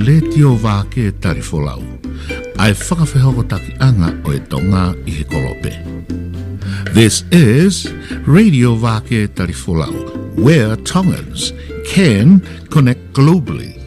Letio Vake Tali Folau. Ai whakawhehoko anga o e tonga I he kolope. This is Radio Vake Tali Folau, where Tongans can connect globally.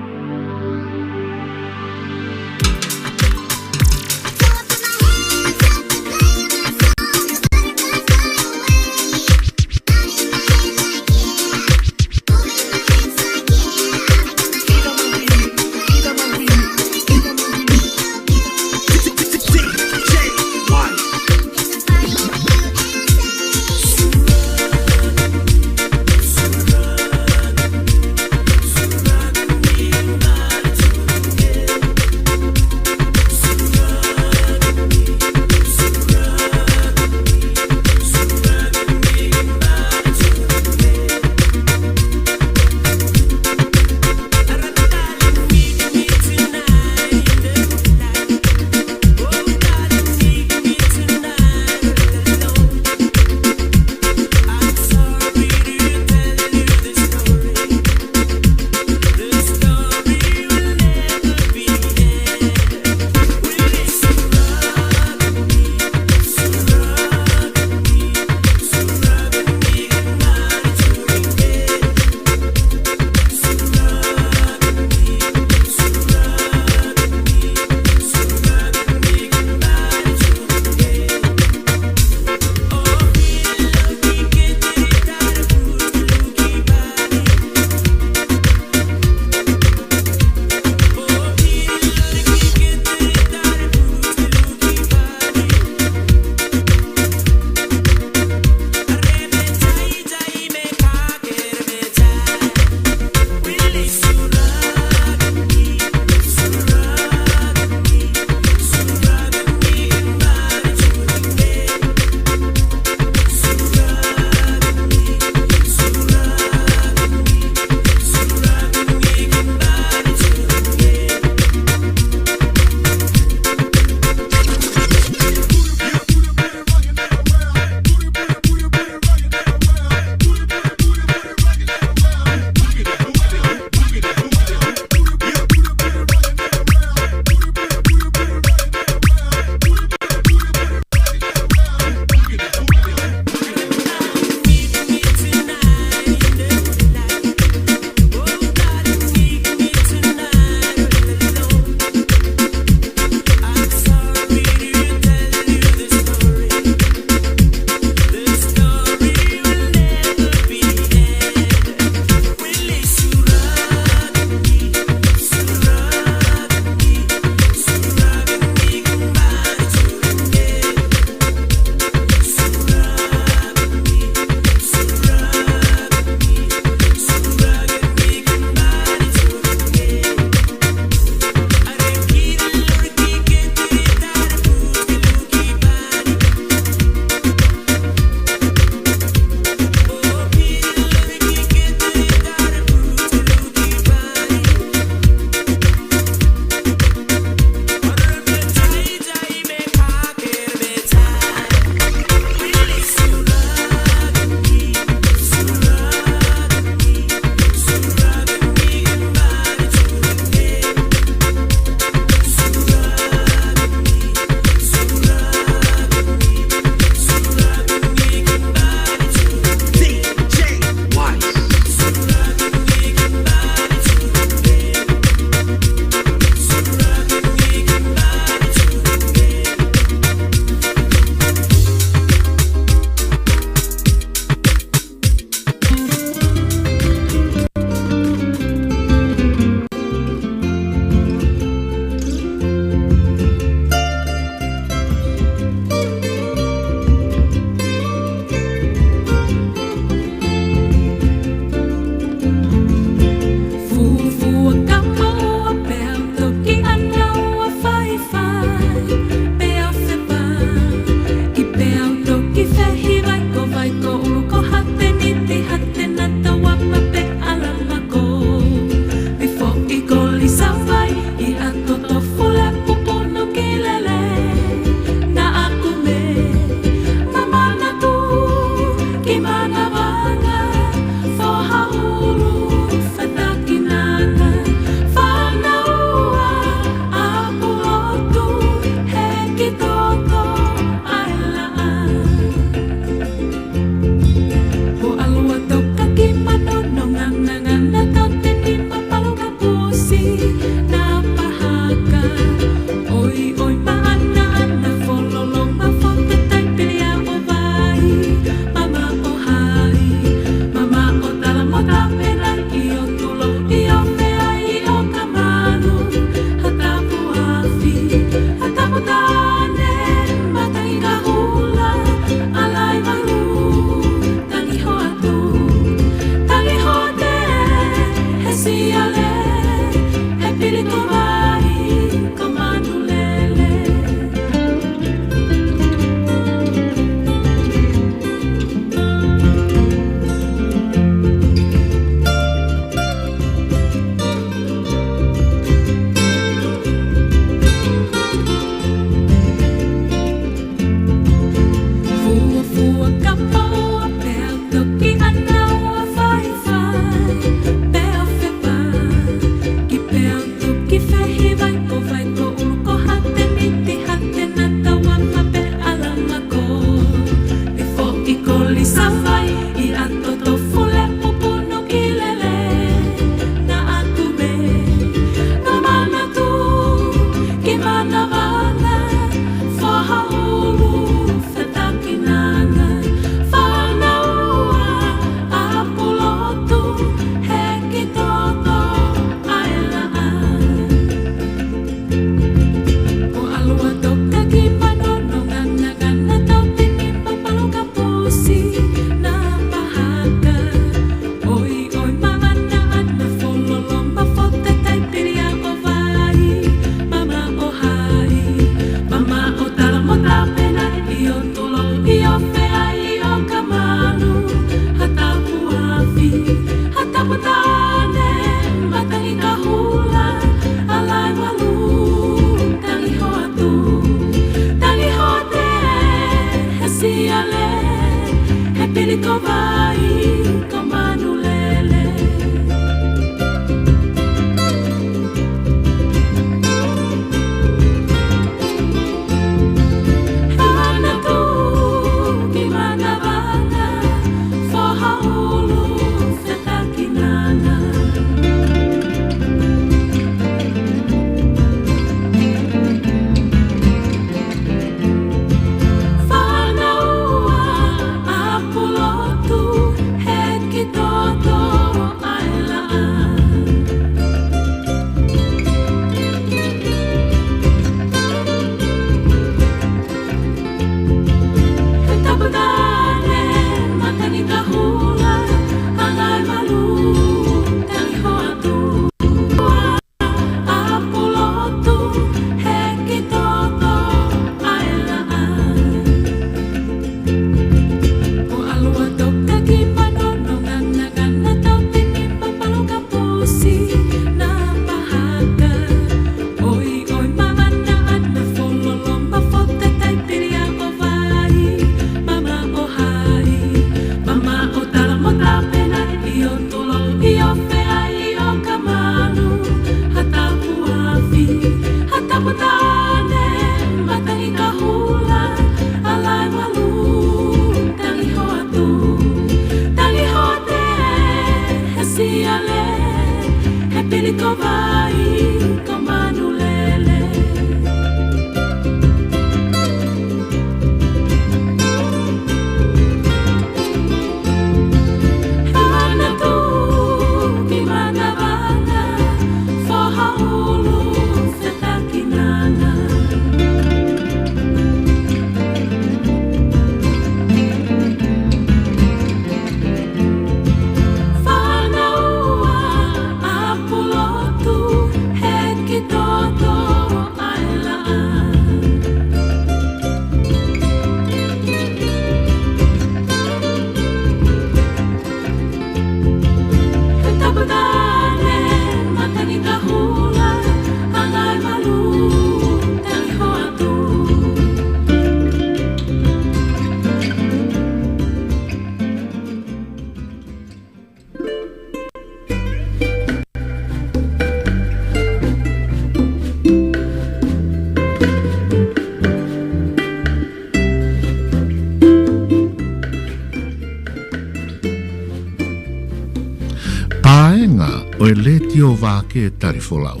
Vake Tali Folau.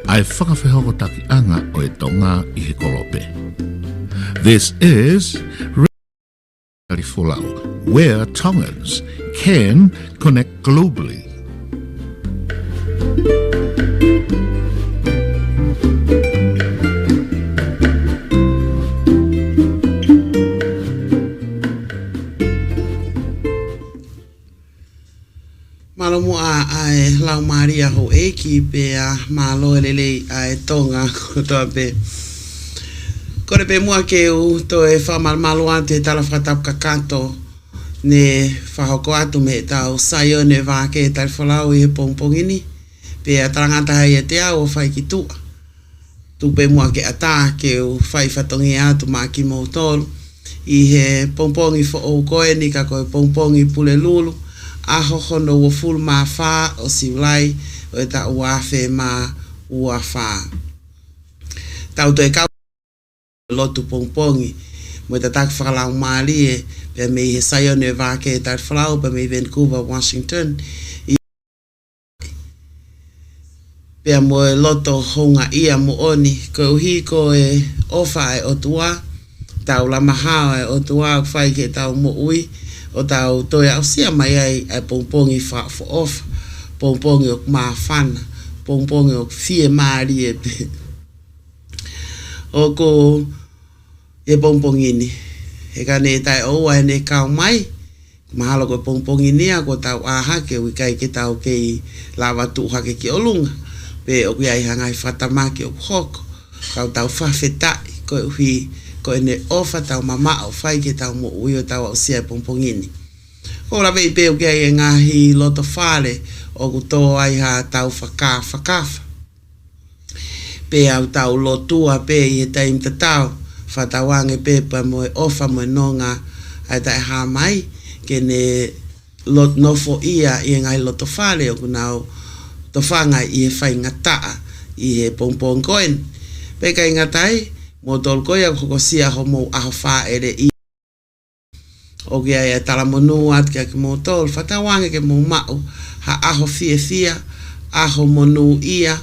Ai whakawhehoko anga o e tonga I he kolope. This is Radio Tali Folau, where Tongans can connect globally. Malomo ai lau maria ho eki pe a malo lele ai tonga ko to pe ko pe mua ke u to e fa mal malo ante tala fratap kakanto ne fa hoko atu me ta o sayo ne Vake Tali Folau I pongpongini pe a trangata ai te a o fai ki tu pe mua ke ata ke u fai fatongi atu ma ki mo tolu I he pongpongi fo o koe ni ka ko pongpongi pule lulu aho hono wo full ma fa o siulai o ta uafe ma uafa tau to e ka lotu pongpongi mo ta tak fala mali e pe me he sayo ne Vake Tali Folau pe me Vancouver Washington pe mo loto honga ia mo oni ko hi ko e ofa e otua tau la maha e otua fai ke tau mo ui o tau toi au sia mai ai pongpongi fa for off pongpongi o ma fana pongpongi o fie mari e o ko e pongpongi ni e ka ne tai o ai ne kau mai mahalo ko pongpongi ni ko tau aha ke wi kai ke tau ke lava tu ha ke olunga pe o ai hanga I fatama ke o hoko kau tau fa feta ko hui ko ene ofa tau mama o fai ke tau mo ui o tau o sia pongpongini. Ko la vei peo kia I ngahi loto fale o kuto ai ha tau whakafa. Pe au tau lotua pe I he taim ta tau whatawange pe pa mo e ofa mo e nonga ai tai ha mai ke ne lot nofo ia I ngahi loto fale o kunau to whanga I he whai ngataa I he pongpong koen. Pe kai ngatai mo tol ko ya ko sia ho mo a fa ere I o ge ya tala monu at ke mo tol fatawange ke mo mau ha aho fia aho monu ia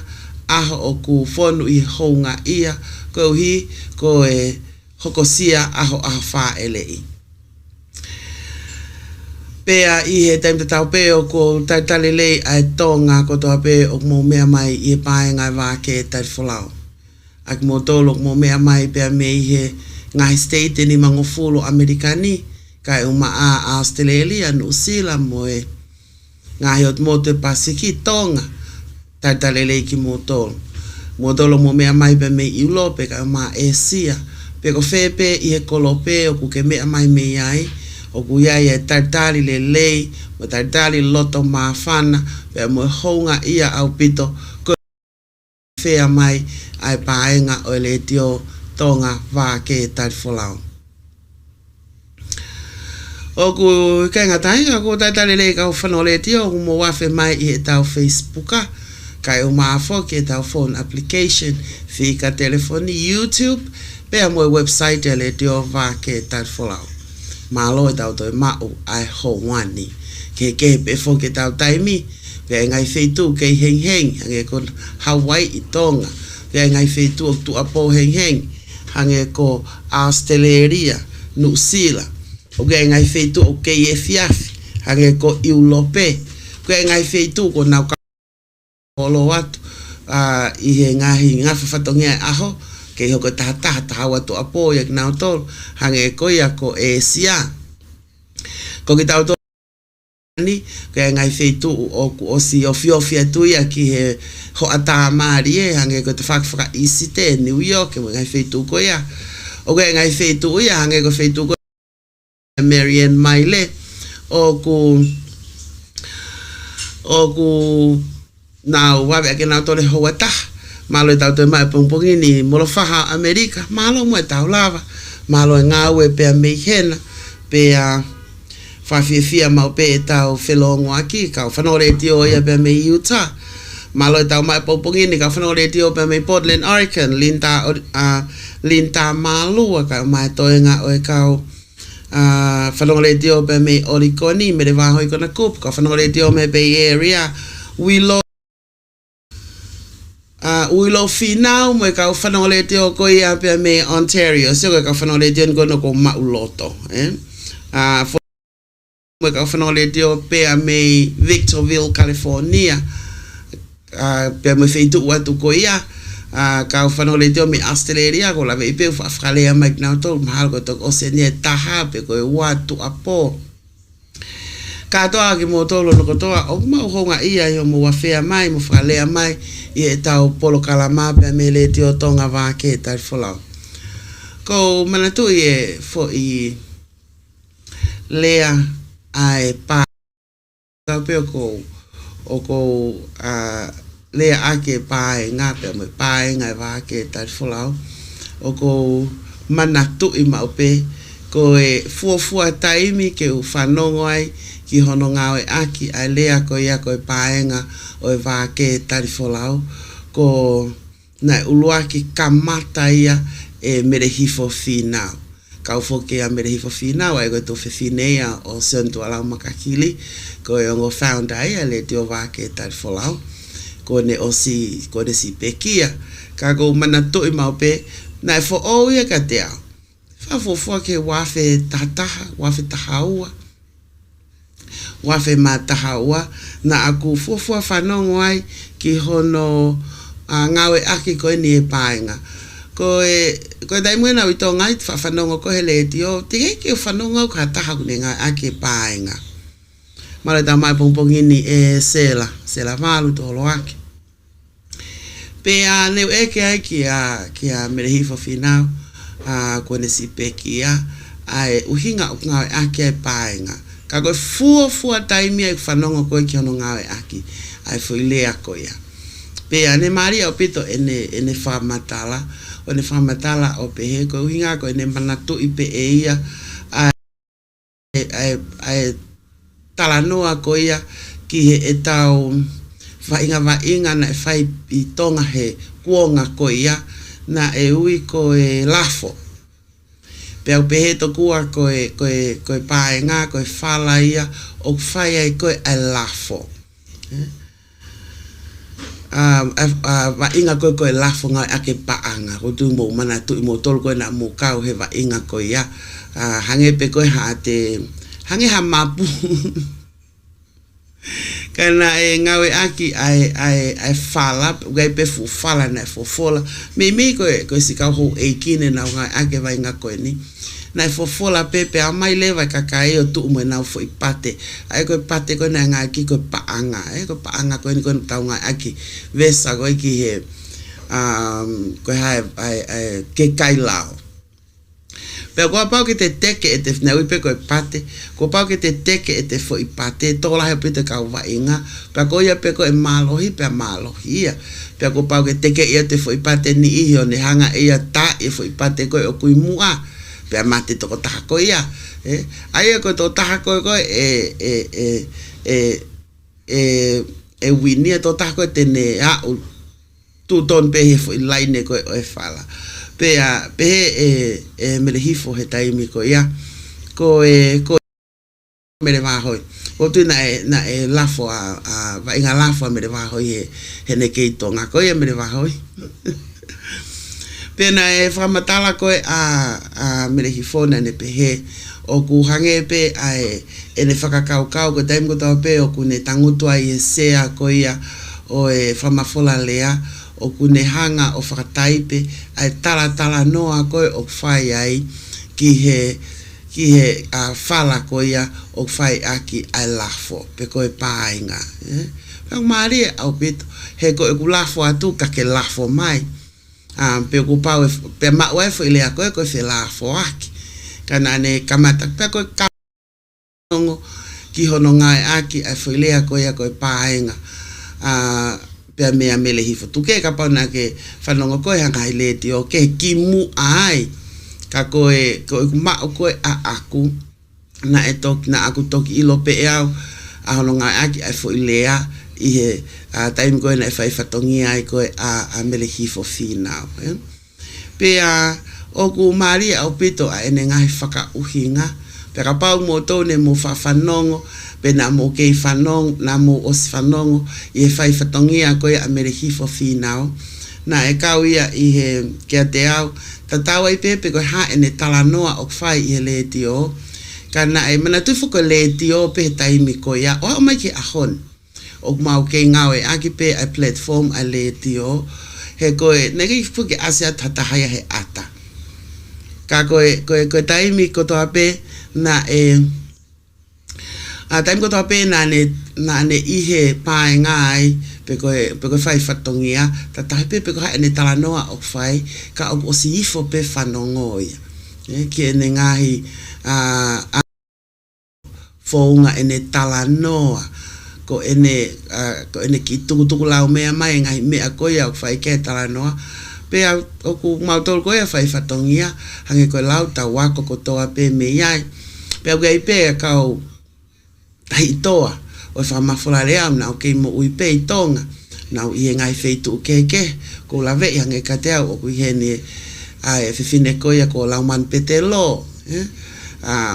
aho o ku fonu I honga ia ko hi ko e hoko sia aho a fa ele I pe a I he time tau pe o ko tatalele ai tonga ko to pe o mo mea mai I pae ngai Vake Tali Folau ak mo tolo mo mea mai pe me he ngai state ni mangofolo amerikani kai uma a Australia New Zealand mo e ngai ot mo te pasiki tonga tatalele ki mo tolo mo mea mai pe me Europe ka ma Asia pe ko fepe I he kolope o ku ke mea mai me ai o ku ia e tatali le lei mo tatali loto ma fana pe mo honga ia au pito fea mai ai paenga o Letio tonga Vake Tali Folau. O ku kenga tainga ku tatalele ka ufano Letio mo wafe mai I he tau Facebooka kai o maafo ke tau phone application fika telefoni YouTube pe mo website e Letio Vake Tali Folau. Malo tau to mau ai ho wani ke pe fo ke tau taimi ke ngai feitu ke heng hange ko Hawaii I tonga ke ngai feitu tu apo heng hange ko Australia New Zealand o ke ngai feitu o ke fiafi hange ko Europe ke ngai feitu ko na kolo watu I he ngahi ngafa fatongia aho ke hoko tata hawa tu apo yak na tol hange ko ya ko Asia ko kita to ni ke ngai feitu o ku osi ofia tu ya ki he ho ata mari e hange ko te fak isite New York ke ngai feitu ko ya o ke ngai feitu ya hange ko feitu ko Marian Maile o ku na wa be ke na to le ho wata malo tau te mai pongpongini molo faha Amerika malo mo tau lava malo ngawe pe me hena pe fa fia mau pe tau felongo aki ka fano Letio ya pe me Utah malo tau mai pongpongini ka fano Letio pe me Portland Oregon linta malu ka mai toenga o ka fano Letio pe me Oregon me le va hoi kona kup ka fano Letio me Bay Area we uilo finau mo ka whanau Letio ko ia pe me Ontario so ka whanau Letio ko no ko mauloto mo ka whanau Letio pe me Victorville, California pe me feitu watu ko ia ka whanau Letio me Australia ko la pe Australia mai na to mahal ko to Oceania taha pe ko watu apo ka toa ki mo tolo no toa o ma honga ia yo mo wafea mai mo whalea mai i e tau Polokalama pe me Letio tonga Vake Tali Folau ko manatu i e fo i lea ai pa ka pe ko o ko lea ake pa e ngā pe mo pa e ngai Vake Tali Folau o ko manatu i maupe ko e fuafua taimi ke u whanongo ai ki hono ngawe aki ai lea ko ia ko e paenga o e Vake Tali Folau ko nai uluaki kamata ia e merehifo finau kau foke a merehifo finau ai ko to fefinea o sentu ala makakili ko e ngo founder ia Letio Vake Tali Folau ko ne osi ko de si pekia ka go manato i maupe nai fo o ia ka te au fa fo ke wafe tataha wafe tahaua wafe matahaua na aku fofua whanongo ai ki hono ngawe aki ko ni e paenga ko dai mwena wito ngai whanongo ko he Letio tige ki whanongo ka taha kune ngai aki paenga mara ta mai pongpongi ni e sela malu tolo aki pe a neu eke ai ki a merehifo finau ko ne si pekia ai uhinga ngawe aki e paenga ka koe fua taimi ai whanongo koe ki ono ngawe aki ai whuilea ko ia pe ane maria o pito ene whamatala o ne whamatala o pehe koe uhinga koe ene manatu i pe e ia ai talanoa ko ia ki he e tau whainga na e whai i tonga he kuonga ko ia na e ui ko e lafo pe au pehe to kua koe paenga koe whala ia o whai ai koe ai lafo wa inga koe lafo ngai ake paanga ko tu mo mana tu mo tol koe na mo kau he wa inga koe ia hange pe koe hange ha mapu kana e ngawe aki ai fala gai pe fu fala na fo fola me koe sika ho e kine na ngai ake vai nga koe ni na fo fola pepe a mai leva kakai o tu mo na fo ipate ai koe pate koe na ngai ki koe paanga ko paanga koe ni koe tau ngai aki vesa koe ki he koe hai ke kai lao pero ko pau ke te teke e te na uipe ko pate ko pau ke te teke e te fo ipate to la he pite ka wa inga pa ko ia pe ko e malohi pe malohi ia pe ko pau ke teke ia te fo ipate ni i ne hanga ia ta e fo ipate ko o kui mua pe mate to ko ta ko ia ai ko to ta ko e winia to ta ko te ne a tu ton pe he fo line ko e fala pe merehifo he taimi ko ia ko mere va hoi o tu na e lafo va inga lafo mere va hoi he ne ke tonga ko ia mere va hoi pe na e whamatala ko a merehifo na ne pe he o ku hange pe ai ene whakakau ko taimi ko tau pe o ku ne tangutua i e sea ko ia o e whamafola lea o kune hanga o whakataipe ai tala noa koe o whai ai ki he whala koia o whai aki ai lafo pe koe painga pang maari au pito he koe ku lafo atu ka ke lafo mai pe ku pau pe maua e whai koe koe whi lafo aki kana ne kamata pe koe kaongo ki hono ngai aki ai whai koe koe painga pe mea mele hifo tuke ka pau na ke whanongo koe hanga i Letio ke kimu ai ka koe mao koe a aku na aku toki ilo pe e au a hono ngai aki ai fo ilea i he taimi koe na e whai whatongi ai koe a mele hifo whinau pe o ku maari au pito a ene ngai whaka uhinga pe ka pau mo tone mo whanongo pe na mo kei whanong na mo osi whanongo i e whai whatongia koe a merehifo whinau na e kauia i he kia te au tatau ai pepe ko ha ene talanoa o fai i he Letio kana e mana tu fuko Letio pe taimi ko ia o mai ki ahon o mau ke ngau e aki pe a platform a Letio he ko e negi fuke asia tatahaya he ata ka ko taimi ko to ape na e a taimi ko to ape na ne i he pae ngai pe ko fai fatongia tatahi pe ko ha ene talanoa o fai ka o si ifo pe fanongoia ki ene ngahi founga ene talanoa ko ene ki tuku lau mea mai ngahi mea koia o fai ke talanoa pe o ku mautol koia fai fatongia hange ko lau ta wako ko toa pe me iai pe au gai pe kau tahi toa o fa mafularea na o ke mo ui pe tonga na i ngai feitu keke ko la ve hange katea o ku hene ai fifine koia ko lau man petelo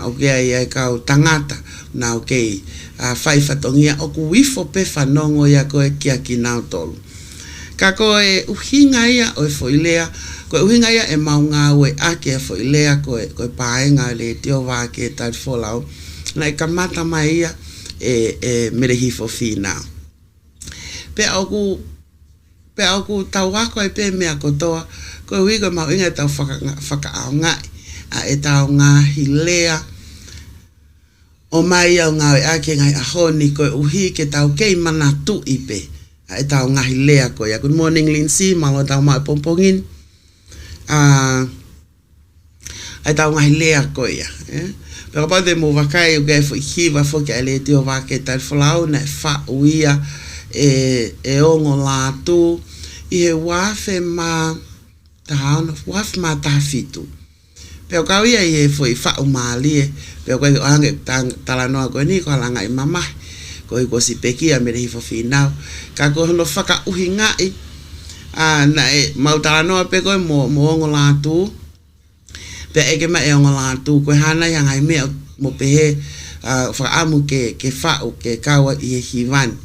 o ke ai kau tangata na o ke fai fatongia o ku wifo pe fanongo ya ko e kia ki nau tolu ka ko e uhinga ia o foilea ko uhinga ia e maunga o e ake foilea ko paenga Letio Vake Tali Folau na e kamata mai ia e merehifo fina pe au ku tau wako e pe mea kotoa ko hui ko mau inga tau whakaao ngai a e tau ngā hilea o mai au ngā e ake ngai ahoni ko uhi ke tau kei mana tu ipe a e tau ngā hilea ko ia good morning Lindsay malo tau mai pompongin a e tau ngā hilea ko ia pero pode mo vakai o gai foi hiva foi que ele tio Vake Tali Folau na fa uia e ongo la tu i he wafe ma taano wafe ma tafitu pero kau ia i foi fa o mali pero ko ange talanoa ko ni ko langa i mama ko si peki a mere hifo finau ka ko no faka uhinga i na e mau talanoa pe ko mo ongo la tu pe eke ma e ongo la tu ko hana yang ai me mo pe fa amu ke fa o ke kawa i hivan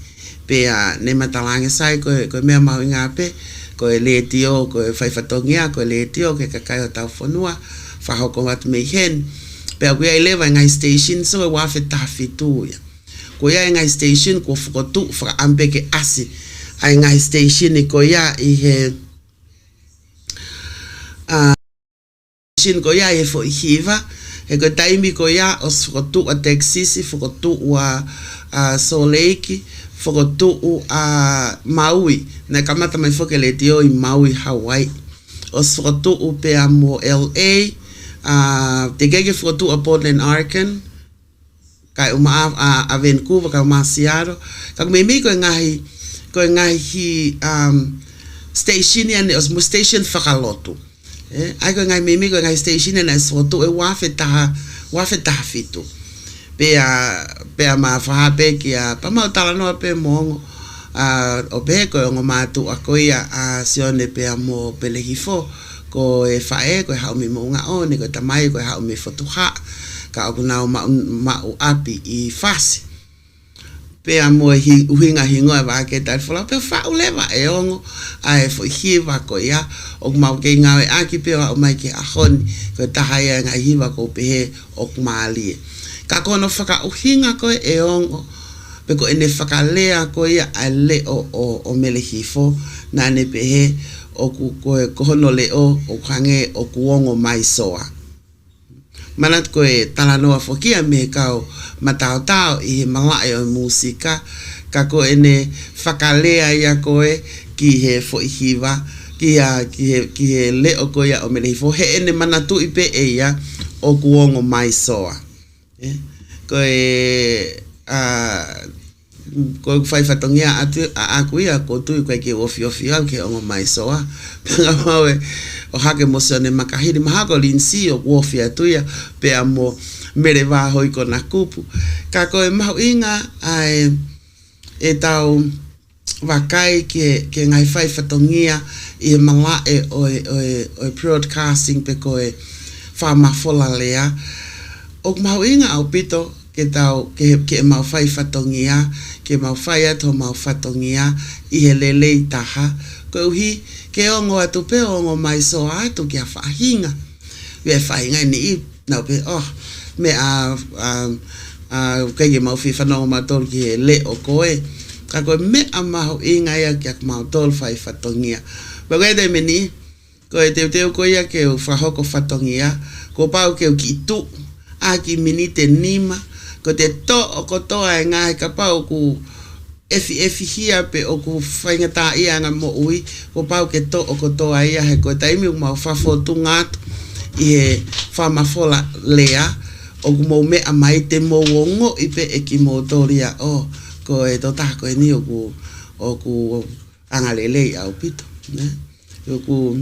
pe ne matalange sai ko me mau inga pe ko Letio ko fai fatongia ko Letio ke kakai tau fonua fa ho ko wat me hen pe ko ia leva ngai station so wa fe tafitu ya ko ia ngai station ko fu tu fa ampe ke asi ai ngai station ko ia i he ko ia e fo hiva e ko taimi ko ia os fotu a Texas fotu a Soleiki fotu a Maui na kamata mai foke Letio i Maui Hawaii os fotu pe a mo LA te gege fotu a Portland Oregon kai uma a Vancouver ka uma Seattle ka me ko ngahi station ya os mo station fakalotu ai ko ngai mimi ko ngai station na foto e wafe ta fitu pe ma fa pe ki pa ma tala no pe mo o pe ko ngo matu a ko ia a sione pe mo pelehifo ko e fa ko ha mi mo nga o ni ko tamai ko ha mi foto ha ka ko na ma o api i fasi pe amo uhinga hingo e Vake Tali Folau pe fa uleva e ongo ai fo hiva ko ia o mau ke ngawe aki pe o mai ke ahon ko tahaya nga hiva ko pe o mali ka kono faka uhinga ko e ongo pe ko ene faka lea ko ia ale o melehifo na ne pe o ko hono le o kange o kuongo mai soa manat ko e talanoa fokia me kao matao i mala e musika ka ko ene fakalea ia ko e ki he fo hiva ki he le o ko ia o mele fo he ene manatu ipe e ia o kuongo mai soa ko e ko fai fatongia atu a kuia ko tu ko ke ofio ke o mai soa ngawe o hake mosione makahiri mahako linsi o wofia tuia pe amo mere va hoi ko na kupu ka ko e mau inga ai e tau wakai ke ngai fai fatongia i mala e o broadcasting pe ko e fa mafola lea o mau inga au pito ke tau ke mau fai fatongia ke mau fai ato mau fatongia i he lelei taha ko uhi ke ongo atu pe ongo mai so atu kia whahinga. Wea whahinga ni nau pe me kei mau fi whanau matol ki he le o koe. Ka koe mea maho inga ia kia mau tol whai whatongia. Ba koe te meni, koe teo koe ia ke u whahoko whatongia, ko pau ke u ki tu, a ki minite nima, ko te to o kotoa e ngahe ka pau ku efi hia pe o ku whaingata ia nga mo ui, ko pau ke to o kotoa ia he koe taimi u mau whafotu ngātu i he whamafola lea, o ku mau mea mai te mo wongo i pe e ki mo toria ko e to tako e ni o ku angalele au pito, ne? O ku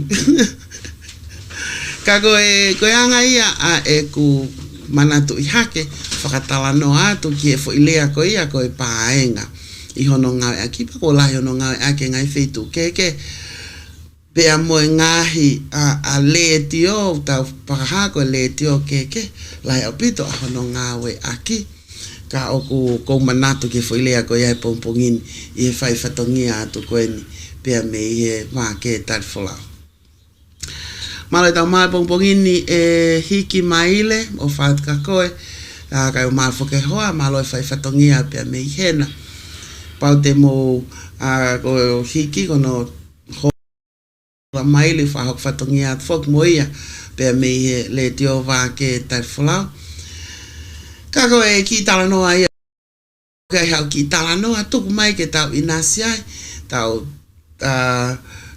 ka koe anga ia a e ku manatu i hake whakatalano atu ki e fo ilea ko ia ko e paenga i hono ngau e akipa ko lahi hono ngau e ake ngai feitu keke pea moe ngahi a Letio tau pakahako e Letio keke lahi au pito a hono ngau e aki ka o ku manatu ki fo ilea ko ia e pompongin i e whai whatongia atu koe ni pea me i he Vake Tali Folau. Malo tau mai pongpongini e hiki maile o whatka koe kai o mai whoke hoa malo e whai whatongia pia me i hena pau te mo ko hiki kono hoa maile whahok whatongia whok mo ia pia me i he Letio Vake Tali Folau ka koe ki tala noa ia kai hau ki tala noa tuku mai ke tau inasiai tau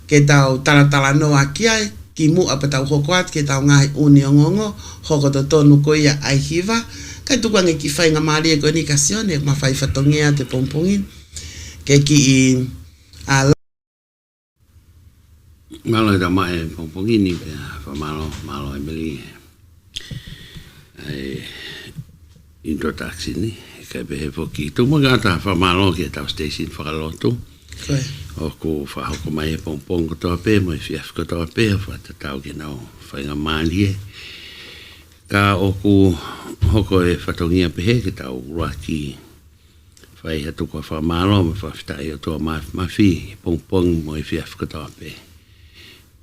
ke tau tala noa ki ai ki mu apa tau hokoat ke tau ngai uni ongongo hoko to tonu ko ia ai hiva kai tu kwange ki fai nga mari ko ni kasione ma fai fatongia te pompongin ke ki a malo da mai pompongin ni fa malo e beli ai introduction ni ke be foki tu mo gata fa malo ke tau station fa lotu o ko fa ko mai pompong ko to pe mo fiaf ko to pe fa ta tau ke no fa nga mani ka o ku hoko e fatongia pe he ke tau raki fa ia tu ko fa malo mo fa sta ia to ma fi pompong mo fiaf ko to pe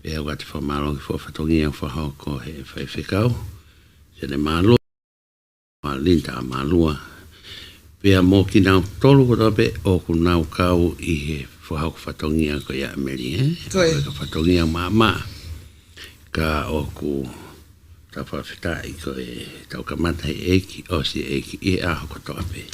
pe o fa malo ko fatongia fa hoko he fa fikau se le malo ma linta malua pe mo ki na tolu ko to pe o ku na kau i he whahau whatongia ko ia meri, Ka whatongia mama, ka o ku ta whawhitai ko e tau kamata e eki, o si eki, e aho ko toa pe.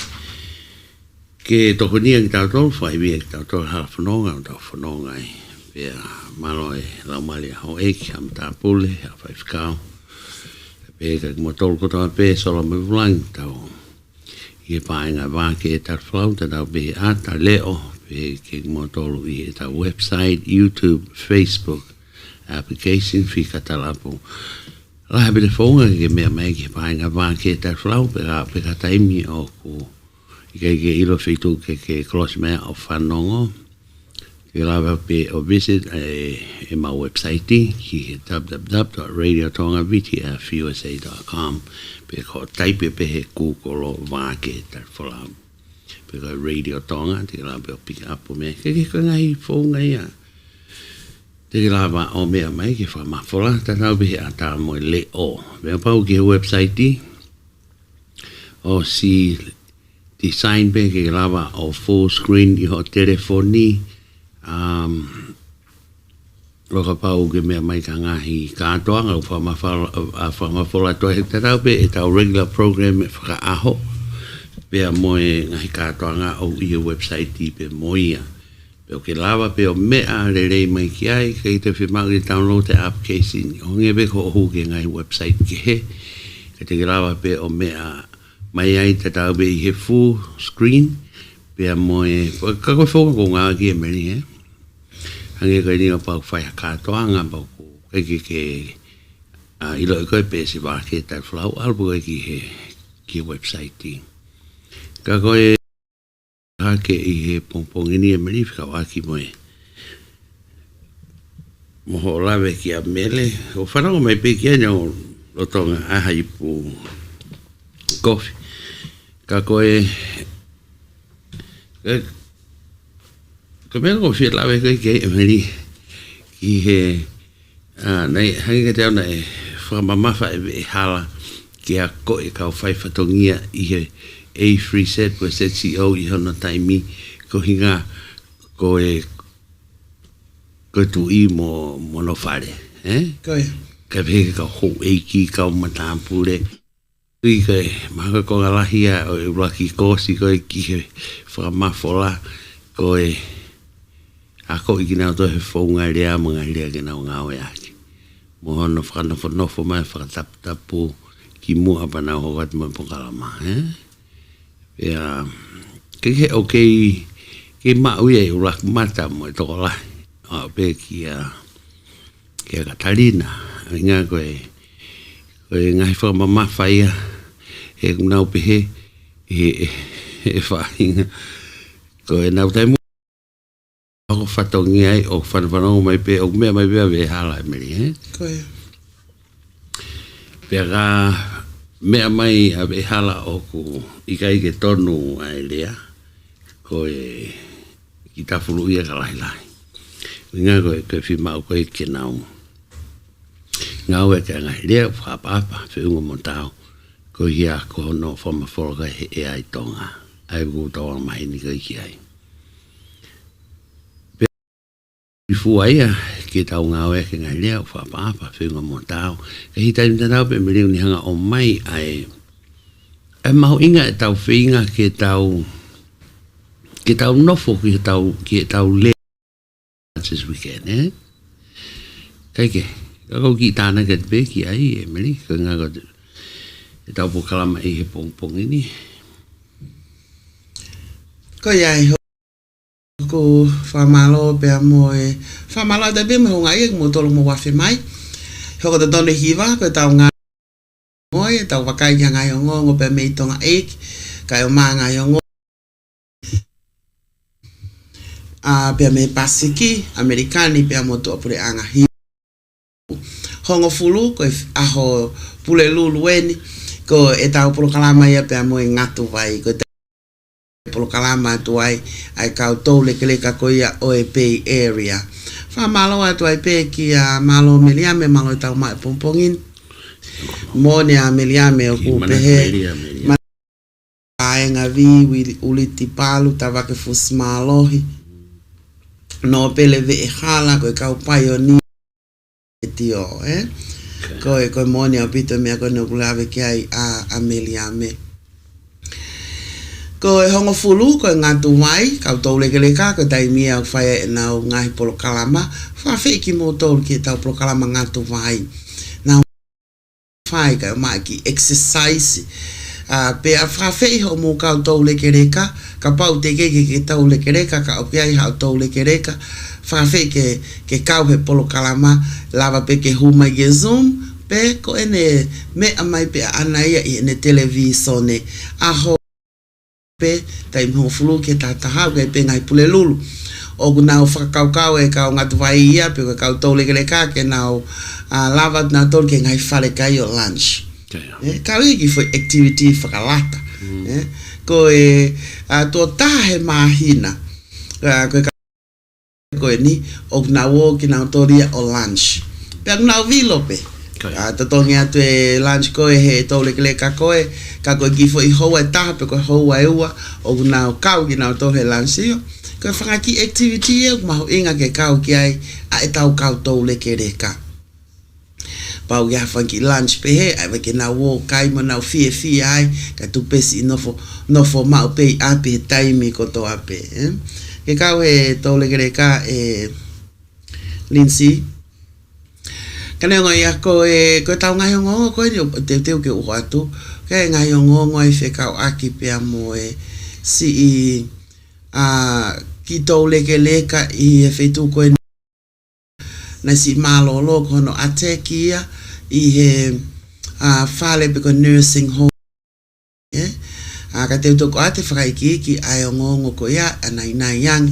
Ke tokonia ki tau tolu whaiwia ki tau tolu hala whanonga, o tau whanonga e, pia malo e laumali a ho eki, am tā pule, a whaiwhikau. Pe ka mo tolu ko toa pe, solo me vulang tau, i e paenga Vake Tali Folau, ta tau be ata leo, ke motolo i ta website, YouTube, Facebook, application fi katalapo. La habe de fonga ke me mai ke painga Vake Tali Folau pe ka taimi o ku ke ilo fitu ke close me o fanongo. Ke lava pe o visit e ma website ki www.radiotongavtfusa.com pe ko type pe he Google Vake Tali Folau. Pega radio tonga te la pe pick up me ke ngai fonga ia te la va o me mai ke fa ma fola ta na be ata mo le o me pa o ke website o si design be ke la va o full screen i ho telefoni lo ka pa o ke me mai ka ngai ka toanga fa ma fola to he ta be eta regular program fa aho pea moe ngahi kātoanga au i website i pe moia. Pe o ke lava pe o mea le rei mai ki ai, kei te whimau i download te application. O ngebe ko ohu ke ngahi website ki he. Ke te lava pe o mea mai ai te tau be i he full screen. Pea moe, ka koe whoka ko ngā ki e meni he. Hange kai ni o pau whai kātoanga pau ko ke ilo i koe pe si Vake Tali Folau albu e ki website i. Ka koe hake i he pompongini e merifika waki moe. Moho lawe ki a mele. O whanau mai pe ki anya o lotonga aha i pu kofi. Ka koe ka mele ko whia lawe koe ke e meri. ki he nei hangi te ona e whamamafa e hala ki a ko e kau whai whatongia i he A3 set ko se CEO i hona taimi ko hinga ko e ko tu i mo no whare ka peke ka ho eiki ka matampure i ka maka ko galahia o e uraki kosi ko e ki he whamafola ko e ako i kina to he whaunga rea mga rea kina o ngāwe aki mo hono whakanofo mai whakatapu ki mua pana ho watu mai Polokalama Pea ke o ke maui e urak mata mo e toko lai o pe ki a Katarina inga koe ngai whamama whaia he nau pehe e whainga koe nau taimu ako whatongi ai o whanwhanongo mai pe o mea mai pea we hala e meri Koe Pea ka mea mai a we hala o ku ikai ke tonu ai lea koe ki tafuru ia ka lai lai inga koe whimau koe ke nau ngau e ka ngai lea whapapa whiunga mo tau ko hia ko hono whamawhoroka e ai tonga ai wu tawa mai ni ka iki ai Ifu aia ke tau ngau e ka ngai lea whapapa whiunga mo tau ka hita ni tau pe me ni hanga o mai ai e mahu inga e tau whiinga ke tau nofo ke tau lea this weekend Kaike Kako ki tāna ka te pēki ai e meri, ka ngā ka te tau Polokalama i he pong ini. Ko iai ko whamalo pia mo e whamalo te pia mo ngai e mo tolo mo wafe mai. Hoko te tone hiwa ko tau ngā ngoi, tau wakai kia ngai o ngongo pia mei tonga eik, kai o maa ngai o ngongo. Pia mei Pasiki, Amerikani pia mo to apure anga hiwa. Hongo fulu ko aho pule lulu weni ko e tau Polokalama ia pia mo ngatu vai ko te Polokalama tu ai kau tau leka ko ia OEP area fa malo atu ai pe ki a malo meliame malo tau mai pompongin mo ne a meliame o ku pehe ai nga vi uliti palu tava ke fusmalohi no pele ve hala ko kau paioni Letio ko moni apito me ko no glave ki ai a meliame ko hongo fulu ko ngatu mai ka to leka ko tai mia fa na ngai Polokalama fa fe ki mo to ki ta Polokalama ngatu mai na fa ka mai ki exercise pe a fa fe ho mo ka to leka ka pau te ke ta leka ka o ai ha to leka fa fe ke kau he Polokalama lava pe ke huma ge zoom pe ko ene me amai pe anaia i ne televisione aho pe tai mo fulu ke ta ha pe ngai pule lulu o guna fa kau e ka ngatu vai ia pe ka to leka ke na lava na to ke ngai fale kai o lunch ka wi ki foi activity fa kalata ko to ta he mahina ko ni o na wo ki na toria o lunch pe na vilo pe to tongia tu lunch ko he to leka ko ka ko ki foi ho ta pe ko ho wa o na ka ki na to he lunch yo ko fa ki activity e ma inga ke ka ki ai a tau ka to leka pau ya fa ki lunch pe he ai ke na wo kai mo na fi ai ka tu pe si no fo ma pe a pe time ko to ape ke kau he tau leka Lindsay kana ngoi ako ko tau ngai ngo ko ni te ke o atu ke ngai ngo ngoi fe kau aki pe mo si ki tau leka i fe tu ko na si malo lo ko no atekia i he fale pe ko nursing home ka te to ko ate whakaiki ki ai o ngongo ko ia anai yang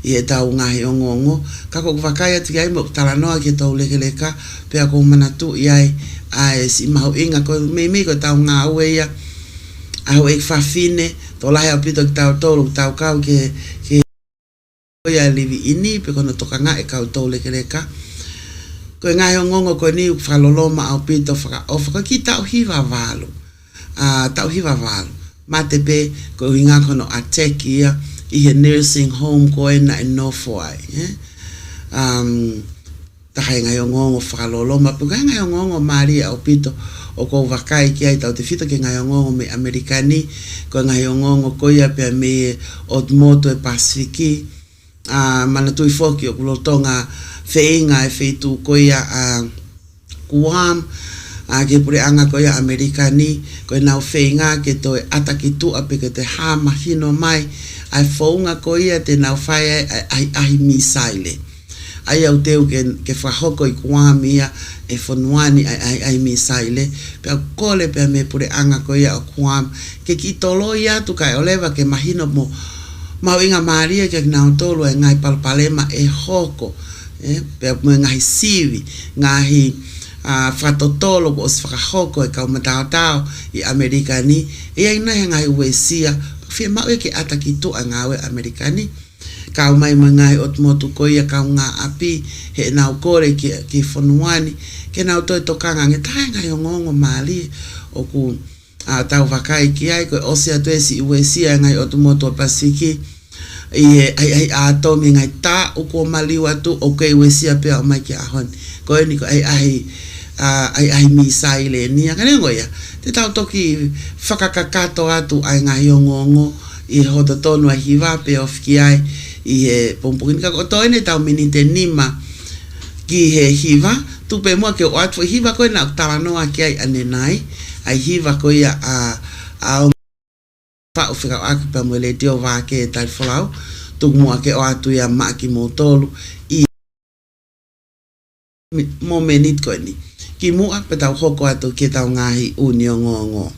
i e tau ngahi o ngongo ka ko whakai ati ai mo talanoa ki tau leka pe ako manatu i ai si mahu inga ko me ko tau ngā ue ia aho e whawhine to lahe o pito ki tau tolu tau kau ke ia livi ini pe kono toka ngā e kau tau leka Ko ngai ngongo ko ni whaloloma au pito whaka ki tau hiwa walu. Tau hiwa walu. Mate pe ko inga kono ateki ia I he nursing home ko e na Northway. Tahai ngai ngongo whakaloloma. Puka ngai ngongo maari au pito o ko wakai ki ai tau te whito ke ngai ngongo me Amerikani. Ko ngai ngongo ko ia pia me o moto e Pasifiki. Mana tui foki o kulotonga wheinga e wheitu ko ia Guam. Ke pure anga ko ia Amerikani. Ko nau wheinga ke to e ataki tu ape ke te hama hino mai. Ai whaunga ko ia te nau whai ai misaile. Ai au teu ke whahoko I Guam ia e whanuani ai misaile. Pea kole pea me pure anga ko ia o Guam. Ke ki tolo ia tu kai olewa ke mahino mo mau inga maria ke nau tolo e ngai Polokalama e hoko. Pea mo ngai siwi. Ngai whatotolo ko os whakahoko e kau matao I Amerikani. E ai nahi ngai uesia. Fia mau e ke ataki tu a ngawe Amerikani. Kau mai mangai ot motu ko ia kau ngā api. He nau kore ki whanuani. Ke nau toi tokanga nge tae ngai o ngongo maali. O ku tau wakai ki ai ko osia tuesi uesia ngai ot motu o Pasifiki. Ai atomi ngai ta o ko maliwa tu o ke uesia pia o mai ki ahon. Ko e ni ko ai misaile ni akane ngoia. Te tau toki whakakakato atu ai ngai o ngongo. I hoto tonu a hiwa pe of ki ai. I he pompukini ka koto ene tau minite nima ki he hiwa. Tupe mua ke o atu hiwa koe na tawanoa ki ai anenai. Ai hiwa koe a pa o whika o aki pa mo Letio Vake Tali Folau. Tuk mua ke o atu ia maki mo tolu. I mo menit koe ni. Ki mua pe tau hoko atu ke tau ngahi uni o ngongo.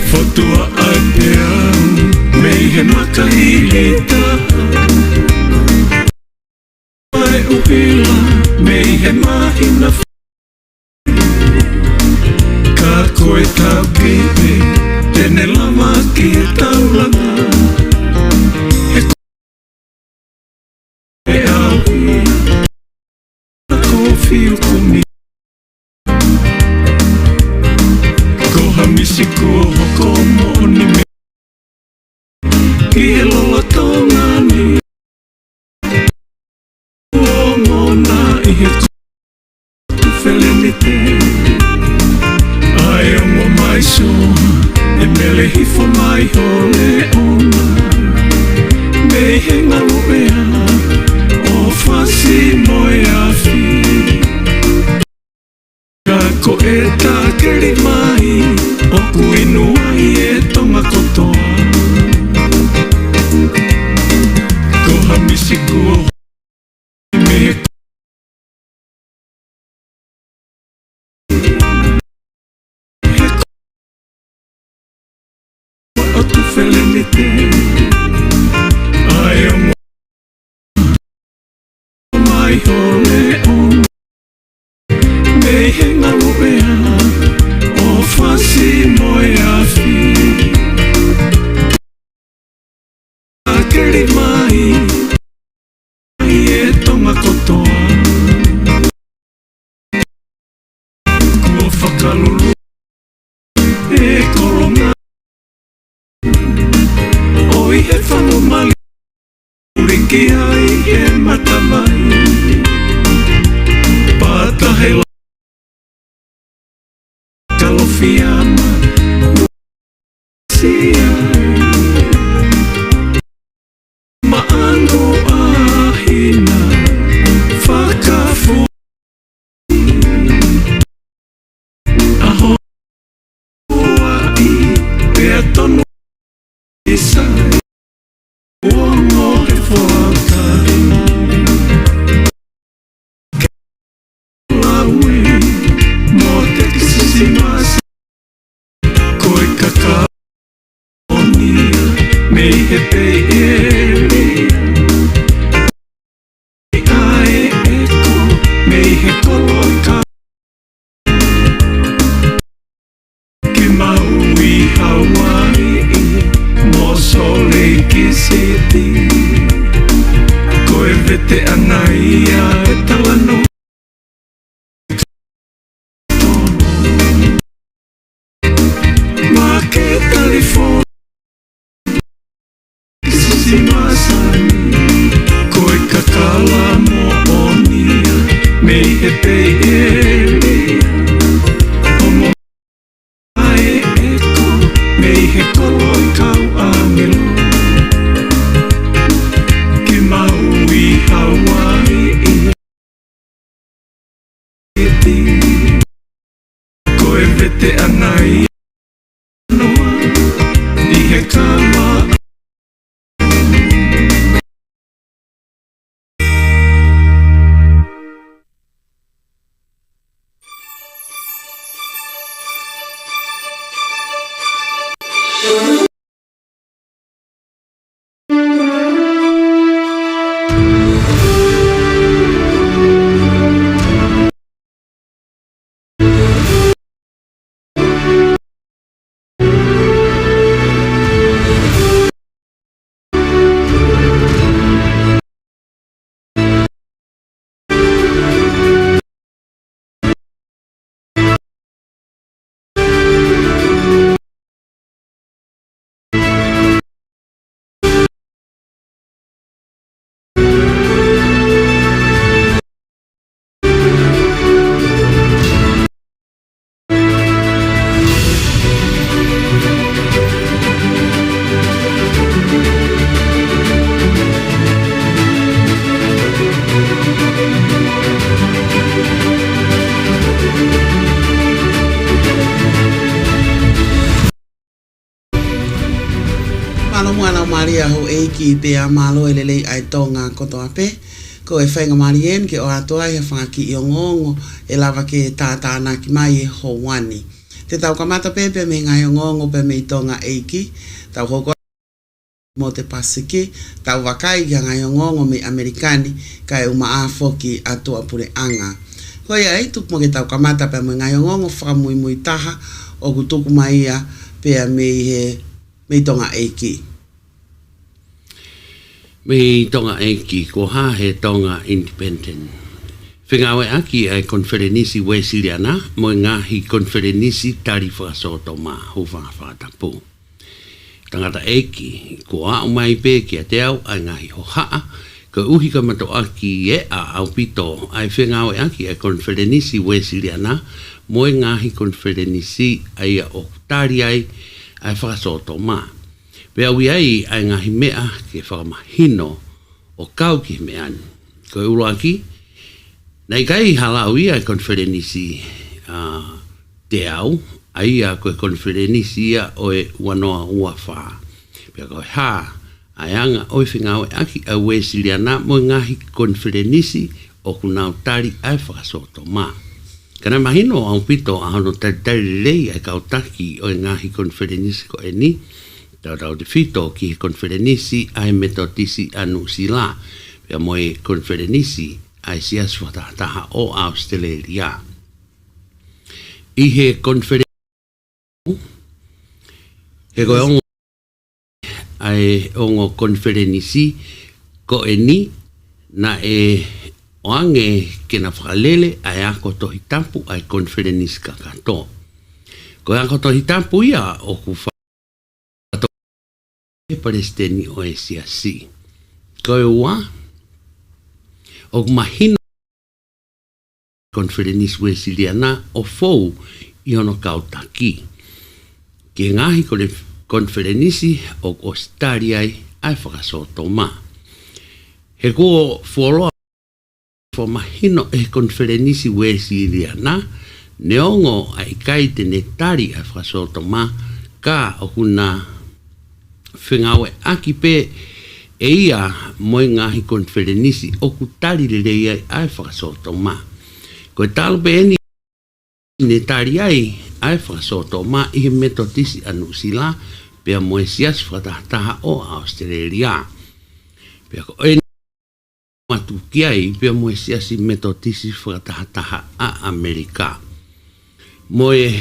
Fotua apea mei he makahilita Mai uhila mei he mahina Ka koe tau kipe tene lama ki he taulanga He koe au Na kofi o kumi Misi kua hoko moni me Ki he lola tongani Ua mona I he tu whelenite Ai ongo mai soa E mele hifo mai hole ona Mei he ngalo ea O whasi moe awhi Ka ko e takeri mai O kuinua I e tonga kotoa Ko hamisi kua me He kua o tu whelenite Ai o mai hole on Mei he ngalo ea O whasi moe awhi Akeri mai I e tonga kotoa Kua whakalulu E kolonga O I he whango mali Uriki ai he matamai Patahe la Kalofiama Maano ahina Whakafu Aho Uai Pea tonu Isai Uongo he whakai Laue si masani koe kakala mo onia mei he pei omo ai eko mei he kolo I kau angelo ki maui Hawaii koe vete anai noa I he kama Maria ho eiki pe a malo elele ai tonga koto ape ko e whainga marien ke o atoa he whaki I o ngongo e lava ke tātāna ki mai e ho wani. Te tau kamata pepe me ngai o ngongo pe me tonga eiki, tau hoko mo te pasiki, tau wakai ki ngai o ngongo me Amerikani kai uma a foki atua pure anga. Ko ia e tuk mo ke tau kamata pe me ngai o ngongo whakamui mui taha o kutuku mai ia pe a me tonga eiki. Me tonga eiki ko ha he tonga independent. Whingawe aki ai konferenisi Wesiliana mo ngahi konferenisi Tali Folau ma ho whatapu. Tangata eiki ko a mai pe ki a te au ai ngahi ho haa ko uhi ka mato aki e a au pito ai whingawe aki ai konferenisi Wesiliana mo ngahi konferenisi ai a oktari ai Folau ma. Pea wiai ai ngahi mea ke whakamahino o kau ki mean. Ko e uruaki, nei kai halau ia konferenisi te au, ai a koe konferenisi ia o e wanoa ua wha. Pea koe ha, ai anga oi whingau e aki a Wesiliana mo ngahi konferenisi o kunau tari ai whakasoto ma. Kana mahino au pito a hono tari lei ai kautaki o ngahi konferenisi ko e ni, tau te fito ki konferenisi ai metotisi anu sila pia moe konferenisi ai sias whatataha o Australia. I he konferenisi he koe ongo ai ongo konferenisi ko e ni na e oange kena whakalele ai ako tohi tampu ai konferenisi kakato. Ko e ako tohi tampu ia o kufa e palestini o e siasi. Koe ua, o mahina konferenisi Wesiliana o fou I ono kautaki. Ke ngahi konferenisi o ostariai ai whakasoto ma. He ko fuoloa fo mahino e konferenisi Wesiliana neongo ai kai te netari ai whakasoto ma ka o kuna whingawe aki pe e ia moe ngahi konferenisi o kutari le rei ai whakasoto ma. Ko e talo pe eni ne tari ai whakasoto ma I he metotisi anu sila pea moe sias whakataha o Australia. Pea ko eni matuki ai pea moe sias I metotisi whakataha a Amerika. Moe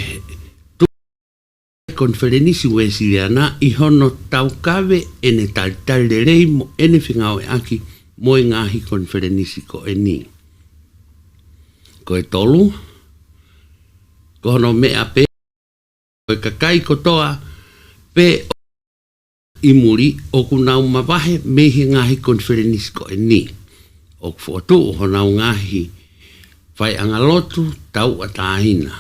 konferenisi Wesiliana I hono tau kawe ene talitali rei mo ene whingau e aki mo ngahi konferenisi ko e ni. Ko e tolu, ko hono mea pe, ko e kakai kotoa pe imuri o kunau mawahe mehi ngahi konferenisi ko ni. O kufotu o nau ngahi whai angalotu tau atahina.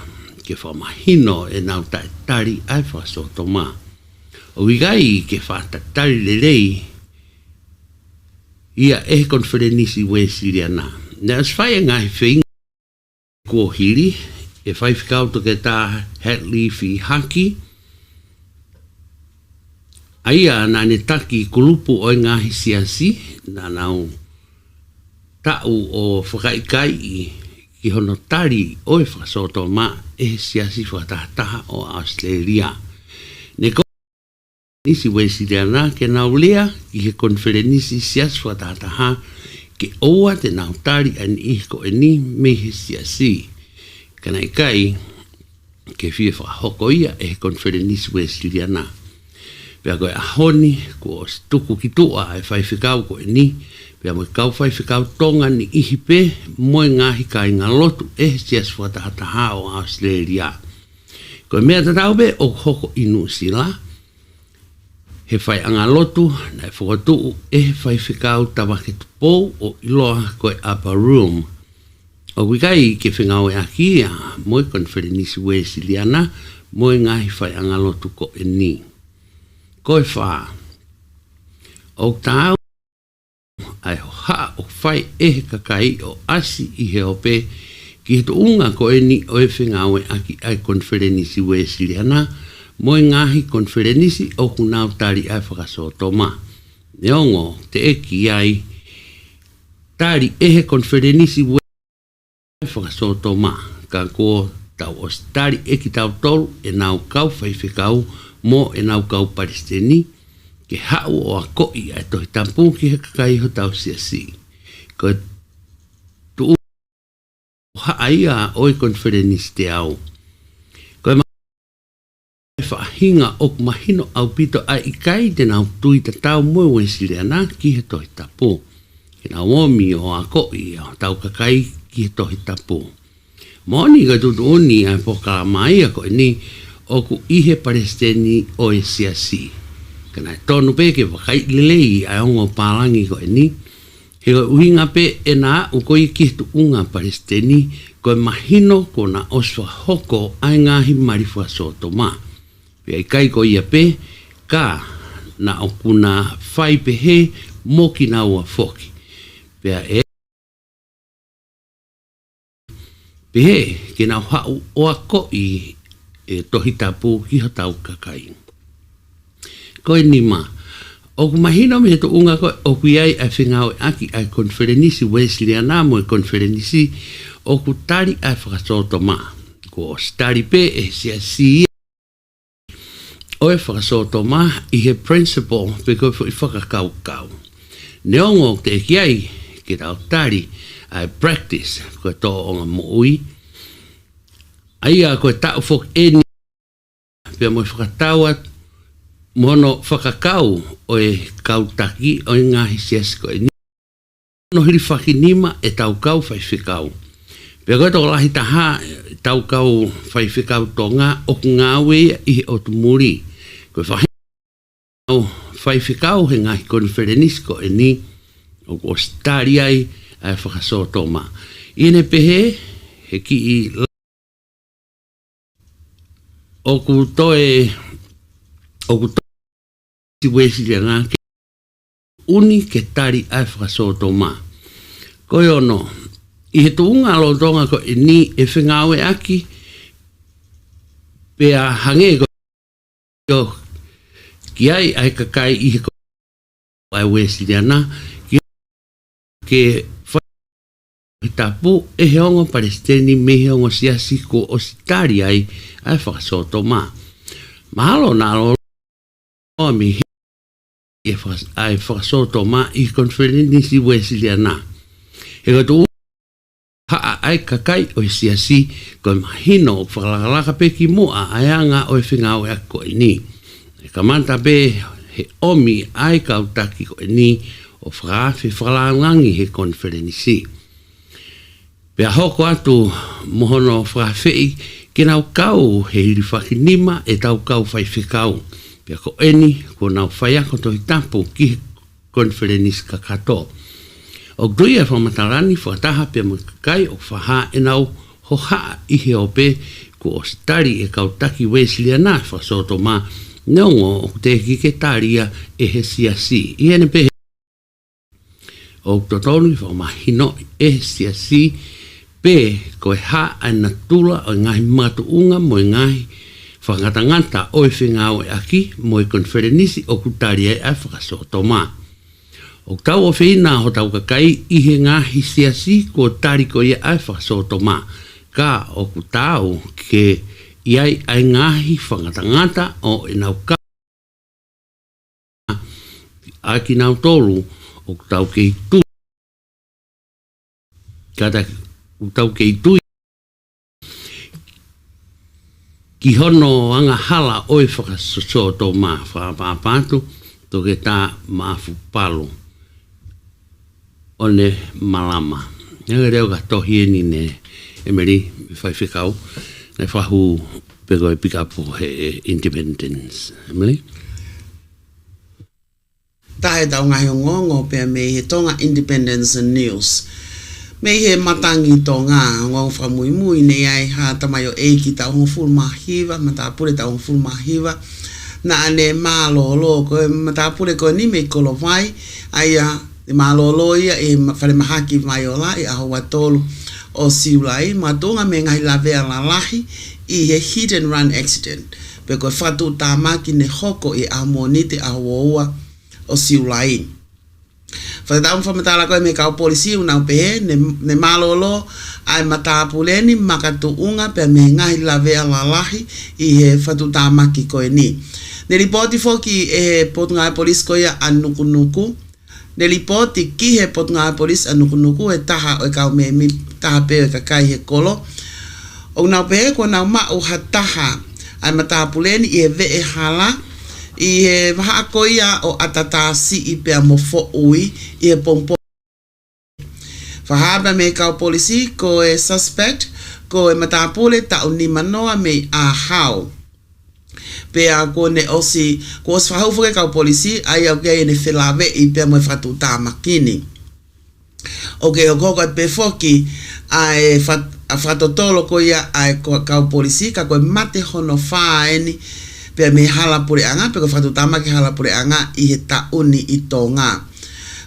Ke whamahino e nau tari ai whasoto mā. O igai ke whatatari lelei ia konferenisi we siriana. Nā whai ngahi whainga kua hiri e whai whikau to ke tā Hatley fi haki. Aia nā ne taki kulupu o ngahi siasi nā nau tau o whakaikai ki hono tari o e whasoto mā e siasi whatahataha o Australia. Ne konferenisi we siriana ke nau lea ki he konferenisi siasi whatahataha ke oua te nau tari an ihko e ni me he siasi. Kana ikai ke fie whahoko ia e he konferenisi we siriana. Pea koe ahoni ko tuku ki tua e whaiwhikau ko e ni. Pea moe kau whaiwhikau tonga ni ihipe moe ngahi kai ngā lotu e sias whatahataha o Australia. Koe mea tatau be o hoko inu sila. He whai anga lotu na e whakatu e whaiwhikau tawa ke tupou o iloa koe upper room. O wikai ke whengau e aki a moe konferenisi we siliana moe ngahi whai anga lotu ko e ni. Koe wha, o tāu, ai hoa o whai e kakai o asi i he ope, ki he to unga ko e ni o e whengau e aki ai konferenisi we siriana, moe ngahi konferenisi o kunau tari ai whakasoto mā. Neongo te eki ai, tari e he konferenisi we ai whakasoto mā, ka ko tau o tari eki tau tolu e nau kau whaiwhikau, mo e nau kau Palestini, ke hau o a koi ai tohi tampu ki he kakai ho tau siasi. Ko tu haia o e konferenisi te au. Ko e whahinga o mahino au pito ai ikai te nau tui ta tau moe we siriana ki he tohi tampu. Ke nau omi o a koi o tau kakai ki he tohi tampu. Moni ka tutu uni ai Polokalama ia ko ni o ku ihe Palestini o e siasi. Kana tonu pe ke wakai lelei ai ongo palangi ko ni. He ko uhinga pe e na u ko i kihtu unga Palestini ko e mahino ko na oswa hoko ai ngahi marifua soto ma. Pe ai kai ko ia pe ka na o kuna whai pe he moki na ua foki. Pe e pe he ke na hau o a ko i e tohi tapu ki ha tau kakai. Koe ni ma, o ku mahino me to unga koe o kui ai a whengau e aki ai konferenisi Wesleyan mo e konferenisi o ku tari ai whakasoto ma. Ko stari pe e siasi o e whakasoto ma i he principle pe koe i whakakau kau. Neongo te eki ai ki tau tari ai practice koe tō onga moui. Aia koe tau fok eni pia mo whakatauat mono whakakau o e kautaki o e ngahi siasi ko e ni. No hiri whakinima e tau kau whaiwhikau. Pia koe tō lahi taha tau kau whaiwhikau tō ngā o ngāwe i o tumuri. Koe whaiwhikau he ngahi konferenisi ko e ni o ko stari ai ai whakasoto ma. Ine pehe he ki i o ku toe si Wesleyan ke uni ke tari ai whakasoto ma. Koe ono, i he tuunga alo tonga ko e ni e whengawe aki pea hange ko ki ai kakai i he ko ai Wesleyan ke tapu e he ongo Palestini me he ongo siasi ko o sitari ai whakasoto ma. Mahalo na alo mi ai whakasoto ma i konferenisi Wesleyan. He kato haa ai kakai o siasi ko mahino o whakalakalaka pe ki mua ai anga o e whengau e ako e ni. E kamanta pe he omi ai kautaki ko e ni o whakalalangi he konferenisi. Pea hoko atu mohono whakawhei ke nau kau he hiri whakinima e tau kau whaiwhikau. Pia ko eni, ko nau whaia ko tohi tapu ki konferenis kakato. O gui e whamatarani whataha pia makakai o whaha e nau hoha ihe o pe ko o stari e kautaki Wesley na whasoto ma neongo o te kike taria e he siasi. Iene pe o totonu whamahino e he siasi pe ko e ha ana tula o ngahi matuunga mo ngahi whangatanganta o e whengau e aki mo e konferenisi o kutaria e whakasoto ma. O tau o whina ho tau kakai ihe ngahi siasi ko tari ko ia ai whakasoto ma. Ka o kutau ke iai ai ngahi whangatanganta o e nau ka aki nau tolu o kutau ke itu. Kata kutau ke itu ki hono anga hala oi whakasoto ma whapapatu to ke tā maafu palo o ne malama. Nga reo ka tohi ni ne emeri whai whikau ne whahu pego e pikapu he independence. Emeri? Tahe tau ngahi o ngongo pia me he tonga Independence News. Me he matangi to ngā ngong whamui ne ai ha tamai o eiki tau hong fulu mahiwa, matapure tau hong fulu mahiwa. Na ane mālolo, koe matapure koe ni me kolo vai, aia mālolo ia e whare mahaki mai o la, e aho watolu o siulai, matonga me ngai lavea la lahi, i he hit and run accident. Pe koe whatu tāmaki ne hoko e amonite aho oua o siulai. Whakatau whamatala koe me kau polisi unau pehe, ne malolo ai matapuleni makatu unga pe me ngahi lavea la lahi i he whatu tāmaki koe ni. Ne ripoti foki e potungai polis koe anukunuku. Ne ripoti ki he potungai polis anukunuku e taha o kau me mi taha pe o kakai he kolo. O unau pehe ko nau ma o hataha ai matapuleni i he ve e hala i he maha koia o atatasi i pea mo fo ui i he pompo. Whahaba me kau polisi ko e suspect ko e matapule ta uni manoa me a hao. Pea ko ne osi ko os whahaufuke kau polisi ai au kei ne whilawe i pea mo e whatu tā makini. Ok, o koko pe foki ai whatotolo ko ia ai kau polisi ka koe mate hono whaeni pe me hala pure anga pe ko fatu tama ke hala pure anga i he tauni i tonga.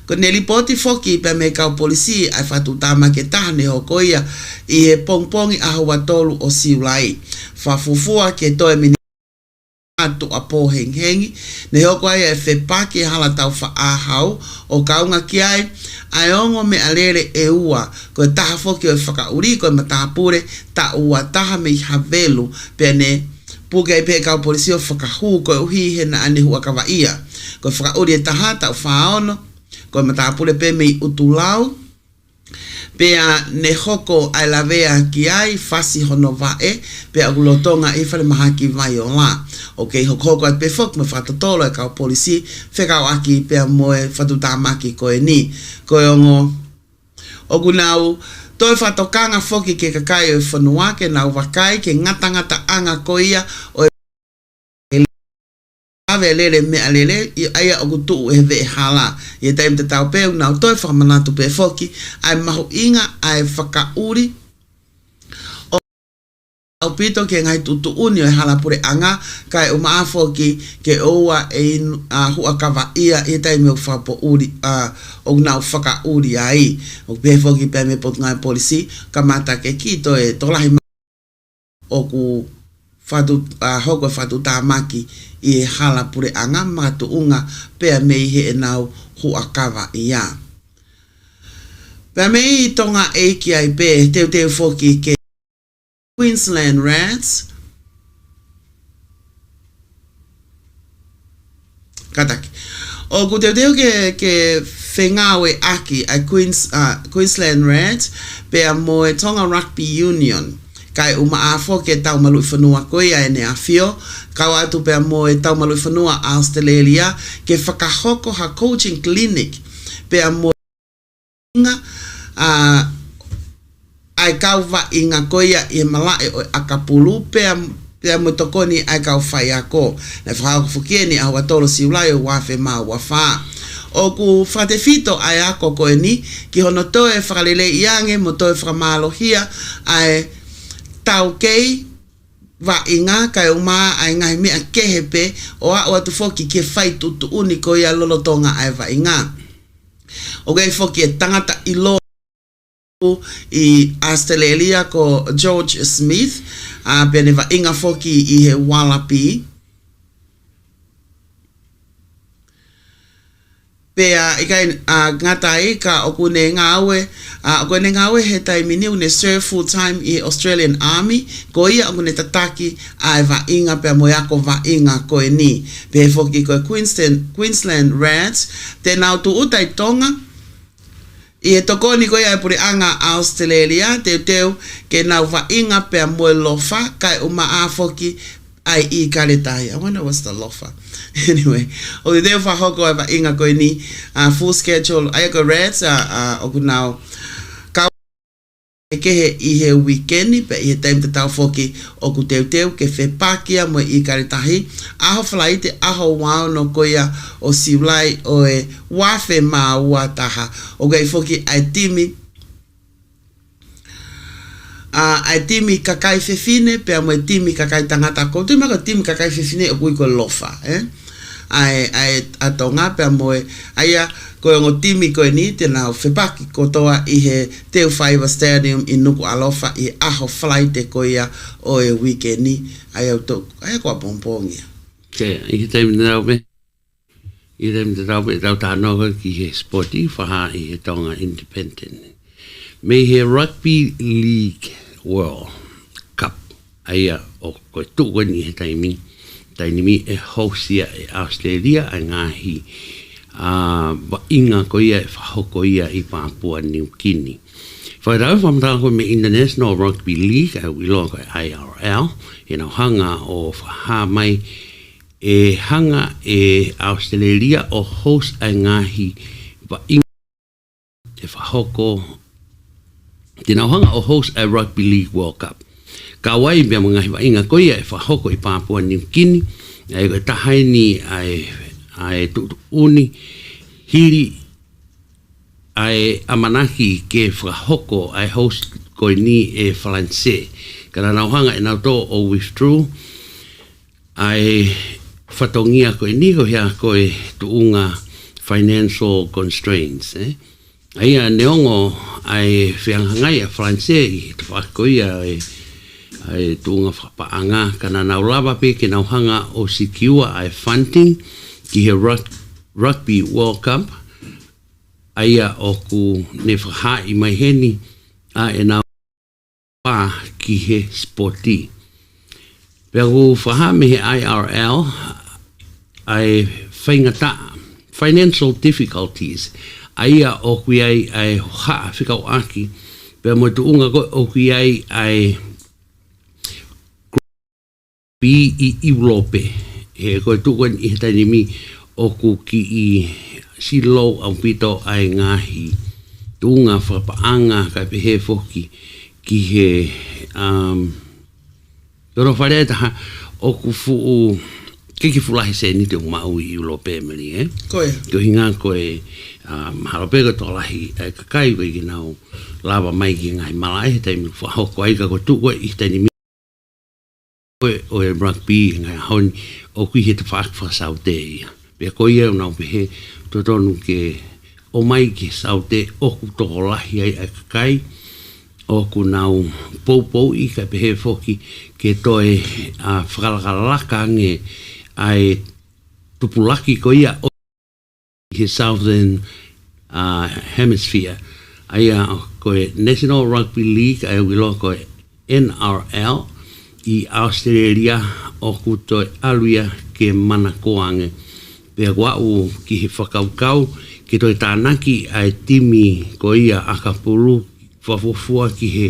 Ko ne ripoti foki pe me kau polisi ai fatu tama ke tahane hokoia i he pongpongi aho watolu o siulai. Fafufua ke toe mini atu apo henghengi ne hoko ai e whepake hala tau wha ahau o kaunga ki ai ai ongo me alere e ua ko e taha foki o e whakauri ko e matahapure ta ua taha me havelu pe ne puke i pe kau polisi o whakahu ko e uhi he na ane hua kawa ia. Ko e whakauri e taha tau whaono, ko e matapule pe mei utulau, pe a ne hoko ai lavea ki ai, fasi hono vae, pe a gulotonga i whare mahaki vai o la. Ok, hoko ai pe fok me whatotolo e kau polisi, whekau aki pe a moe whatutamaki ko e ni. Ko e ongo, o gunau, toi whatokanga foki ke kakai o whanua ke nau wakai ke ngata anga koia o e ave lere me alele i aia o kutu e ve hala. I taim te tau peu nau toi whamanatu pe foki ai mahu inga ai whakauri au pito ke ngai tutu uni o e hala pure anga kai o maa foki ke oua e hua kawa ia i taim e whapo uri o nau whaka uri ai o pe foki pe me potungai polisi ka mata ke ki to e tolahi o ku whatu hoko e whatu tāmaki i e hala pure anga matu unga pe me he e nau hua kawa ia. Pe me i tonga eiki ai pe teu foki ke Queensland Rats kataki o ku teu ke whengawe aki ai Queensland Rats pe a moe Tonga Rugby Union kai uma afo ke tau malu whanua koe ai ne afio kau atu pe a moe tau malu whanua Australia ke whakahoko ha coaching clinic pe a moe ai kau wa inga koia i malae o akapulu pe Pea mo tokoni ai kau whai ako. Na whakau fukieni a watoro siulai o wafe maa wafaa. O ku whate fito ai ako koe ni, ki hono toe whakalele iange mo toe whakamálohia ai tau kei wa inga kai o maa ai ngai mea kehepe o a o atu foki ke whai tutu uni ko ia lolotonga ai wa inga. O gai foki e tangata ilo i Australia ko George Smith pene wa inga foki i he walapi pea ikai ngatai ka okune ngawe he taimini une serve full time i Australian Army ko ia okune tataki ai va inga pea moyako va inga ko ni pe foki ko Queensland Reds te nau tu utai tonga i e tokoni ko ia e puri anga Australia teu ke nau va inga pea moe lofa kai uma afoki ai I kaletai. I wonder what's the lofa. Anyway, o te teo whahoko ai va inga koe ni full schedule ai ko Reds o ku nau kau kehe I he weekendi pe I he time te tau foki o ku teu ke whepakia mo I kaletahi aho whalaite aho wao no koia o siulai o e wafe maa ua taha o gai foki ai timi kakai fefine pe mo timi kakai tangata ko tu mako timi kakai fefine o ko lofa ai atonga pe mo aya ko ngo timi ko ni te na fepaki ko toa I he Teo Five Stadium I nuku alofa I aho flight ko ia o e weekendi ai auto ai ko pompongia ke I time na be I time na be ta no ki he sporty fa I he tonga independent me he rugby league world cup aya o ko tu ni he time tainimi e hosia e Australia a ngahi wa inga ko ia whahoko ia I Papua New Guinea. Whairau whamtako me International Rugby League a wilo ko IRL hanga o whaha mai e hanga e Australia o host a ngahi wa inga e whahoko hanga o host a Rugby League World Cup. Ka wai bea mga inga ko ia e whahoko I Papua New Guinea ai ko tahaini ai uni hiri ai amanaki ke whahoko ai host ko ni e Falanse. Kana nauhanga e nauto o withdrew ai whatongia ko ni ko hea ko e tuunga financial constraints. Ai a neongo ai whianghangai a Falanse I te whakoia ai tuunga whapaanga kana naulawa pe ke nauhanga o secure ai funding ki he Rugby World Cup aia o ku ne whahai mai heni a e nau pā ki he sporti. Pea ku whaha me he IRL ai whaingata financial difficulties aia o kui ai haa whikau aki pea mo tuunga ko o kui ai bi I Europe e ko tukon I tainimi o ku ki I silo au pito ai ngahi tunga whapaanga kai pehe foki ki he toro whare taha o ku fuu kiki fulahi se ni te umau I Europe meri koe ko hinga koe haropega tolahi ai kakai koe ki nau lava mai ki ngai malai he taimi whahoko ai ka ko tukon I tainimi o e rugby ngai hon o kui he te whakwa saute ia. Pea ko ia unau pehe totonu ke o mai ke saute o ku toko lahi ai kakai o ku nau poupou I ka pehe foki ke toe whakalakalaka nge ai tupulaki ko ia o he Southern Hemisphere. Aia ko e National Rugby League ai wilo ko e NRL I Australia o kuto aluia ke mana koange. Pea wau ki he whakaukau ke toi tānaki ai timi ko ia akapuru whafofua ki he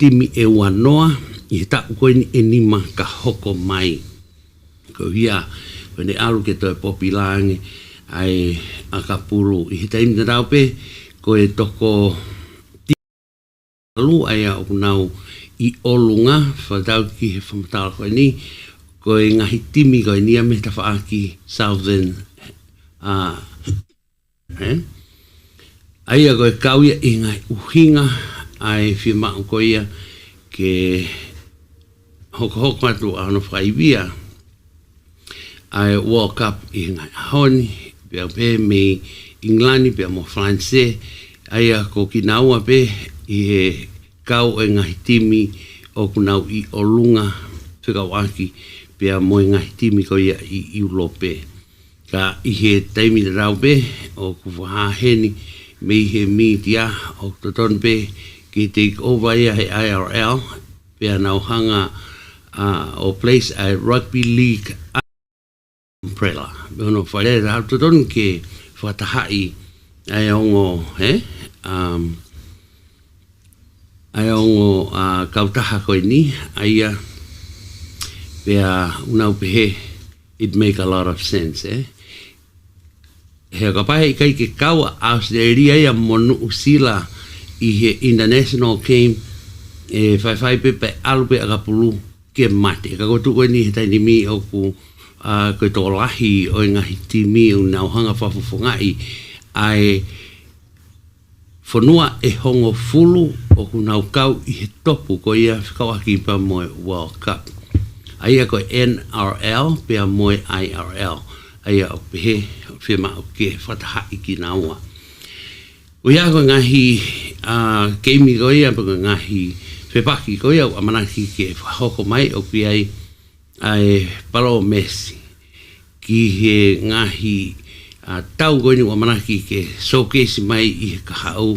timi e wanoa I he taku koe ni enima ka hoko mai. Ko ia wene alu ke toi popilange ai akapuru. I he taimi te raupe ko e toko lu ai au nau I olunga whatau ki he whamatala koe ni ko e ngahi timi koe ni me ta whaaki Southern aia koe kauia I ngai uhinga ai whimau koe ia ke hoko atu ana whaibia ai World Cup I ngai honi pia pe me Inglani pia mo France aia ko kinaua pe I he kau e ngahi timi o kunau I olunga whikawaki pia mo e ngahi timi ko ia I ulope ka I he taimi rau pe o kuwahaheni me he media o toton pe ki take over ia he IRL pia nau hanga o place a rugby league umbrella no whare rau toton ke whatahai ai ongo ai ongo kautaha koe ni aia pia unau pehe it make a lot of sense he kapahe kai ke kaua Australia ia monu usila I he international game whai pepe alupe agapulu ke mate ka kotu koe ni he taini mi o ku koe tō lahi o ngahi timi o nau hanga whafufungai ai whanua e hongo fulu o kunau kau I he topu ko ia whikawaki pa moe World Cup. Aia ko NRL pia moe IRL. Aia o pehe o whima o ke whatahai ki naua. O ia ko ngahi keimi ko ia pa ngahi whepaki ko ia o amanaki ke whahoko mai o ki ai palo Messi. Ki he ngahi tau koe ni o amanaki ke showcase mai I he kahau.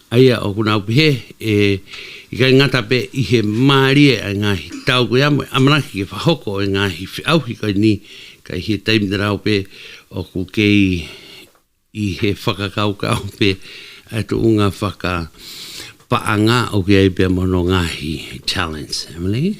Aia o kunau pehe I kai ngata pe I he maari e ngahi tau koe amo amanaki ke whahoko e ngahi whiauhi koe ni kai he taimi rau pe o ku kei I he whakakaukau pe atu unga whaka paanga o ki ai pe mono ngahi challenge. Emily?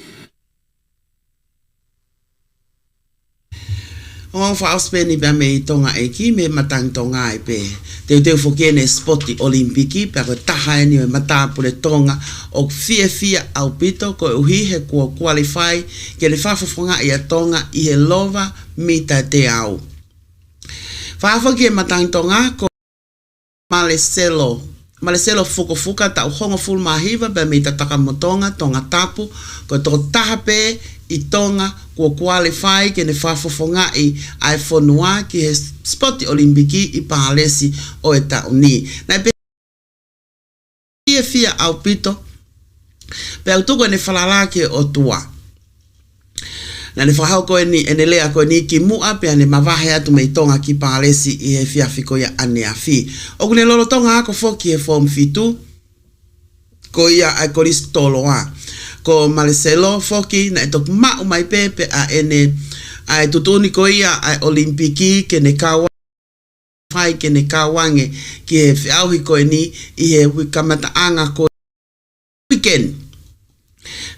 O whaospeni pia me I tonga eki me matang tonga I pe. Teu whokene spoti olimpiki pia ko taha eni me matapure tonga o fia au pito ko uhi he kua qualify ke le whafofonga I a tonga I he lova mita te au. Whafoki matang tonga ko Maleselo fukufuka ta uhongo full mahiva pe me tataka motonga tonga tapu ko to taha pe I tonga ko qualify ke ne whafofonga I ai whanua ki he spoti olimpiki I pahalesi o e tauni. Na pe fia au pito pe au tuko ne whalala ke o tua. Na ne whahau koe ni enelea koe ni ki mua pe ane mawahe atu me I tonga ki pahalesi I he whiawhiko ia ane a whi. O kune lolo tonga ako foki he form fitu ko ia ai koris toloa. Ko Maleselo foki na etok mau mai pepe a ene ai tutuni ko ia ai olimpiki ke ne kawa fai ke ne kawange ki he whiauhi koe ni I he wikamata anga ko weekend.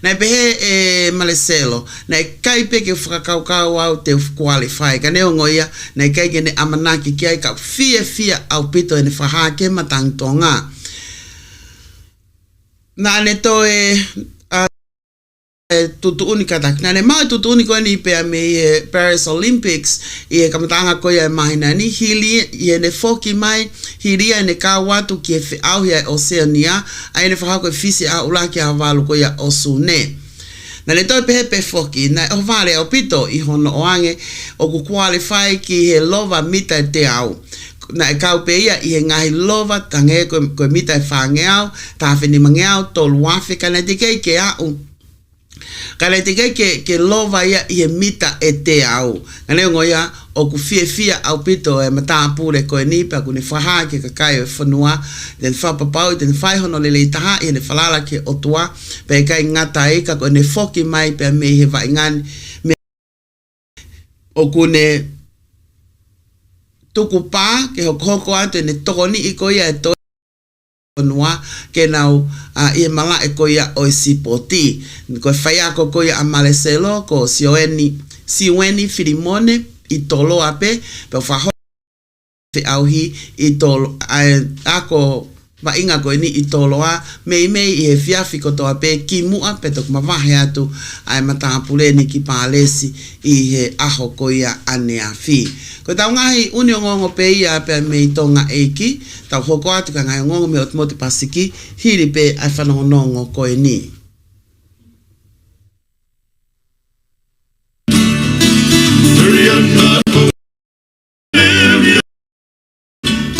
Na pehe Maleselo na kai pe ke whakakaukau au te qualify ka neo ngoia na kai ke ne amanaki ki ai ka fia au pito ene whahake matang tonga. Na ne to tutuuni katak. Na ne mau tutuuni koe ni pea me Paris Olympics I kamatanga koe ai mahina ni hili I ne foki mai hili ai ne kawatu ki e whiauhi ai Oceania ai ne whahako e fisi a ulaki a walu koe a Osune. Na le toi pehe pe foki na o vale au pito I hono oange o ku qualify ki he lova mita te au. Na e kau pe ia I he ngahi lova tange koe mita e whangeau ta hawheni mangeau tolu wafi ka na tikei ke au. Kala te ke lova ia I he mita e te au. Ka leo ngoia o ku fia au pito e matapure koe ni pa ku ne whaha ke kakai e whanua den whapapau den whaihono lele taha I ne whalala ke otua pe kai ngata e ka koe ne foki mai pe me he vaingani me o ku ne tuku pā ke hoko atu ne tokoni I koe ia e toi Noa ke nau I mala e koia o sipoti ko faya ko koia a Maleselo ko siweni Filimone I tolo ape pe fa Fe auhi I tolo ako ba inga ko ni I toloa mei I he fiafi ko toa pe ki mua pe tok mawahe atu ai matapule ni ki palesi I he aho ko ia ane a fi. Ko tau ngahi uni o ngongo pe ia pe mei tonga eiki tau hoko atu ka ngai ngongo me otmoti pasiki hiri pe ai whanongonongo ko e ni.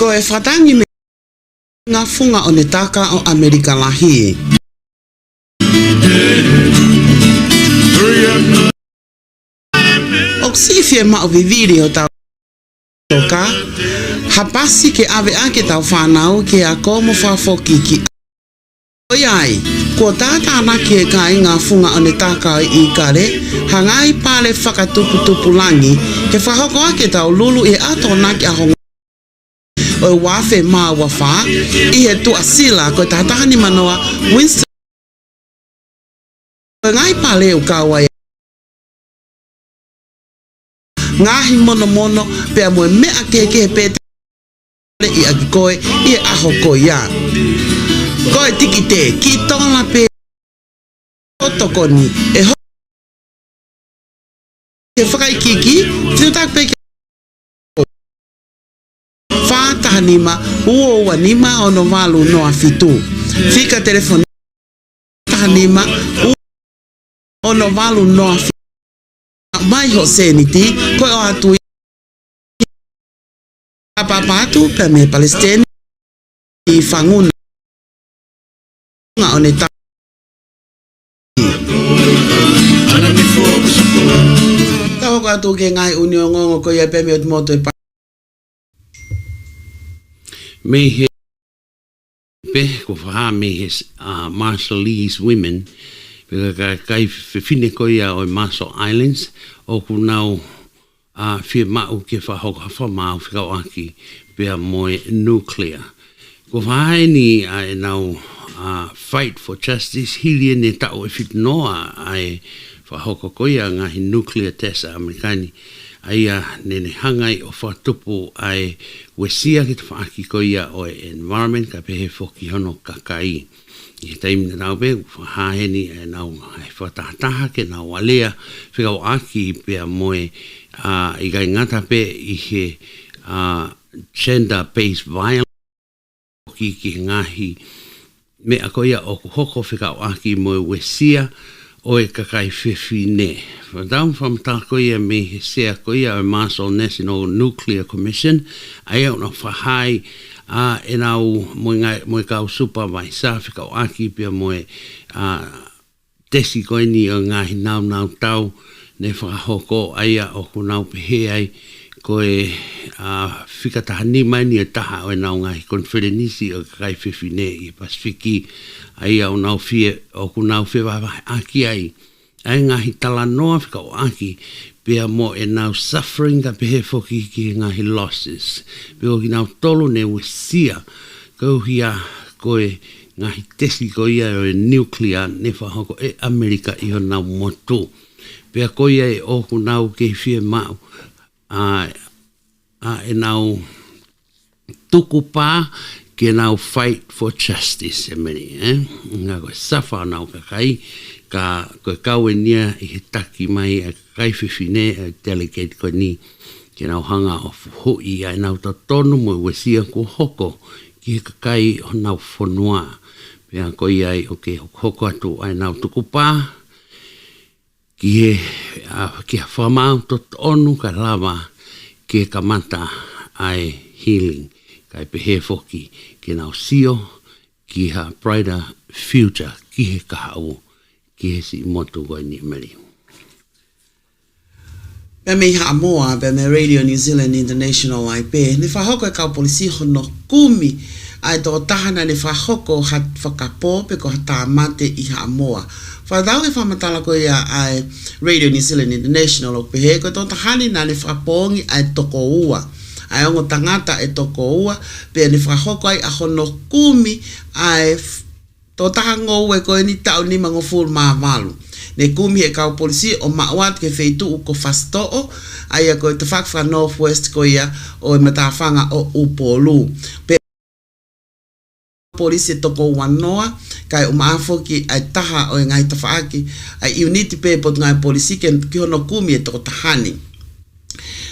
Ko e whatangi me ngā funga o ne taka o Amerika lahi. O ksifie ma o viviri o tau toka, hapasi ke ave ake tau whanau ke a komo whafoki ki oiai, ko tata anaki e kai ngā funga o ne taka I kare, hangai pale whakatupu langi, ke whahoko ake tau lulu e ato naki a honga o wafe ma wafa I he tu asila ko tatahani manoa Winston ngai pale o kawa ngahi mono pe mo me akeke pe I akikoe I aho ko ya ko tikite ki tona pe otokoni e ho e fakai kiki fiutak pe Tahanima, uo wanima ono walu no afitu. Fika telefoni tahanima, ono walu no afitu. Mai ho seniti, ko o atu apapatu pe me Palestine I fanguna nga oneta. Tau ko atu ke ngai unio ngongo ko ia pe me otmoto e me he pe ko fa me his Marshallese women because kai fine ko ia o Marshall Islands o ku nau fi ma o ke fa ho fa ma o ka aki pe mo nuclear ko fa ni ai nau fight for justice hilie ne ta o fit no ai fa ho ko ia nga nuclear test amerikani aia nene hangai o whatupu ai wesia ki te whaaki ko ia o environment ka pehe whoki hono kakai. I taimi na nau pe, whahaheni e nau whatahataha ke nau alea whikau aki pia moe I gai ngata pe I he gender-based violence ki ngahi me a ko ia o hoko whikau aki moe wesia o e kakai whiwhine. Whadam whamata ko ia me he sea ko ia o Marshall National Nuclear Commission ai au na whahai e nau moe kau supervisor whikau aki pia moe tesi koe ni o ngahi nau tau ne whahoko ai o kunau pehe ai koe whikatahani mai ni e taha o e nau ngahi konferenisi o kakai whiwhine I Pasifiki ai au nau fie o kunau whiwawa aki ai ai ngahi tala noa whikau aki pia mo e nau suffering ka pehe whoki ki ngahi losses pia ki nau tolo ne wesia kauhia koe ngahi tesi ko ia o e nuclear ne whahoko e Amerika I ho nau motu pia ko ia e o kunau ke fie mau e nau tukupa ke nau fight for justice e meni nga koe safa nau kakai ka koe kaue nia I he taki mai a kakai whiwhine a delegate ko ni ke nau hanga o fuhui a nau ta tonu mo wesia ko hoko ki he kakai o nau whanua pia ko iai o ke hoko atu ai nau tukupa ki he whamau to tonu ka lava ke kamata ai healing kai pehe foki ke nau sio ki ha brighter future ki he kahau ki he si motu koe ni meri. Pe me ha moa pe me Radio New Zealand International ai pe ne whahoko e kau polisi hono kumi ai tō tahana ne whahoko hat whakapo pe ko hata mate I ha moa. Whadau e whamatala ko ia ai Radio New Zealand International o pehe ko tō tahani na ne whapongi ai toko ua. Ai ongo tangata e toko ua pe ne whahoko ai a hono kumi ai tō tahango ue koe ni tau ni mango full maa malu. ne kumi e kau polisi o mawat ke feitu u ko fasto'o aia ko te whakwha Northwest ko ia o matawhanga o Upolu. Polisi toko wanoa kai umaafoki ai taha o ngai tawhaaki ai unity pe pot ngai polisi ke hono kumi e toko tahani.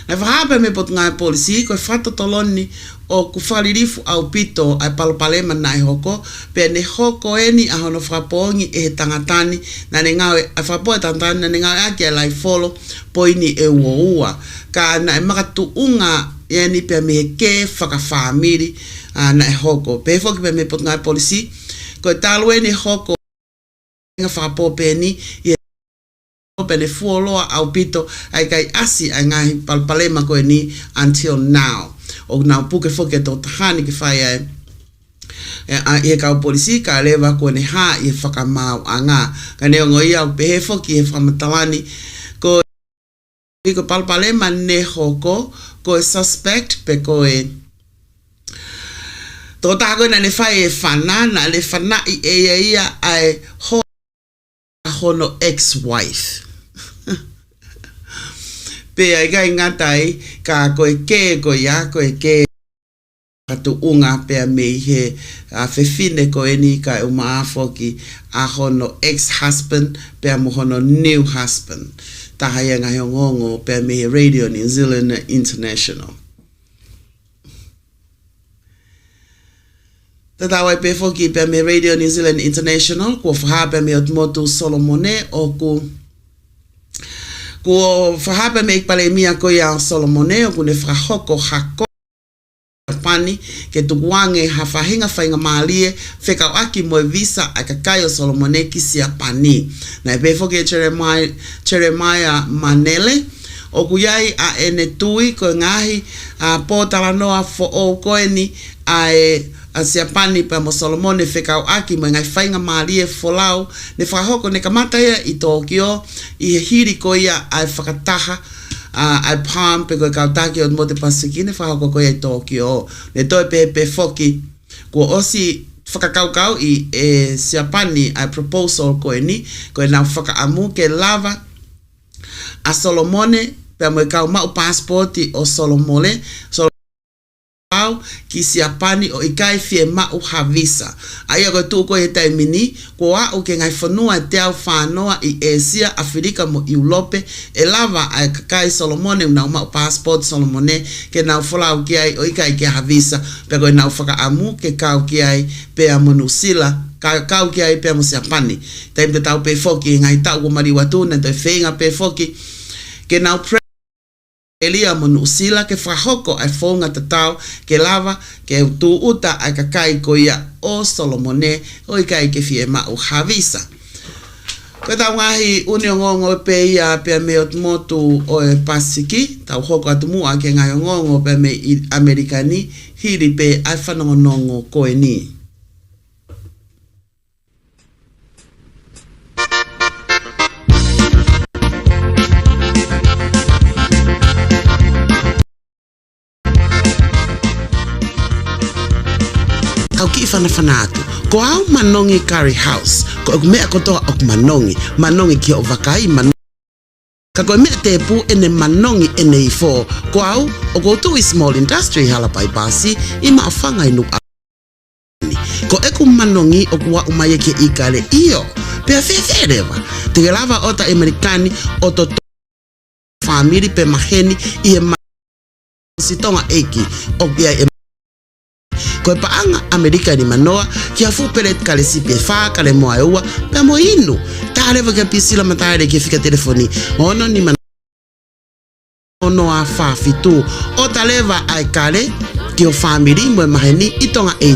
Na whahape me pot ngai polisi ko whata toloni o kufalirifu au pito ai Polokalama nai hoko pe ne hoko eni a hono whapongi e he tangatani na ne ngawe a whapo e tangatani na ne ngawe aki a lai folo poini e uoua ka na e makatu unga eni pe me he ke whakawhamiri na e hoko pe foki pe me pot ngai polisi ko talo eni hoko nga whakapo pe ni i pene fuoloa au pito ai kai asi ai ngai Polokalama ko ni until now o na puke foke to tahani ke fai e kau polisi ka lewa ko ne ha i whakamau anga ka ne ngoi au pehe foki e whamatalani ko Polokalama ne hoko ko e suspect pe ko e to tako na ne fai e whana na le whana i ia ai hono ex-wife pe ai gai ngatai ka koe ke ko ya koe ke atu unga pe me he a fefine ko eni ka uma afoki a hono ex-husband pe mo hono new husband ta haya nga ngongo pe me Radio New Zealand International tawai pe foki pe me Radio New Zealand International ko fa pe me motu Solomone o ko whahape me ikpale mia ko ia Solomone o kune whahoko hako pani ke tukuange hawhahinga whainga maalie whekau aki moe visa a kakai o Solomone kisia pani na e pefoke Jeremiah Manele o kuyai a ene tui ko ngahi a Postal noa fo o koeni a sia pani pa mo Solomone whekau aki mo ngai whainga maalie folau ne whahoko ne kamata ia i Tokyo i he hiri ko ia ai whakataha ai palm pe koe kautaki o mo te pasiki ne whahoko ko ia i Tokyo ne toi pe foki ko osi whakakaukau i sia pani ai proposal ko ni ko na whakaamu ke lava a Solomone pe mo kau mau passporti o Solomone ki siapani o ikai fie mau havisa. Aia ko tu ko e taimini, ko a o ke ngai whanua te au whanoa i Asia, Afrika mo Europe, e lava ai kakai Solomone unau mau passport Solomone, ke nau whalau ki ai o ikai ke havisa, pe koe nau whakaamu ke kau ki ai pe a monusila, kau ki ai pe a mo siapani. Taim te tau pe foki, ngai tau ko mari watu, na toi whenga pe foki, ke nau Elia monusila ke whahoko ai whaunga tatau ke lava ke tu uta ai kakai ko ia o Solomone o ikai ke fie mau havisa. Ko tau ngahi uniongongo pe ia pe me motu o e pasiki, tau hoko atumua ke ngai ngongo pe me Amerikani hiri pe ai whanongonongo ko e ni. Kau ki whanawhanatu, ko au manongi curry house, ko aku mea kotoa ok manongi ki o wakai manongi. Ka koe mea te pu ene manongi ene i fo, ko au o koutu i small industry halapai pasi, i maa whanga inu ani. Ko eku manongi o kua umaye ke ikale iyo, pea wherewa, te lava ota Amerikani o to family pe maheni i e sitonga eki, o kia ko paanga Amerika ni manoa ki afu pelet kale sipe fa kale mo aua pe mo inu tare va ke pisila matare ke fika telefoni ono ni ono a fa fitu o taleva ai kale ki o family mo maheni itonga e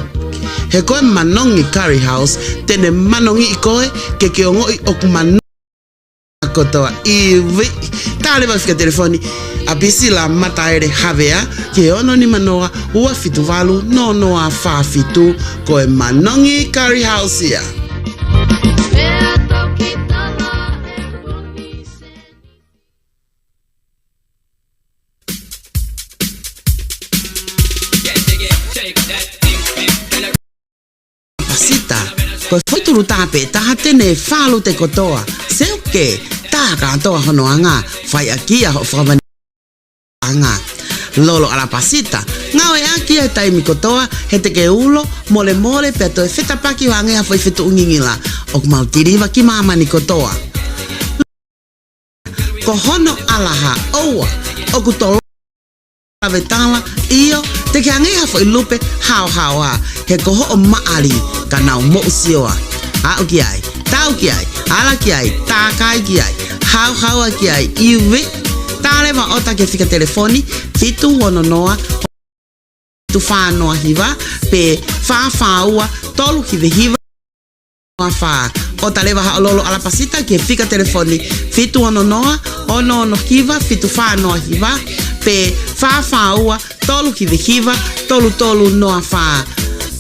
he ko manongi curry house tene manongi ikoe ke ongo i okman kotoa iwi tale va fika telefoni a pisila mataere havea ke ono ni manoa ua fitu valu no a fa fitu ko e manongi curry house ia. Pasita Ko whaituru tāpe taha tene whālu te kotoa. Se oke, tā katoa hono anga, whai a kia ho whamani anga. Lolo ala pasita, ngau e aki e taimi kotoa, he te ke ulo, mole mole, pia toi wheta paki o ange hawhai whetu ungingila, o kumau tiriwa ki mamani kotoa. Ko hono alaha oua, o kutolo avetala, iyo, te ke ange hawhai lupe, hao a, he koho o maari, ka nau mo usioa. Hao ki ai, tau ki ai, ala ki ai, tā kai ki ai, hao a ki ai, iwi, tale wa ota ke fika telefoni, fitu wono noa, tu whānoa hiwa, pe whāwhaua, tolu hiwe hiwa, wha, o tale wa haololo ala pasita ke fika telefoni, fitu wono noa, ono hiwa, fitu whānoa hiwa, pe whāwhaua, tolu hiwe hiwa, tolu noa wha,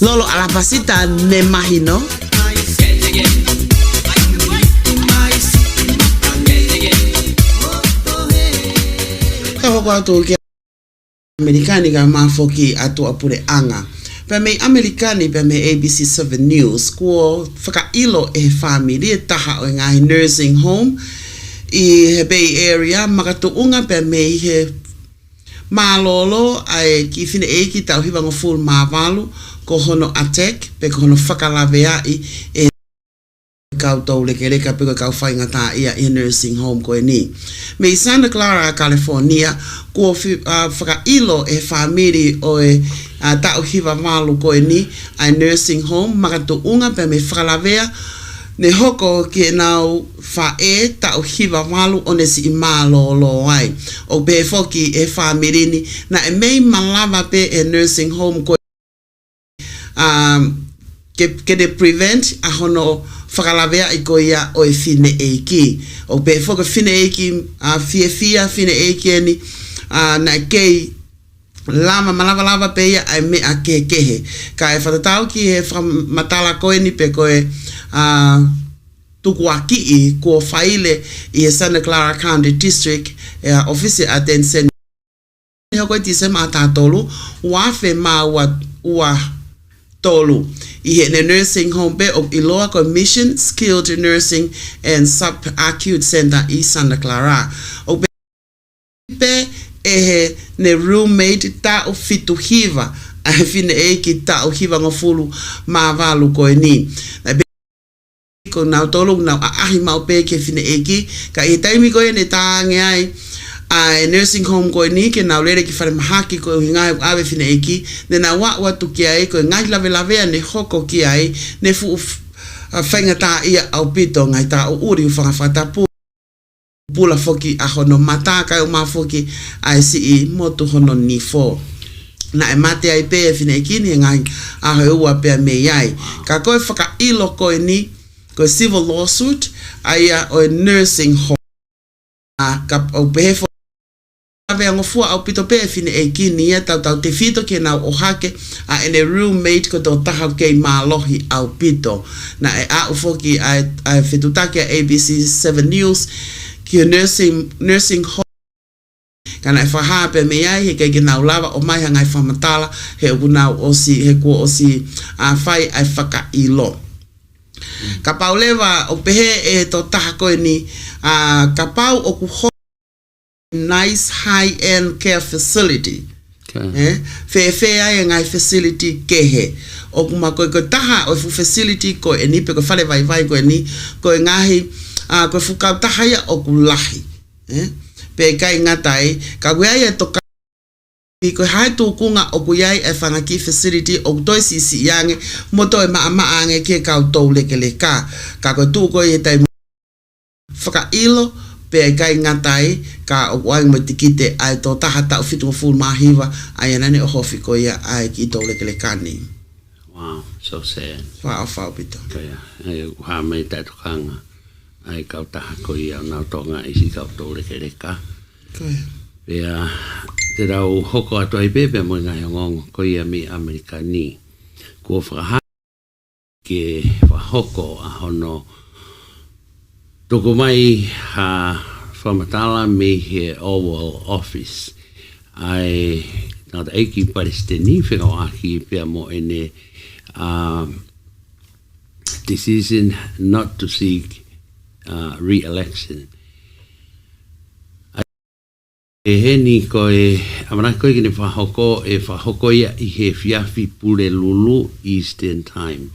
lolo ala pasita ne mahino. Hoko atu ke Amerikani ka mafoki atu apure anga. Pa me Amerikani pa me ABC 7 News ko whakailo e family taha o ngai nursing home I he Bay Area makatuunga pa me he malolo ai ki fine e ki tau hiwa full mavalu ko hono attack pe ko hono whakalavea e kau leka peko kau whainga tā ia I nursing home koe ni. Me Santa Clara, California, ko whakailo e whamiri o e tau hiwa malu koe ni ai nursing home, makatu unga pe me whakalawea ne hoko ki nau wha e tau hiwa malu o ne si I mālolo ai. O be foki e whamiri ni, na e mei malawa pe e nursing home koe ke de prevent a hono whakalavea I koia o e fine eiki. O pe whoka fine eiki, fia fine eiki eni, na kei lama malava pe ia ai me a kehe. Ka e whatatau ki he whamatala koe ni pe koe tuku aki I ko whaile I e Santa Clara County District office attention. Hoko I tise ma tātolu, wafe ma ua tolu. I he nursing home pe o Iloa Commission Skilled Nursing and Sub-Acute Center I Santa Clara. O pe e he ne roommate ta o fitu hiva. A he fine e ki ta o hiva ngofulu ma valu koe ni. Na be ko nau tolu nau ahi mau pe ke fine e ki. Ka I taimi koe ne taange ai. A nursing home koe ni ke nau lere ki whare mahaki koe ngai awe fine eki ne na watu ki ai koe ngai lawe ne hoko ki ai ne fu whainga tā ia au pito ngai tā o uri whangawhata pula foki a hono mata kai o mafoki ai si I motu hono ni fo na e mate ai pe e fine eki ni ngai a hoi ua pe me iai ka koe whaka ilo koe ni koe civil lawsuit aia o nursing home ka o behefo ave ngofua au pito pe fine e kini ia tau te fito ke na o hake a ene roommate ko to taha ke malohi au pito na e a ufoki a fitutake ABC 7 News ki nursing home kana e whaha pe me ai he ke na lava o mai hanga e whamatala he o na osi he ko osi a whai ai whaka ilo ka paulewa o pehe e to taha koe ni ka pau o ku nice high-end care facility. Okay. Fe ai ngai facility kehe. O kuma koe taha o fu facility ko e ni pe ko fale vai ko ni ko ngahi ko fu ka taha ia o kulahi. Pe kai ngatai ka gwe ia to ka ko hai tu kunga o ku yai e fanga ki facility o toi si yange moto e ma ange ke ka to lekele ka ko tu ko e tai faka ilo pe kai ngatai ka o wang matikite ai to taha ta fitu full mahiva ai nane o hofi ko ia ai ki to lekele kani. Wow, so sad. Wow, pito. Kaya ai ha mai ta to kanga ai ka taha ko ia na to nga isi ka to lekele ka. Kaya. Pea te rau hoko atu ai pepe mo ngai ngongo ko ia mi Amerikani. Ko whakaha ke whahoko a hono toko mai ha whamatala me he Oval Office. Ai nā ta eiki Palestini whenau aki pia mo ene decision not to seek re-election. E heni ko amana ko kini whahoko ia I he whiawhi pule lulu Eastern Time.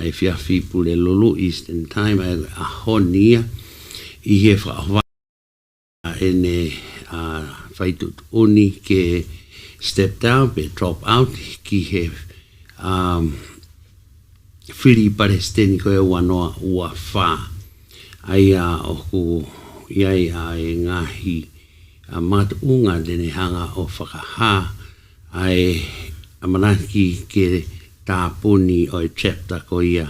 E whiawhi pule lulu Eastern Time a honia I he whahwa ene whaitut uni ke step down pe drop out ki he whiri Palestini ko e wanoa ua wha. Aia oku iai a e ngahi a matunga dene hanga o whakaha ai amanaki ke tāpuni o e chapter ko ia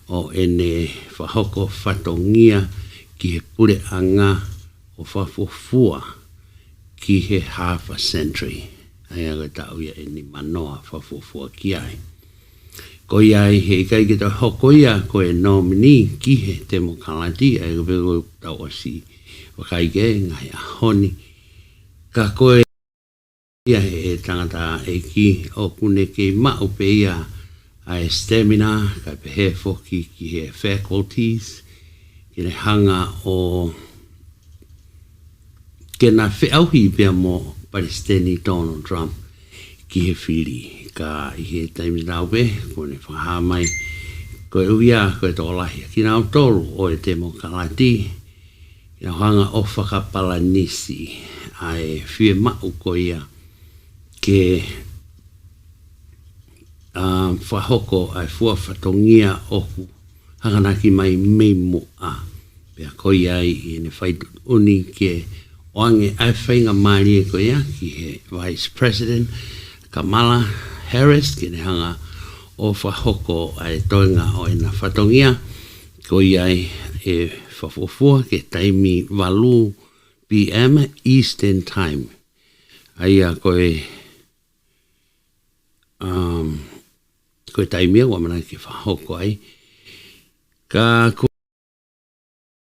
o ene whahoko whatongia ki he pure anga o whafofua ki he half a century. Ai aga tau ia eni manoa whafofua ki ai. Ko iai he kai ki ta hoko ia ko e nominee ki he Polokalama ai ko pego tau asi wakai ke ngai a honi ka koe ia he tangata e ki o kune ke mau pe ia a stamina ka pe he foki ki he faculties ki ne hanga o ke na whiauhi pia mo Palestini Donald Trump ki he whiri ka I he taimi nau pe kone whaha mai koe uia koe tō lahi ki nau tolu o e Polokalama ki na hanga o whakapala nisi ai whie mau ko ia ke whahoko ai fua whatongia oku hanganaki mai meimu a pia ko ia I ne whaitu uni ke oange ai whainga maari e ko ia ki he Vice President Kamala Harris ki ne hanga o whahoko ai toinga o ina whatongia ko ia e whafofua ke taimi walu PM Eastern Time. Aia koe koe taimi a wamana ke whahoko ai. Ka koe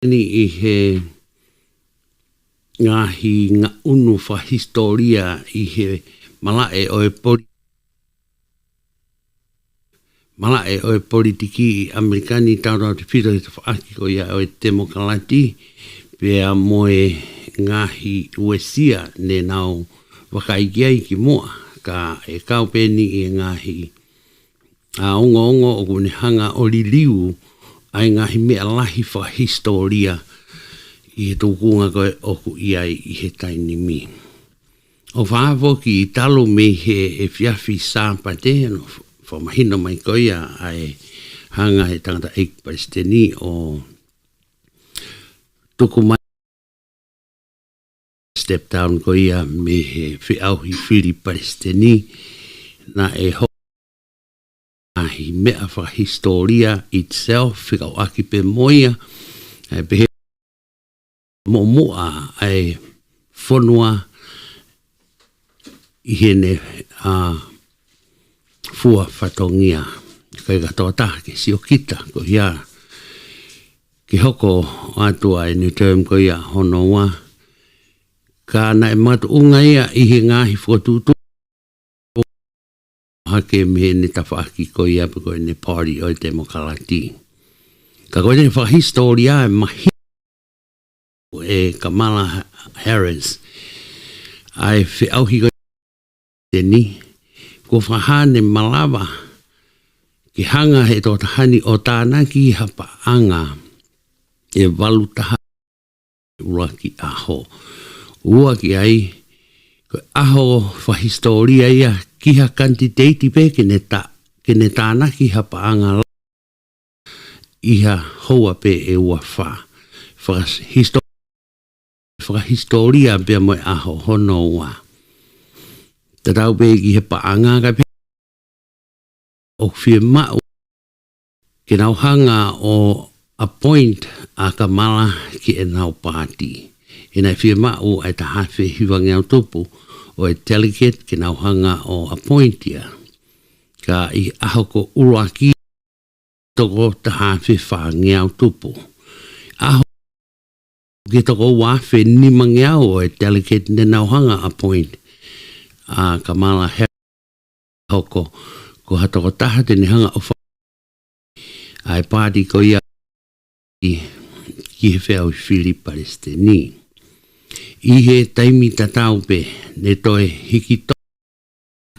ni I he ngahi ngā unu whahistoria I he malae o e malae o e politiki Amerikani taurau te whiro I te whaaki ko ia o e Polokalama pia moe ngahi uesia ne nau wakaikiai ki moa ka e kaupeni I ngahi a ongo o kune hanga o liliu ai ngahi mea lahi whahistoria I he tūkunga koe oku iai I he taini mi. O whaafo ki talo me he e whiawhi sāpate no whamahino mai koia ai hanga he tangata eik Palestini o tuku mai step down koia me he whiauhi whiri Palestini na e ho ahi mea whahistoria itself whikau aki pe moia ai pe he moa ai whanua I hene fua whatongia kai katoa taha ke siokita ko ia ki hoko atua e new term ko ia honoa ka na e matu unga ia I he ngahi fuatutu hake me ne tawhaaki ko ia ko ne party o e Polokalama ka koe ne whahistoria e mahi e Kamala Harris ai whiauhi ko teni ko whahane malawa ki hanga he tō tahani o tāna ki hapa anga e walu taha ua ki aho ua ki ai ko aho whahistoria ia ki ha kantiteiti pe ke ne tāna ki hapa anga iha hoa pe e ua wha whakahistoria pe moe aho hono ua Tatau pe ki he paanga ka pe o whie mau ke nau hanga o appoint a Kamala ki e nau party. E nai whie mau ai ta hawhi hiwangi au tupu o e delegate ke nau hanga o appoint ia. Ka I aho ko uruaki toko ta hawhi whangi au tupu. Aho ki toko wawhi nimangi au o e delegate ne nau hanga appoint. Kamala Harris hoko ko hatoko taha te hanga o ai pāti ko ia ki he whea Fili Palestini. I he taimi tatau pe, ne toe hiki to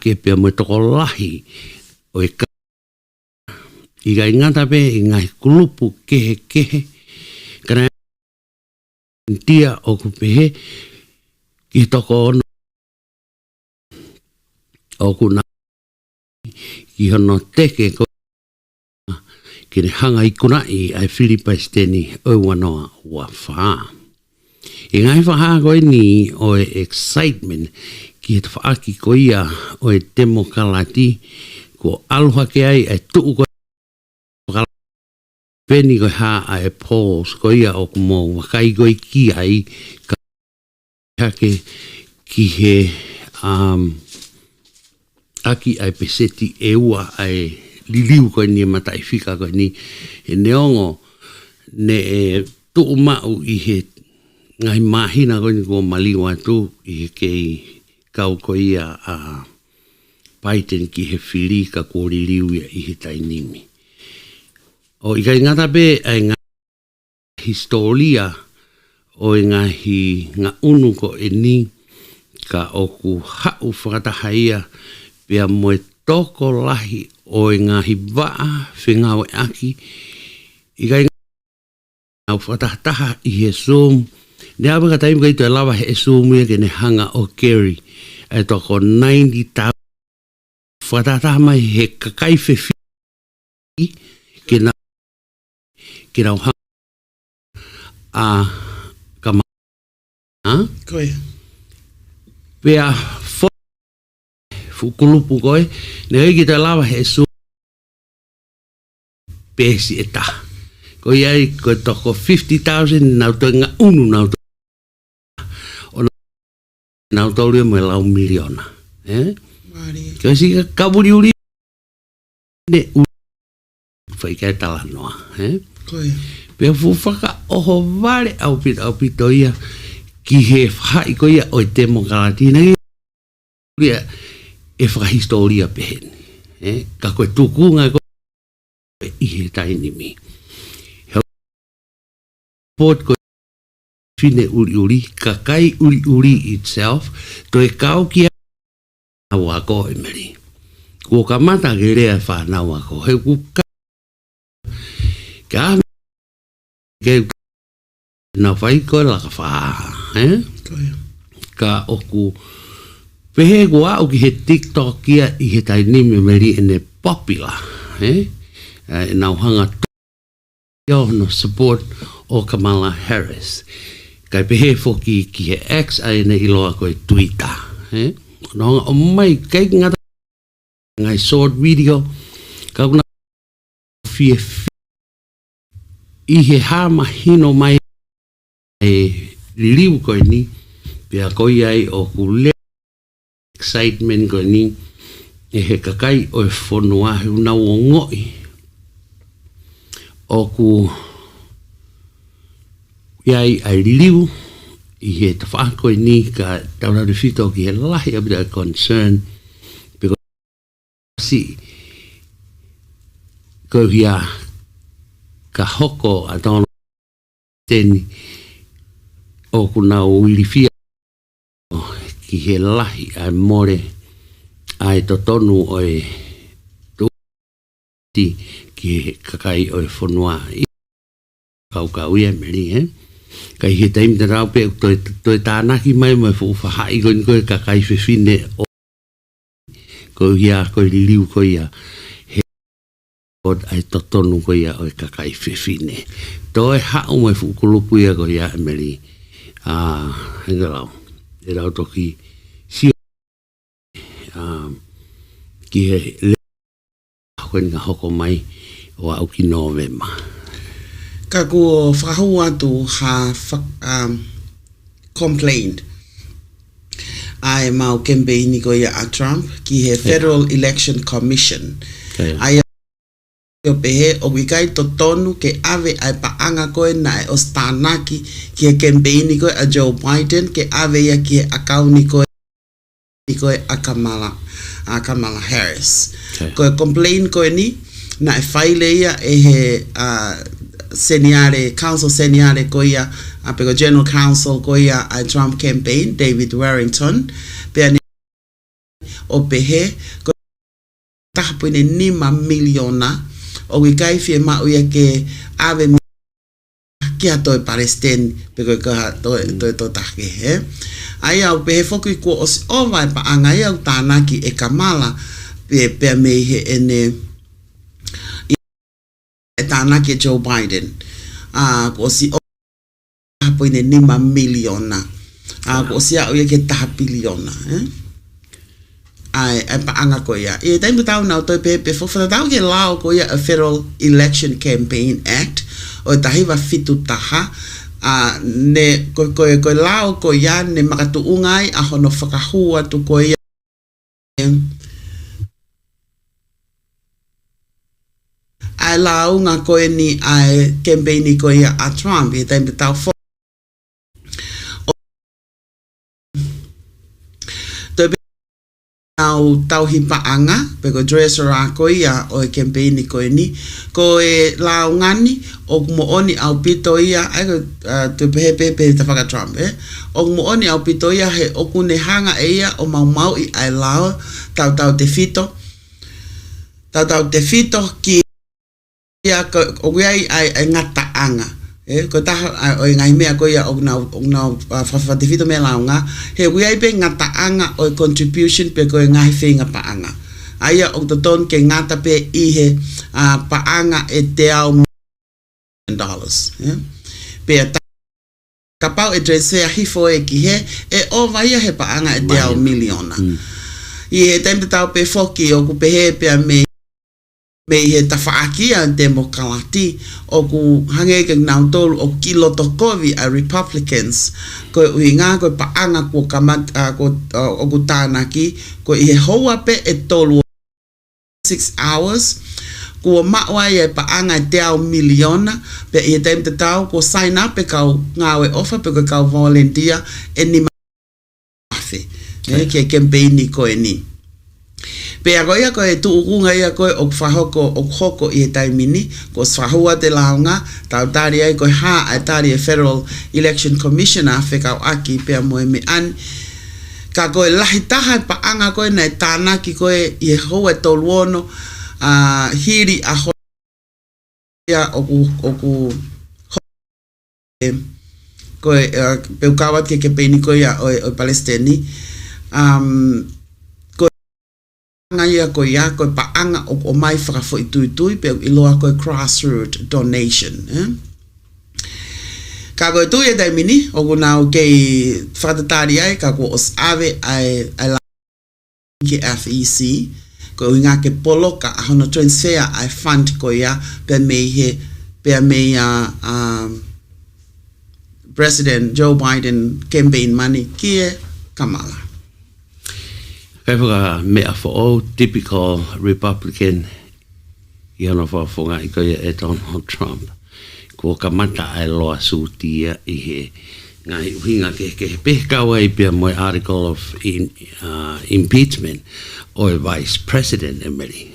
ke pia mo toko lahi o e ka. I gai ngata pe, i ngai kulupu kehe, kana tia o kupehe, ki toko ono, o kuna, ki hono teke ko, ki ne hanga ikuna i ai Fili Palestini o wanoa ua whaa. I ngai whaha koe ni o e excitement ki he whaaki ko ia o e demokalati ko aluha ke ai e tuu koe peni koe haa a e polls ko ia o kumo wakai koe ki ai ka hake ki he aki ai peseti e ua ai liliu koe ni matai fika koe ni e neongo ne e tuu mau i he ngai mahina koe ni ko maliwa tu i he kei kau ko ia a paiten ki he whiri ka kōri liu ia i he tainimi. O i kai ngata pe ai ngā historia o i ngā unu ko e ni ka oku hau whakataha ia pia moe toko lahi o i ngāhi waa whengau e aki i kai ngā whakataha i he Zoom. Ne awa ka taimi kai tu e lawa he esumia ke ne hanga o Kerry. E toko 90,000 whatataha mai he kakai whewhi ke nau hanga a kama. Koe. Pea fukulupu koe. Ne hei ki te lawa he esumia pesi e ta. Ko iai ko toko 50,000 nau to ngā unu nau to. Nau tau rea mo e lau miliona. Ko si ka kaburi uri ne uri whai kai tala noa. Pea fufaka oho vare au pito ia ki he whai ko ia o i demokalati. Nai rea e whakahistoria pehen. Ka koe tukunga ko i he tainimi. Port ko fine uri, kakai uri itself, to e kau ki a wako e meri. Ko ka mata ke rea whanau ako, he kuka. Ka ke na whai koe laka whaa, ka oku pehe kua o ki he TikTok kia i he tainimi meri ene popular, nau hanga no support o Kamala Harris. Kai pehe foki ki he X ai ne iloa koe Twitter. Nonga o mai kai ngata ngai short video ka kuna fie i he hama hino mai e liu koe ni pia koe ai o kule excitement koe ni e he kakai o e whonua he unau o ngoi o ku iai ai liu i he tawhako i ni ka taurari whito ki he lahi a bit of concern because si ko hia ka hoko a tono teni o kuna uilifia ki he lahi ai more ai totonu o e ti ki he kakai o e whonua i kau ia meri kai he taim te rau pe toi tānaki mai mai whai koe kakai whiwhine o ko ia koe liu ko ia he od ai totonu ko ia o kakai whiwhine toi hao mai whukulupu ia ko ia meri henga rau e rau toki si ki he le koe nga hoko mai o au ki November. Ka kua whakahua atu ha complained ai mau campaign ko ia a Trump ki he Federal Election Commission. Ai o pehe o wikai to tonu ke ave ai paanga koe na e o stanaki ki he campaign ko a Joe Biden ke ave ia ki he akauni koe a Kamala Harris. Ko complain koe ni na e whaile ia e he seniare, council seniare ko ia, a peko general council ko ia a Trump campaign, David Warrington, pea ni o pehe, ko tahapuine 5 miliona, o wikai fie mau ia ke ave kia toi Palestine, peko ka toi take, he? Ai au pehe foku I kua osi o vai pa anga ia au tānaki e Kamala, pea mei he ene e tānaki Joe Biden. Ko osi o tahapuine 5 miliona. Ko osi au ia ke taha biliona. Ai pa anga ko ia. E taimu tau nau toi pepe fofata tau ke lao ko ia a Federal Election Campaign Act o tahiwa fitu taha ne ko lao ko ia ne makatu ungai a hono whakahua tu ko ia ai lao nga ko ni ai campaign ko ia a Trump e taimu tau fo tau hipa anga peko dressera ko ia o campaign ko ni ko e lao ngani o mo oni au pito ia ai ko te pepe ta faka Trump o mo oni au pito ia he o kune hanga e ia o mau I ai lao tau te fito ki ia ko o ai ngata anga ko ta o ngai mea ko ia o na fa te fito me launga he wi ai pe ngata anga o contribution pe ko ngai finga pa anga ai o to ton ke ngata pe I he pa anga e te au dollars pe ta kapau e dresse hi fo e ki he e o vai he pa anga e te au miliona I he tempe tau pe foki o ku pe he pe me he tawhaakia demokalati o ku hange ke nautolu o kilo tokovi a Republicans ko uinga ko paanga ko kamat o ku tānaki ko I he hoa pe e tolu 6 hours ko mawa e paanga te au miliona pe I he time te tau ko sign up pe kau ngawe offer pe kau volunteer e ni mafe ke campaign ni ko e ni pe agoia ko e tuunga ia ko o whahoko o hoko I he taimini ko whahua te launga tau tari ai ko ha ai tari e Federal Election Commissioner whekau aki pe moe me an ka ko e lahi taha pa anga ko e nei tānaki ko I he hoa toluono hiri a ho ia o ku ko e peukawat ke peini ko ia o Palestini ia ko ia ko paanga o mai whakafo I tui pe I loa ko grassroots donation ka ko tui e taimini o nau kei whakatatari ai ka ko os ave ai la ke FEC ko inga ke poloka a hono transfer ai fund ko ia pe mei President Joe Biden campaign money kia Kamala Kai whaka mea for typical Republican I ana whafonga I koia e Donald Trump. Ko ka mata ai loa sutia I he ngai uhinga ke pehkaua I pia moi article of impeachment o vice president emeri.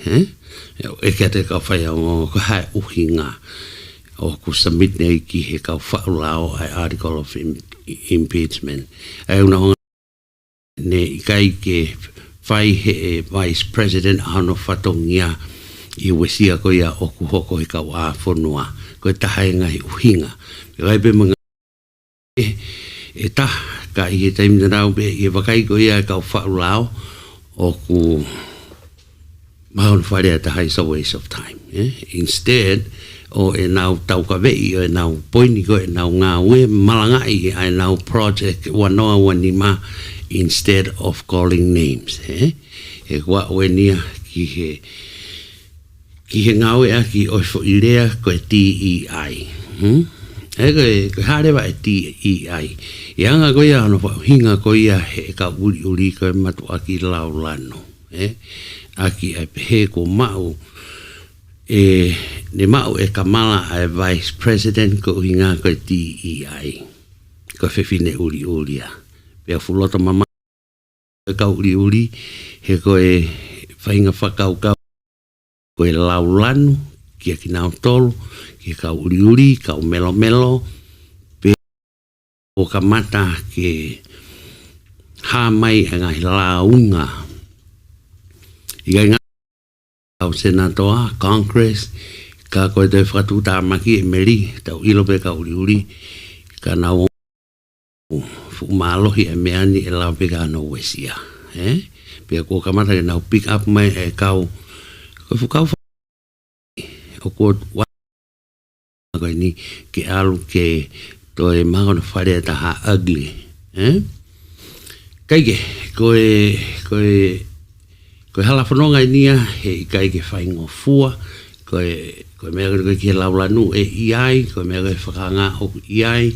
E kia te ka whai o ko hai uhinga o ko submit nei ki he ka whaulao ai article of impeachment. Ai una honga ne I kai ke whai he vice president hano whatongia I wesia ko ia o ku hoko he ka wā whonua ko tahai ngai uhinga rai pe mga e ta ka I he taimina rau pe I wakai ko ia ka whaulao o ku mahon wharea tahai is a waste of time instead o e nau tau ka vei o e nau poini ko e nau ngā ue malangai ai nau project wanoa wanima instead of calling names e kwa wenia ki he ngawe a ki o fo ilea ko DEI ko hare wa DEI yanga ko ia no hinga ko ia he ka uli ko matu aki laulano aki e he ko mau ne mau e Kamala ai vice president ko hinga ko DEI ko fefine ulia pe fulota mama ka uli he ko e whainga whakau koe laulanu, kia ki nau tolu, kia ka uri, ka melo, pe o ka mata ke ha mai ngai launga. Iga au senatoa, Congress, ka koe te whakatuta maki e meri, tau ilo pe ka uri, ka nau malohi e meani e lau pe ka no wesia. Pea kua kamata ke nau pick up mai e kau, koe fukau o kua koe ni ke alu ke toi mahona whare taha ugly. Kaike, koe hala whanonga inia he kai ke whaingo fua, koe mea koe ke laulanu e iai, koe mea koe whakanga o iai,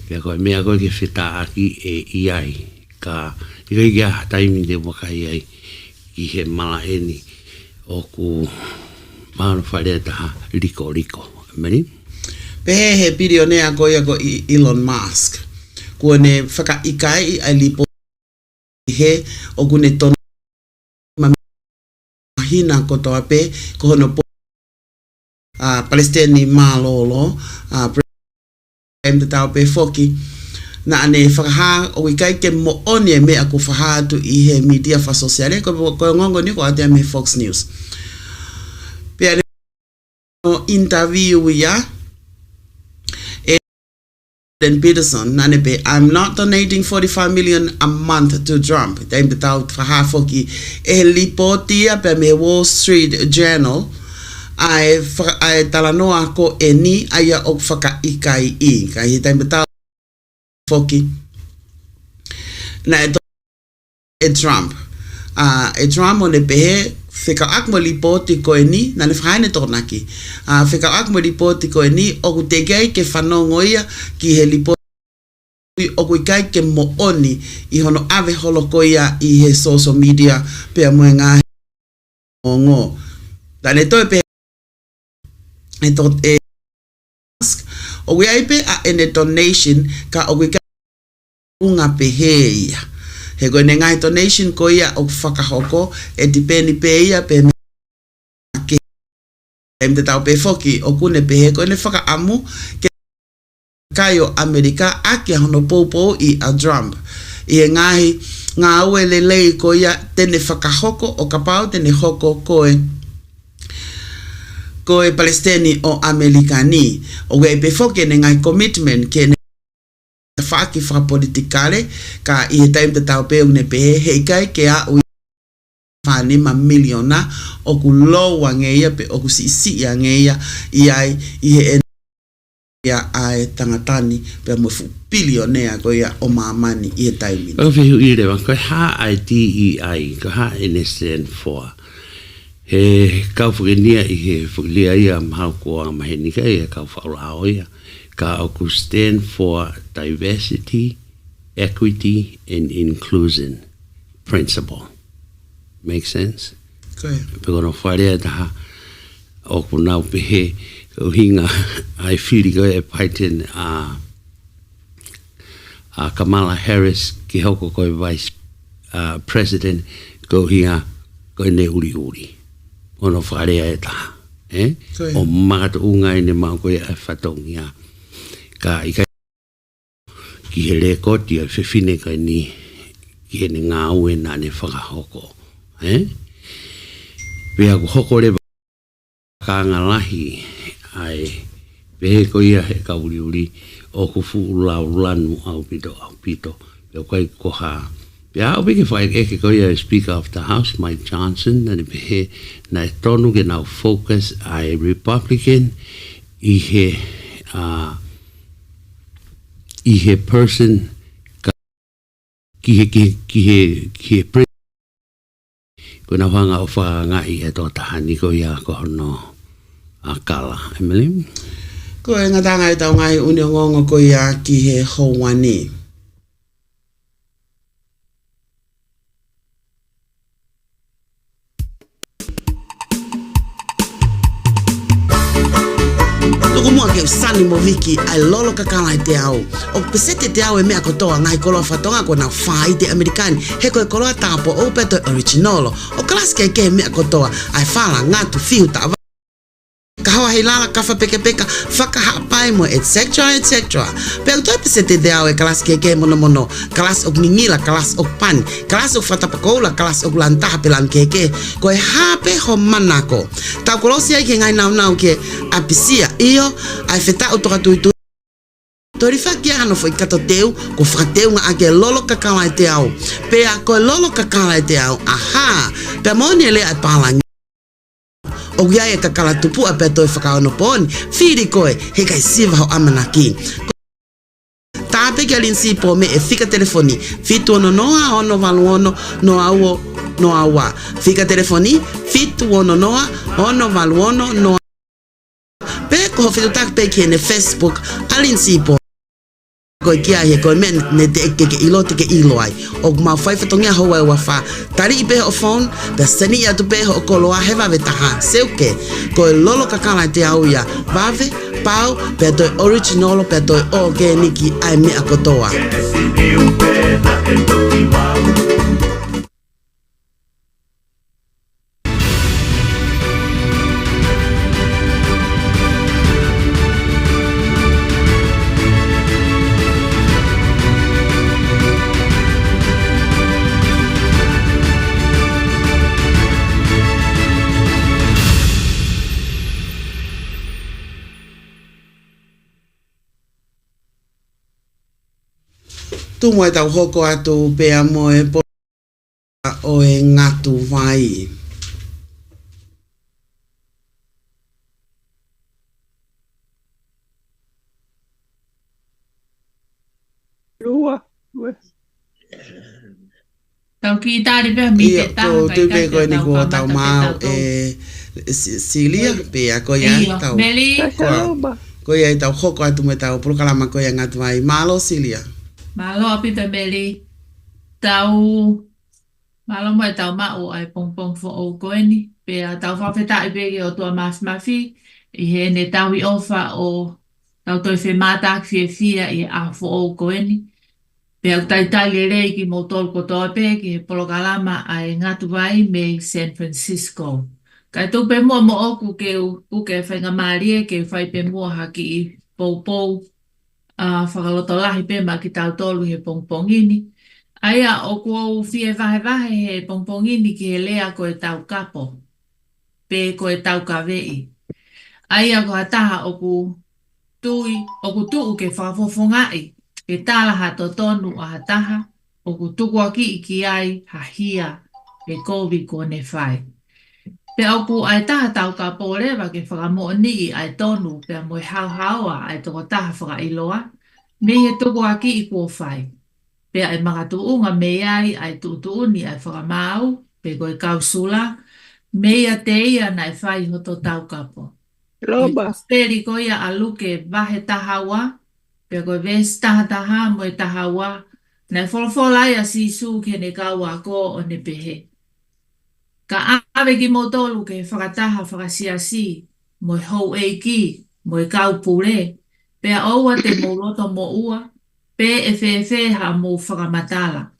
pia koe mea koe ke whita aki e iai. Ka ikai kia taimi te wakai ai ki he mala eni o ku mahana whare taha riko. Mani? Pehe he bilionea koe ko Elon Musk. Kua ne whaka ikai ai lipo he o kune tono hina kotoa pe ko hono po Palestini malolo te tau pe foki na ane whakaha o ikai ke mo oni e mea ko whahatu i he media fa sosiale ko ngongo ni ko atea me Fox News pe no interview ya Peterson nanepe I'm not donating 45 million a month to Trump. Time the tau fahafoki e lipotia pe me Wall Street Journal ai talanoa ko eni aya o faka ikai I kai time the tau foki na e Trump Trump on pe fika akmo lipoti ko eni na le faine tornaki fika akmo lipoti ko eni o kutegai ke fanongoia ki he lipoti o kuikai ke mo oni I hono ave holokoia I he social media pe moenga ngo dane to pe eto o we pe a donation ka o kuikai unga pe heia he go nenga donation ko ia o whakahoko e dipeni pe ia pe ke te tau pe foki o kune pe he ko ne whakaamu ke kaio Amerika ake hono popo I a Trump I e ngahi ngā ue lelei ko ia tene whakahoko o kapau tene hoko koe Palestini o Amerikani o wei pe foki ne ngai commitment ke faki fa politikale ka I time te tau pe une pe he kai ke a u fa ni ma miliona o ku lo wangeia pe o ku si ya ngeia I he ya ai tangatani pe mo fu bilionea ko ya o mamani I time o fi I le ko ha IDEI ko ha stand for he ka fuenia I he fulia ia ma ko ma he ni kai ka fa o ia ka o stand for diversity, equity, and inclusion principle. Make sense? Okay. Pero no whare taha o kunau pehe o hinga ai whiri koe e paiten a Kamala Harris ki hoko koe vice president ko hinga koe ne uri. O no whare e taha. Okay. O mangata unga ine mau koe e whatongia. Ka ika ki he le koti a whiwhine kai ni ki he ngā ue nā ne whakahoko. Pea ku hoko le ka ngalahi ai pehe ko ia he ka uri o ku fu lanu au pito. Pea kai ko ha. Pea au peke whai eke ko ia Speaker of the House, Mike Johnson, na ne pehe na e tonu ke nau focus ai Republican I he person ki he kuna whanga o whangai e tō tahani ko ia ko hono a kala. Emily? Ko e ngatanga e tau ngai uni ngongo ko ia ki he houani. Mua ke usani mo viki ai lolo kakala I te au. O pesete te au e mea kotoa ngai koloa whatonga ko na whai te Amerikani. He koe koloa tapo o peto originalo. O klaske ke mea kotoa ai whala ngatu fiu ta wahilala kafa peke peka whakahapai mo etc etc. Pero toi pe se te dea e kalas keke mono kalas ok ningila kalas ok pan kalas ok whatapakoula kalas ok lantaha pelan keke ko e hape ho manako tau kolosi ai ke ngai nau ke apisia iyo ai feta o toka tuitu tori fakia ano foi kato teu ko frateu nga ake lolo kakala te au pe a ko lolo kakala te au aha pe moni le ai palangi o gia e kakala tupu a pe toi whakaono poni whiri koe he kai siva ho amanaki tape ke alinsi po me e fika telefoni fitu ono noa ono valuono no awo no awa fika telefoni fitu ono noa ono valuono no pe ko fitu tak pe ki ne Facebook alinsi po ko kia he ko men ne te ke ilo te ke ilo ai o ma fai fatongia ho wa fa tari pe o phone da seni ya tu pe o koloa he va vetaha seuke ko lolo kakala te au ya vave pau pe to original pe to organic ai me akotoa tu mo tau hoko atu pe amo e po o e ngatu vai Lua. Tau ki tāri pia mi te taha tu pe ko ni ko tau mau e Silia pe a ko ya tau Meli ko ya tau hoko atu me tau Polokalama ko ya ngatu vai malo Silia malo api pe Meli tau malo mo tau mau ai pong fo o koeni pe a tau whawheta i pege o tua mafi i he ne tau i ofa o tau toi whe mātak fia i a fo o koeni pe au tai le rei ki mo tolu ko toa pe ki Polokalama ai ngatu vai me San Francisco kai tu pe mo oku ke whainga marie ke whai pe mua haki i pou whakaloto lahi pe ma ki tau tolu he pongpongini. Aia o kua fie vahe he pongpongini ki he lea ko e tau kapo. Pe ko e tau kawei. Aia ko hataha o ku tuu ke whafofongai. Ke talaha to tonu a hataha. O ku tuku aki iki ai hahia e kovi ko ne whai. Pe au ku ai taha tau kapo rewa ke whakamo ni ai tonu pe mo haua ai toko taha whakailoa. Me he tuku aki i kua whai. Pe ai makatu unga me ai tuuni ai whakamau, pe koe kausula, me ia te ia nai whai hoto tau kapo. Loba. Peri ko ia aluke vahe tahawa, pe koe ves taha mo e tahawa, nai wholofola ia sisu ke ne kaua ko o ne pehe. Ka ave ki mo tolu ke whakataha whakasiasi, mo e hou eiki, mo e kaupure, pe a oua te mouroto mo ua, pe e ha mo whakamatala.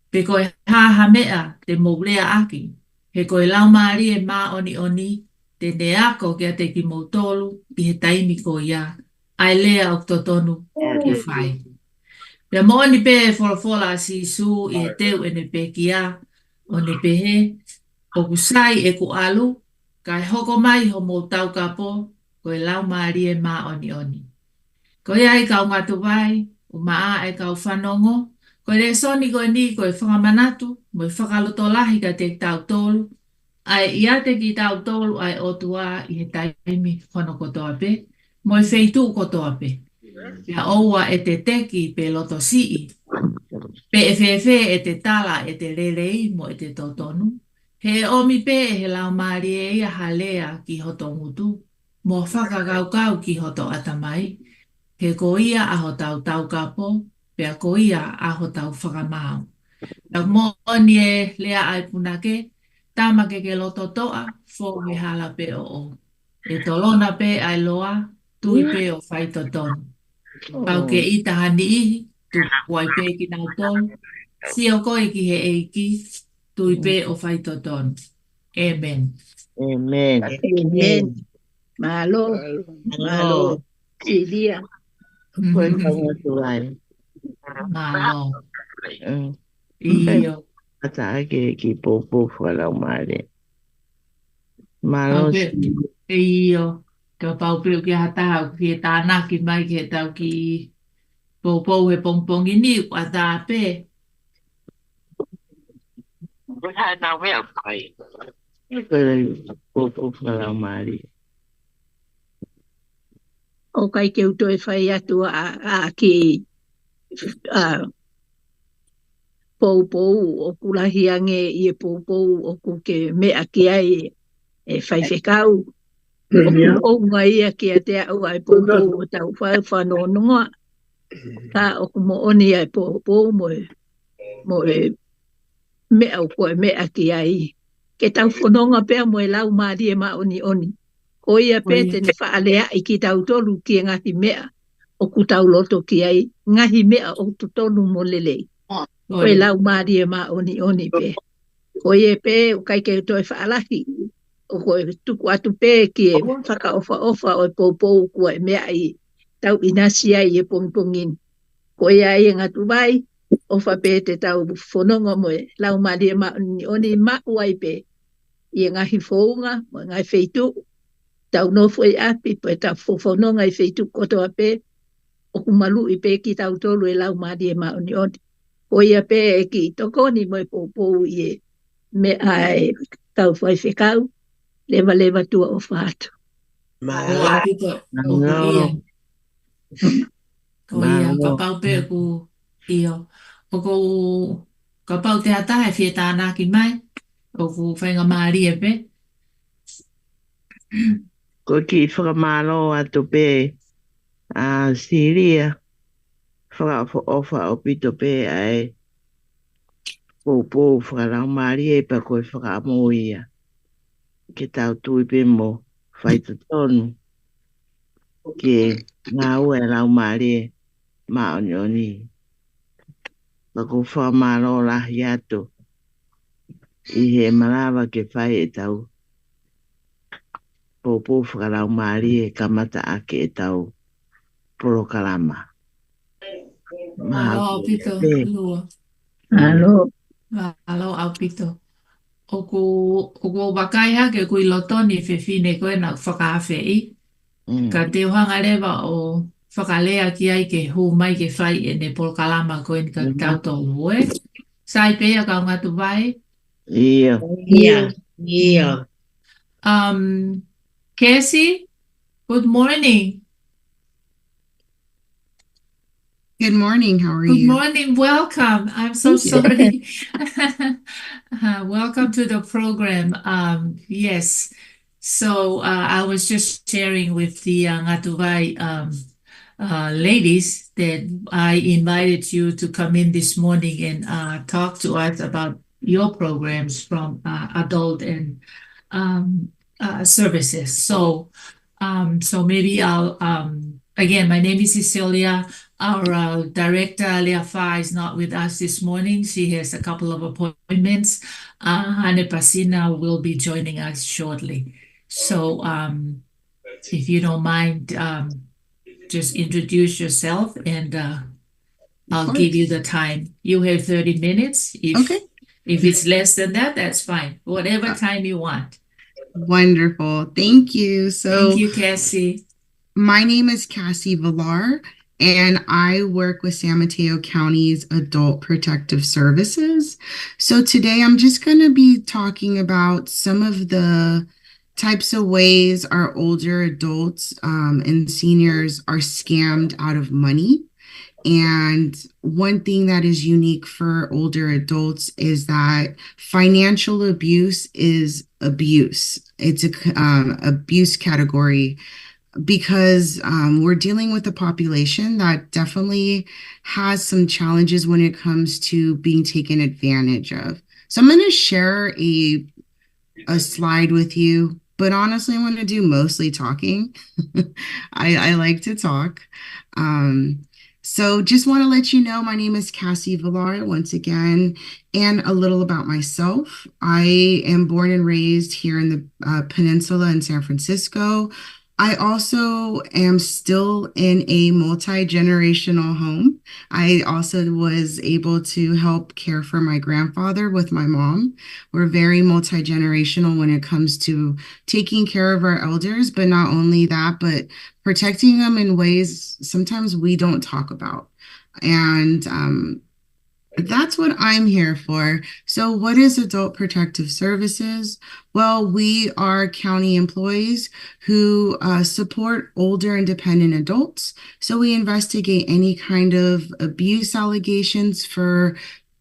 Pe koe ha mea te moulea aki. He koe lau maari e mā oni, te neako kia te ki moutolu i he taimi ko ia. Ai lea o totonu ki whai. Pea mooni pe e wholofola si su i he teu e ne pe kia o ne pehe. O kusai e ku alu, kai hoko mai ho mo tau kapo, koe lau maari e mā oni. Koe ai kau ngatu vai, o maa e kau whanongo, koe le soni koe ni koe whakamanatu, mo i whakaloto lahi ka te tau tolu, ai ia te ki tau tolu ai otua i he taimi whanokotoa pe, mo i wheitu kotoa pe. Pea oua e te teki pe loto sii, pe e te tala e te rerei mo e te totonu, he omi pe he lau maari e ia halea ki hoto ngutu, mo whakakaukau ki hoto atamai, he ko ia aho tau kapo, pea ko ia aho tau whakamau. Nau mōni e lea ai punake, tamake ke loto toa, fō he hala pe o. E tolona pe ai loa, tui pe o whaito tonu. Pau ke i tahani ihi, tu wai pe ki nau tonu, si o koe ki he eiki, tui pe o whaito tonu. Amen. Amen. Malo. Malo. Silia. Kwenda watuwai. Malo. Mm. Iyo. Hata ake kipopo wala umare. Malo Paupe. si. Iyo. Ka paupe ki hata ki tāna ki mai ki tau ki popo he pongpong ini wata pe. Kwenda popo wala umare. O kai ke uto e whai atu a ki pou o kulahi ange i e pou o ku ke mea ki ai e whai whekau. O ku onga ia ki a te au ai pou o tau whai whanonunga. Ka o ku mo oni ai pou mo e mea o koe mea ki ai. Ke tau whanonga pēr mo e lau maari e ma oni. Ko ia pēte ni whaalea i ki tau tolu ki e ngahi mea o ku tau loto ki ai. Ngahi mea o tu tolu mo lelei. Ko e lau maari e ma oni pē. Ko ia pē o kai ke toi whaalahi. O ko e tuku atu pē ki e whaka ofa o e pou kua e mea i tau inasi ai e pongpongin. Ko ia e ngatu vai ofa pē te tau whanonga mo e lau maari e ma oni ma uai pē. I ngahi whaunga mo ngai wheitu. Tau no foi api po ta fofononga I feitu koto ape o kumalu I pe ki tau tolu e lau maadi e maoni oni. O ia pe e ki tokoni mo e poupou I e me ai tau fai whekau lewa tua o whātu. O apito o ku ia. Ko ia ka pau pe ku iyo. O ku ka pau te hata e whie tāna ki mai. O ku whainga maari e pe. Ko ki whakamalo atu pē a Siria. Whakaofa o pito pē ai popo whakalau maari e pa koe whakamo ia. Ke tau tui pē mo whaita tonu. Ke ngā ue lau maari e maoni oni. Pako whakamalo lahi atu. I he malawa ke whai e tau. Popo whakalau maari e kamata ake e tau Polokalama. Alo, Pito, lua. Alo. Alo, au Pito. O ku wakai hake kui lotoni whiwhine koe na whakawhi I. Ka te uhanga rewa o whakalea ki ai ke hu mai ke whai e ne Polokalama koe ni ka tautolu e. Sai pēa ka ngatu vai? Ia. Cassie, good morning. Good morning. How are you? Good morning. Welcome. I'm so sorry. Welcome to the program. Yes. So I was just sharing with the Ngatuvai ladies that I invited you to come in this morning and talk to us about your programs from adult and services. So maybe I'll again, my name is Cecilia. Our director, Leah Fa, is not with us this morning. She has a couple of appointments. Hane Pasina will be joining us shortly. So if you don't mind, just introduce yourself and I'll give you the time. You have 30 minutes. If it's less than that, that's fine. Whatever time you want. Wonderful. Thank you. Thank you, Cassie. My name is Cassie Villar, and I work with San Mateo County's Adult Protective Services. So today I'm just going to be talking about some of the types of ways our older adults and seniors are scammed out of money. And one thing that is unique for older adults is that financial abuse is abuse. It's a abuse category because we're dealing with a population that definitely has some challenges when it comes to being taken advantage of. So I'm going to share a slide with you, but honestly, I'm going to do mostly talking. I like to talk. So just want to let you know, my name is Cassie Villar once again, and a little about myself. I am born and raised here in the peninsula in San Francisco. I also am still in a multi-generational home. I also was able to help care for my grandfather with my mom. We're very multi-generational when it comes to taking care of our elders, but not only that, but protecting them in ways sometimes we don't talk about. And that's what I'm here for. So, what is Adult Protective Services? Well, we are county employees who support older and dependent adults. So, we investigate any kind of abuse allegations for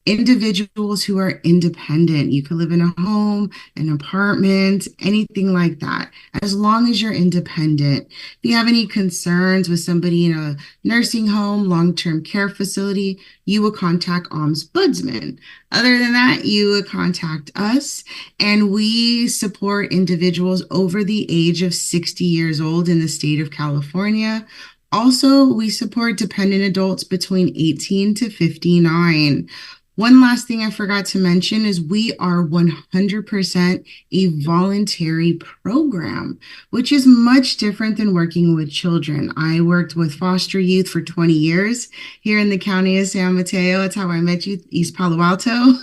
individuals who are independent. You could live in a home, an apartment, anything like that, as long as you're independent. If you have any concerns with somebody in a nursing home, long-term care facility, you will contact Ombudsman. Other than that, you would contact us, and we support individuals over the age of 60 years old in the state of California. Also, we support dependent adults between 18 to 59. One last thing I forgot to mention is we are 100% a voluntary program, which is much different than working with children. I worked with foster youth for 20 years here in the county of San Mateo. That's how I met you, East Palo Alto.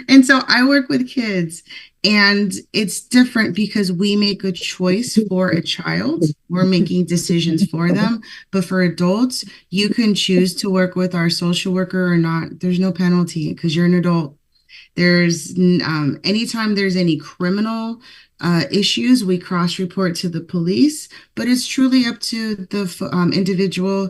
And so I work with kids. And it's different because we make a choice for a child. We're making decisions for them. But for adults, you can choose to work with our social worker or not. There's no penalty because you're an adult. There's anytime there's any criminal issues, we cross-report to the police, but it's truly up to the individual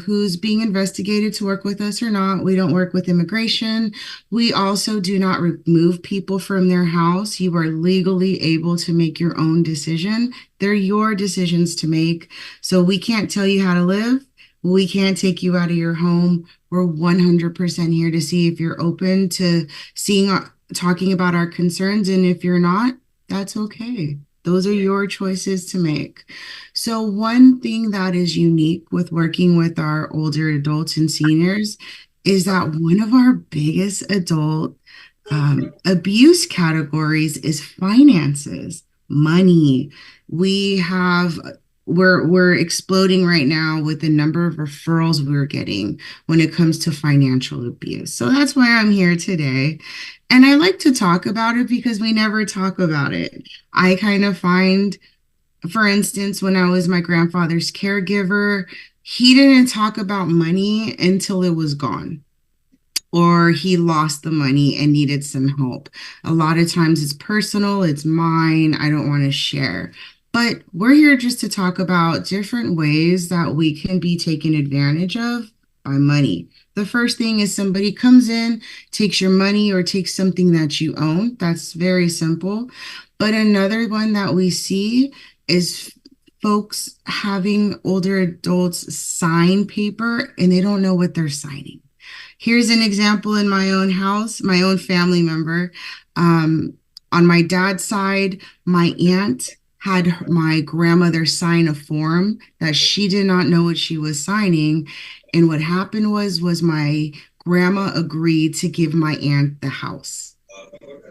who's being investigated to work with us or not. We don't work with immigration. We also do not remove people from their house. You are legally able to make your own decision. They're your decisions to make. So we can't tell you how to live. We can't take you out of your home. We're 100% here to see if you're open to talking about our concerns. And if you're not, that's okay. Those are your choices to make. So one thing that is unique with working with our older adults and seniors is that one of our biggest adult abuse categories is finances, money. We're exploding right now with the number of referrals we're getting when it comes to financial abuse. So that's why I'm here today. And I like to talk about it because we never talk about it. I kind of find, for instance, when I was my grandfather's caregiver, he didn't talk about money until it was gone, or he lost the money and needed some help. A lot of times it's personal, it's mine, I don't want to share. But we're here just to talk about different ways that we can be taken advantage of by money. The first thing is somebody comes in, takes your money or takes something that you own. That's very simple. But another one that we see is folks having older adults sign paper and they don't know what they're signing. Here's an example in my own house, my own family member. On my dad's side, my aunt had my grandmother sign a form that she did not know what she was signing. And what happened was my grandma agreed to give my aunt the house.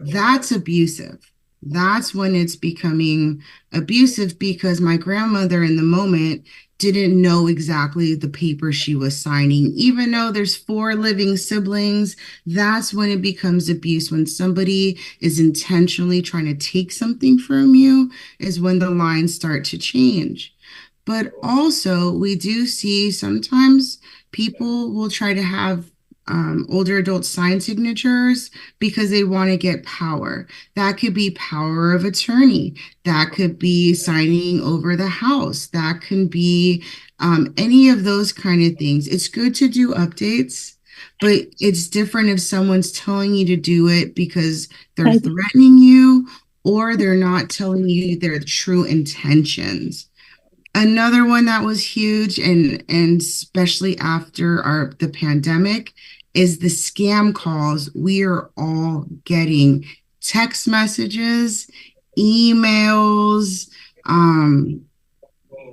That's abusive. That's when it's becoming abusive because my grandmother in the moment didn't know exactly the paper she was signing. Even though there's 4 living siblings, that's when it becomes abuse. When somebody is intentionally trying to take something from you is when the lines start to change. But also we do see sometimes people will try to have older adults sign signatures because they want to get power. That could be power of attorney. That could be signing over the house. That can be any of those kind of things. It's good to do updates, but it's different if someone's telling you to do it because they're threatening you or they're not telling you their true intentions. Another one that was huge, and especially after the pandemic, is the scam calls. We are all getting text messages, emails.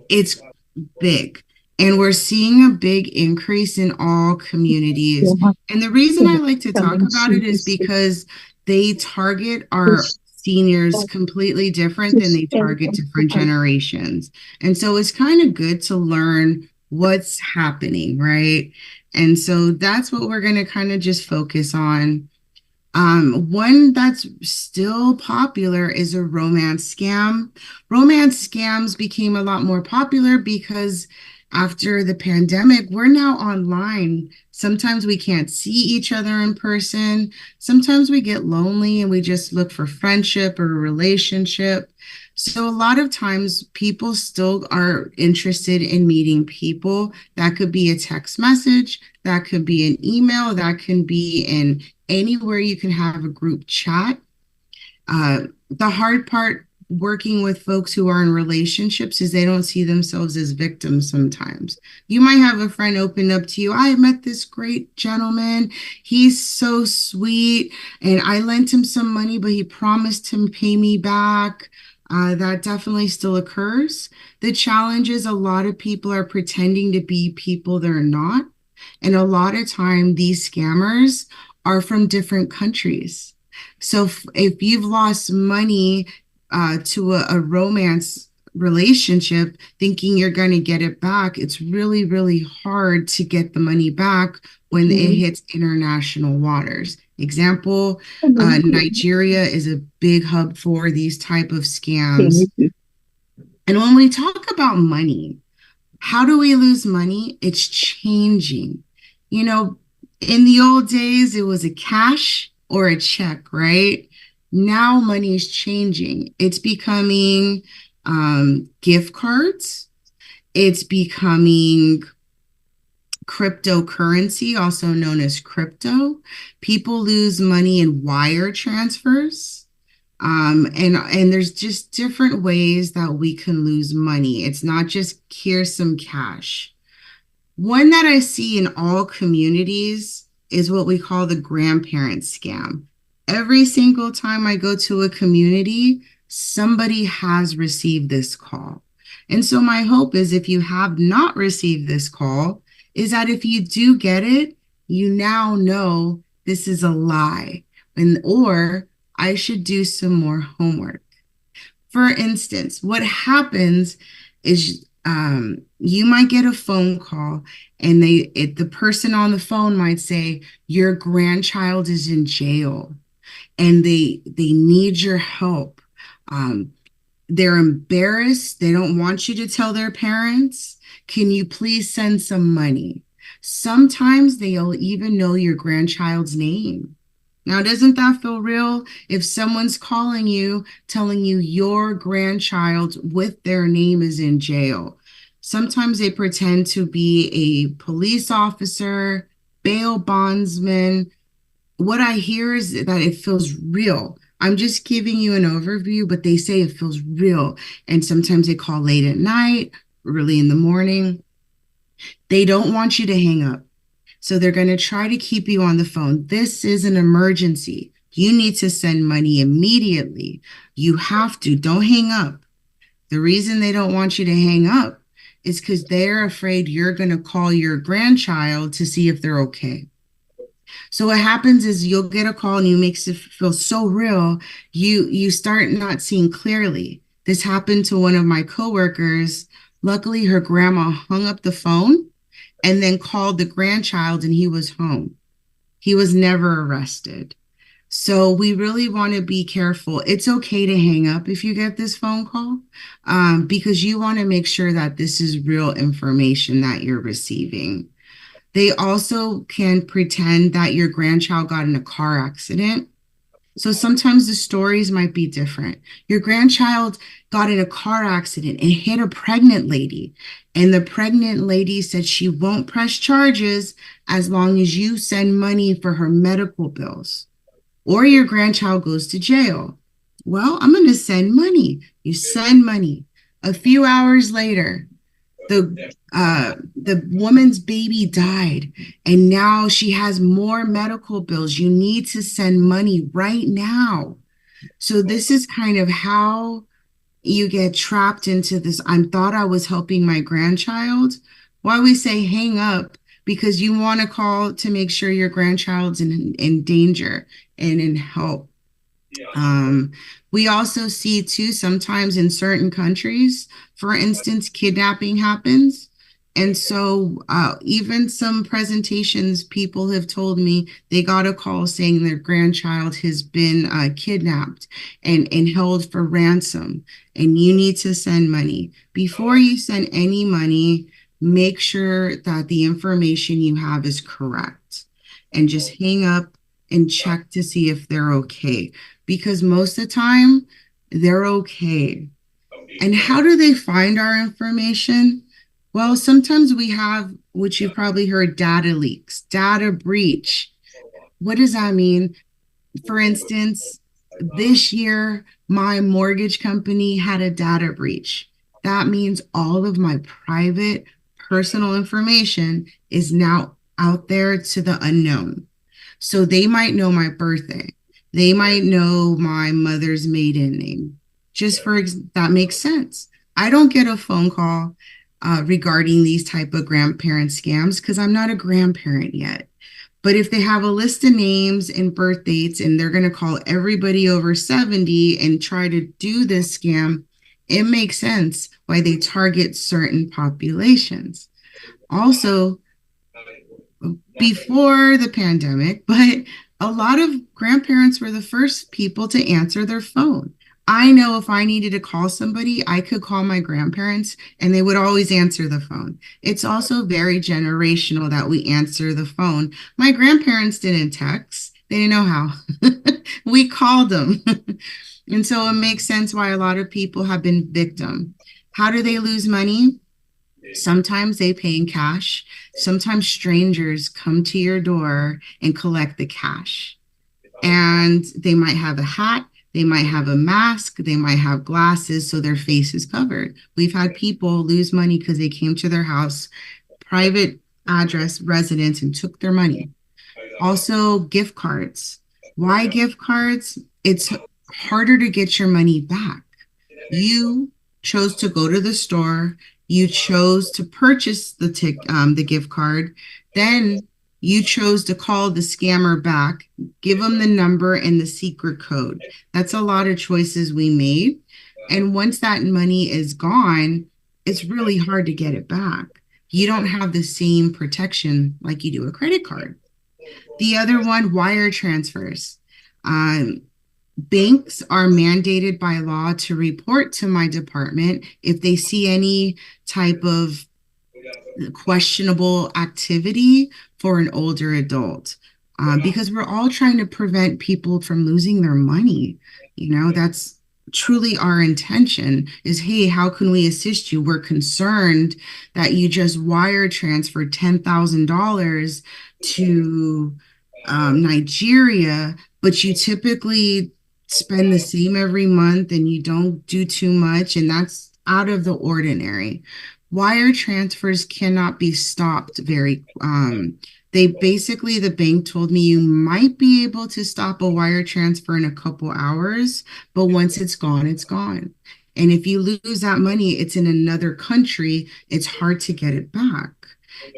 It's big. And we're seeing a big increase in all communities. And the reason I like to talk about it is because they target our seniors completely different than they target different generations. And so it's kind of good to learn what's happening, right? And so that's what we're going to kind of just focus on. One that's still popular is a romance scam. Romance scams became a lot more popular because after the pandemic, we're now online. Sometimes we can't see each other in person. Sometimes we get lonely and we just look for friendship or a relationship. So a lot of times people still are interested in meeting people. That could be a text message, that could be an email, that can be in anywhere you can have a group chat. The hard part working with folks who are in relationships is they don't see themselves as victims sometimes. You might have a friend open up to you. I met this great gentleman. He's so sweet. And I lent him some money, but he promised to pay me back. That definitely still occurs. The challenge is a lot of people are pretending to be people they're not. And a lot of time, these scammers are from different countries. So if you've lost money to a romance relationship, thinking you're going to get it back, it's really, really hard to get the money back when it hits international waters. Example, Nigeria is a big hub for these type of scams. And when we talk about money, how do we lose money? It's changing. You know, in the old days, it was a cash or a check, right? Now money is changing. It's becoming gift cards. It's becoming cryptocurrency, also known as crypto. People lose money in wire transfers. And there's just different ways that we can lose money. It's not just here's some cash. One that I see in all communities is what we call the grandparent scam. Every single time I go to a community, somebody has received this call. And so my hope is if you have not received this call, is that if you do get it, you now know this is a lie, or I should do some more homework. For instance, what happens is you might get a phone call and the person on the phone might say, your grandchild is in jail and they need your help. They're embarrassed. They don't want you to tell their parents. Can you please send some money? Sometimes they'll even know your grandchild's name. Now, doesn't that feel real? If someone's calling you, telling you your grandchild with their name is in jail. Sometimes they pretend to be a police officer, bail bondsman. What I hear is that it feels real. I'm just giving you an overview, but they say it feels real. And sometimes they call late at night, early in the morning. They don't want you to hang up. So they're going to try to keep you on the phone. This is an emergency. You need to send money immediately. You have to. Don't hang up. The reason they don't want you to hang up is because they're afraid you're going to call your grandchild to see if they're okay. So what happens is you'll get a call and it makes it feel so real. You start not seeing clearly. This happened to one of my coworkers. Luckily, her grandma hung up the phone and then called the grandchild and he was home. He was never arrested. So we really want to be careful. It's okay to hang up if you get this phone call because you want to make sure that this is real information that you're receiving. They also can pretend that your grandchild got in a car accident. So sometimes the stories might be different. Your grandchild got in a car accident and hit a pregnant lady. And the pregnant lady said she won't press charges as long as you send money for her medical bills. Or your grandchild goes to jail. Well, I'm going to send money. You send money. A few hours later, the woman's baby died and now she has more medical bills. You need to send money right now. So this is kind of how you get trapped into this. I thought I was helping my grandchild. Why we say hang up? Because you want to call to make sure your grandchild's in danger and in help. We also see too, sometimes in certain countries, for instance, kidnapping happens. And so even some presentations, people have told me they got a call saying their grandchild has been kidnapped and held for ransom, and you need to send money. Before you send any money, make sure that the information you have is correct, and just hang up and check to see if they're okay, because most of the time they're okay. And how do they find our information? Well, sometimes we have, which you've probably heard, data leaks, data breach. What does that mean? For instance, this year, my mortgage company had a data breach. That means all of my private, personal information is now out there to the unknown. So they might know my birthday. They might know my mother's maiden name. That makes sense. I don't get a phone call regarding these type of grandparent scams because I'm not a grandparent yet. But if they have a list of names and birth dates and they're going to call everybody over 70 and try to do this scam, it makes sense why they target certain populations. Also, before the pandemic, but a lot of grandparents were the first people to answer their phone. I know if I needed to call somebody, I could call my grandparents and they would always answer the phone. It's also very generational that we answer the phone. My grandparents didn't text. They didn't know how. We called them. And so it makes sense why a lot of people have been victim. How do they lose money? Sometimes they pay in cash. Sometimes strangers come to your door and collect the cash. And they might have a hat, they might have a mask, they might have glasses, so their face is covered. We've had people lose money because they came to their house, private address, residence, and took their money. Also, gift cards. Why gift cards? It's harder to get your money back. You chose to go to the store. You chose to purchase the gift card. Then you chose to call the scammer back, give them the number and the secret code. That's a lot of choices we made. And once that money is gone, it's really hard to get it back. You don't have the same protection like you do a credit card. The other one, wire transfers. Banks are mandated by law to report to my department if they see any type of questionable activity for an older adult, because we're all trying to prevent people from losing their money. That's truly our intention is, hey, how can we assist you? We're concerned that you just wire transferred $10,000 to Nigeria, but you typically spend the same every month and you don't do too much, and that's out of the ordinary. Wire transfers cannot be stopped the bank told me you might be able to stop a wire transfer in a couple hours, but once it's gone, it's gone. And if you lose that money, it's in another country, it's hard to get it back.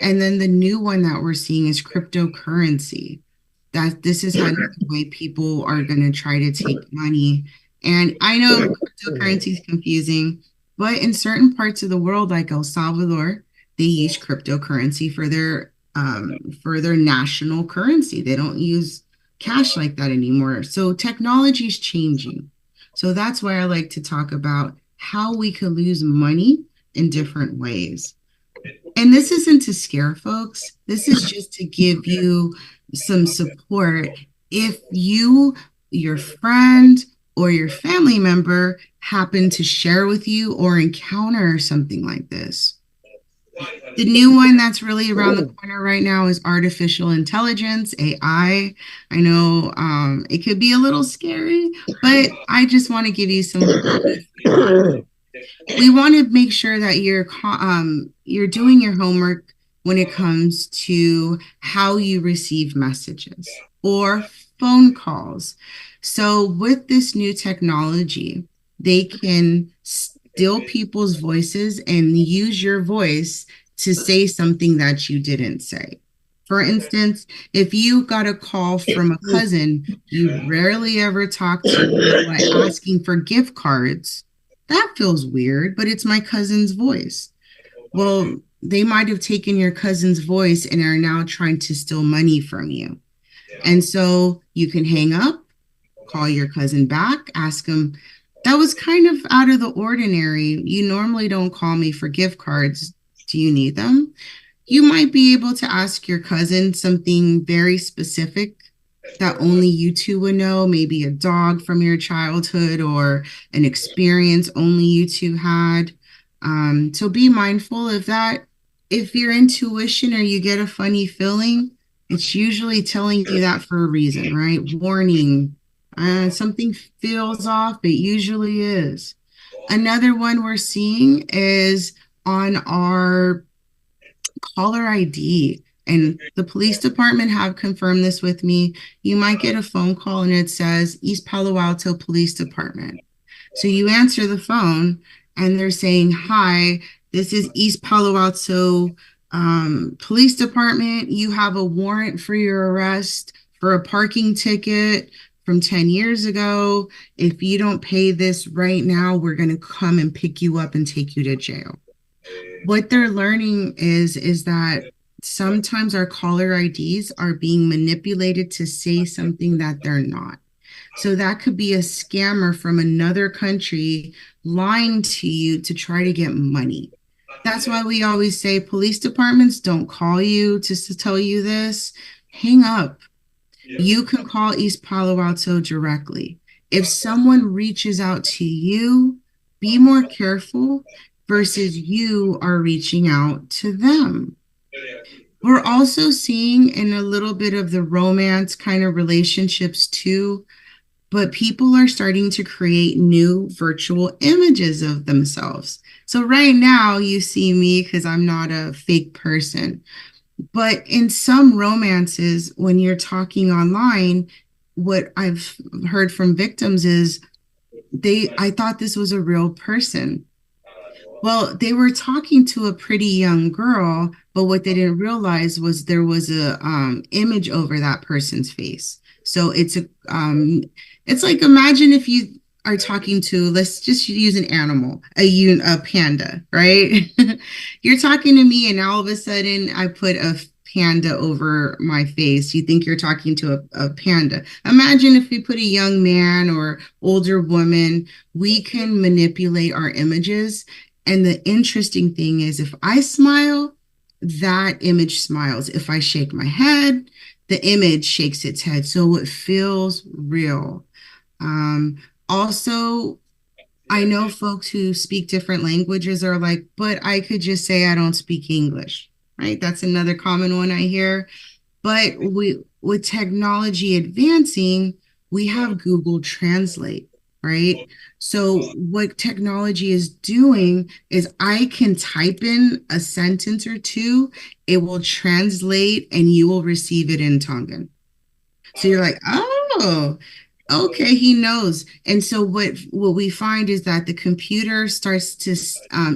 And then the new one that we're seeing is cryptocurrency. That this is how the way people are going to try to take money. And I know cryptocurrency is confusing, but in certain parts of the world, like El Salvador, they use cryptocurrency for their national currency. They don't use cash like that anymore. So technology is changing. So that's why I like to talk about how we could lose money in different ways. And this isn't to scare folks. This is just to give you some support if you, your friend, or your family member happen to share with you or encounter something like this. The new one that's really around the corner right now is artificial intelligence, AI. I know it could be a little scary, but I just want to give you some. We want to make sure that you're doing your homework when it comes to how you receive messages or phone calls. So with this new technology, they can steal people's voices and use your voice to say something that you didn't say. For instance, if you got a call from a cousin you rarely ever talk to, like asking for gift cards, that feels weird, but it's my cousin's voice. Well, they might have taken your cousin's voice and are now trying to steal money from you. And so you can hang up, call your cousin back, ask him, that was kind of out of the ordinary. You normally don't call me for gift cards. Do you need them? You might be able to ask your cousin something very specific that only you two would know, maybe a dog from your childhood or an experience only you two had. So be mindful of that. If your intuition or you get a funny feeling, it's usually telling you that for a reason, right? Warning, something feels off. It usually is. Another one we're seeing is on our caller ID. And the police department have confirmed this with me. You might get a phone call and it says East Palo Alto Police Department. So you answer the phone and they're saying, hi, this is East Palo Alto Police Department. You have a warrant for your arrest for a parking ticket from 10 years ago. If you don't pay this right now, we're going to come and pick you up and take you to jail. What they're learning is that sometimes our caller IDs are being manipulated to say something that they're not. So that could be a scammer from another country lying to you to try to get money. That's why we always say police departments don't call you to tell you this. Hang up. You can call East Palo Alto directly. If someone reaches out to you, be more careful versus you are reaching out to them. We're also seeing in a little bit of the romance kind of relationships too, but people are starting to create new virtual images of themselves. So right now you see me because I'm not a fake person. But in some romances, when you're talking online, what I've heard from victims is I thought this was a real person. Well, they were talking to a pretty young girl, but what they didn't realize was there was a image over that person's face. So it's like, imagine if you are talking to, let's just use an animal, a panda, right? You're talking to me and all of a sudden I put a panda over my face. You think you're talking to a panda. Imagine if we put a young man or older woman, we can manipulate our images. And the interesting thing is if I smile, that image smiles. If I shake my head, the image shakes its head. So it feels real. Also, I know folks who speak different languages are like, but I could just say I don't speak English, right? That's another common one I hear. But with technology advancing, we have Google Translate, right? So what technology is doing is I can type in a sentence or two, it will translate and you will receive it in Tongan. So you're like, oh, okay, he knows. And so what we find is that the computer starts to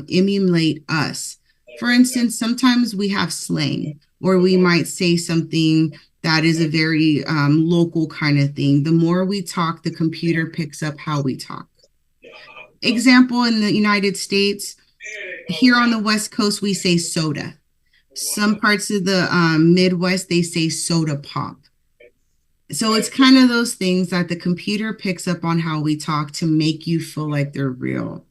emulate us. For instance, sometimes we have slang, or we might say something that is a very local kind of thing. The more we talk, the computer picks up how we talk. Example, in the United States, here on the West Coast, we say soda. Some parts of the Midwest, they say soda pop. So it's kind of those things that the computer picks up on how we talk to make you feel like they're real.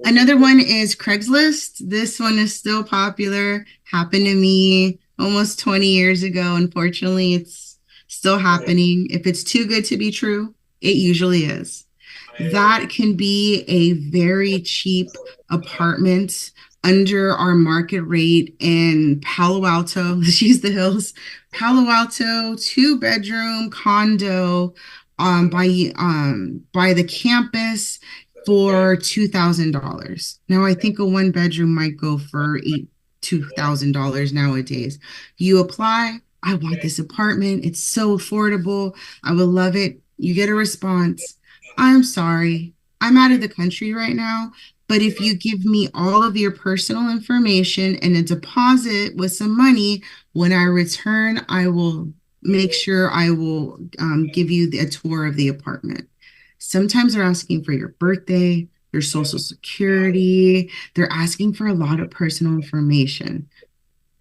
Another one is Craigslist. This one is still popular. Happened to me almost 20 years ago. Unfortunately, it's still happening. If it's too good to be true, it usually is. That can be a very cheap apartment under our market rate in Palo Alto. Let's use the hills. Palo Alto, 2-bedroom condo by the campus for $2,000. Now I think a 1-bedroom might go for $2,000 nowadays. You apply. I want this apartment. It's so affordable. I would love it. You get a response. I'm sorry. I'm out of the country right now. But if you give me all of your personal information and a deposit with some money, when I return, I will make sure I will give you a tour of the apartment. Sometimes they're asking for your birthday, your social security. They're asking for a lot of personal information.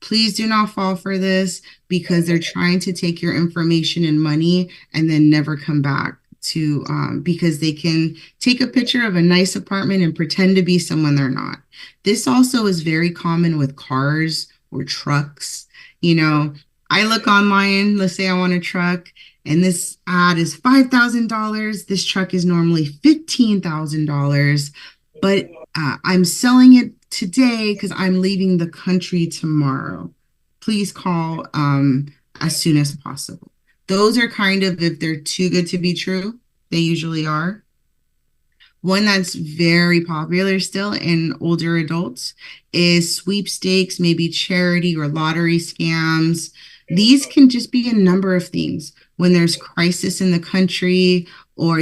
Please do not fall for this because they're trying to take your information and money and then never come back to because they can take a picture of a nice apartment and pretend to be someone they're not. This also is very common with cars or trucks. You know, I look online, let's say I want a truck, and this ad is $5,000. This truck is normally $15,000, but I'm selling it today because I'm leaving the country tomorrow. Please call as soon as possible. Those are kind of, if they're too good to be true, they usually are. One that's very popular still in older adults is sweepstakes, maybe charity or lottery scams. These can just be a number of things. When there's crisis in the country or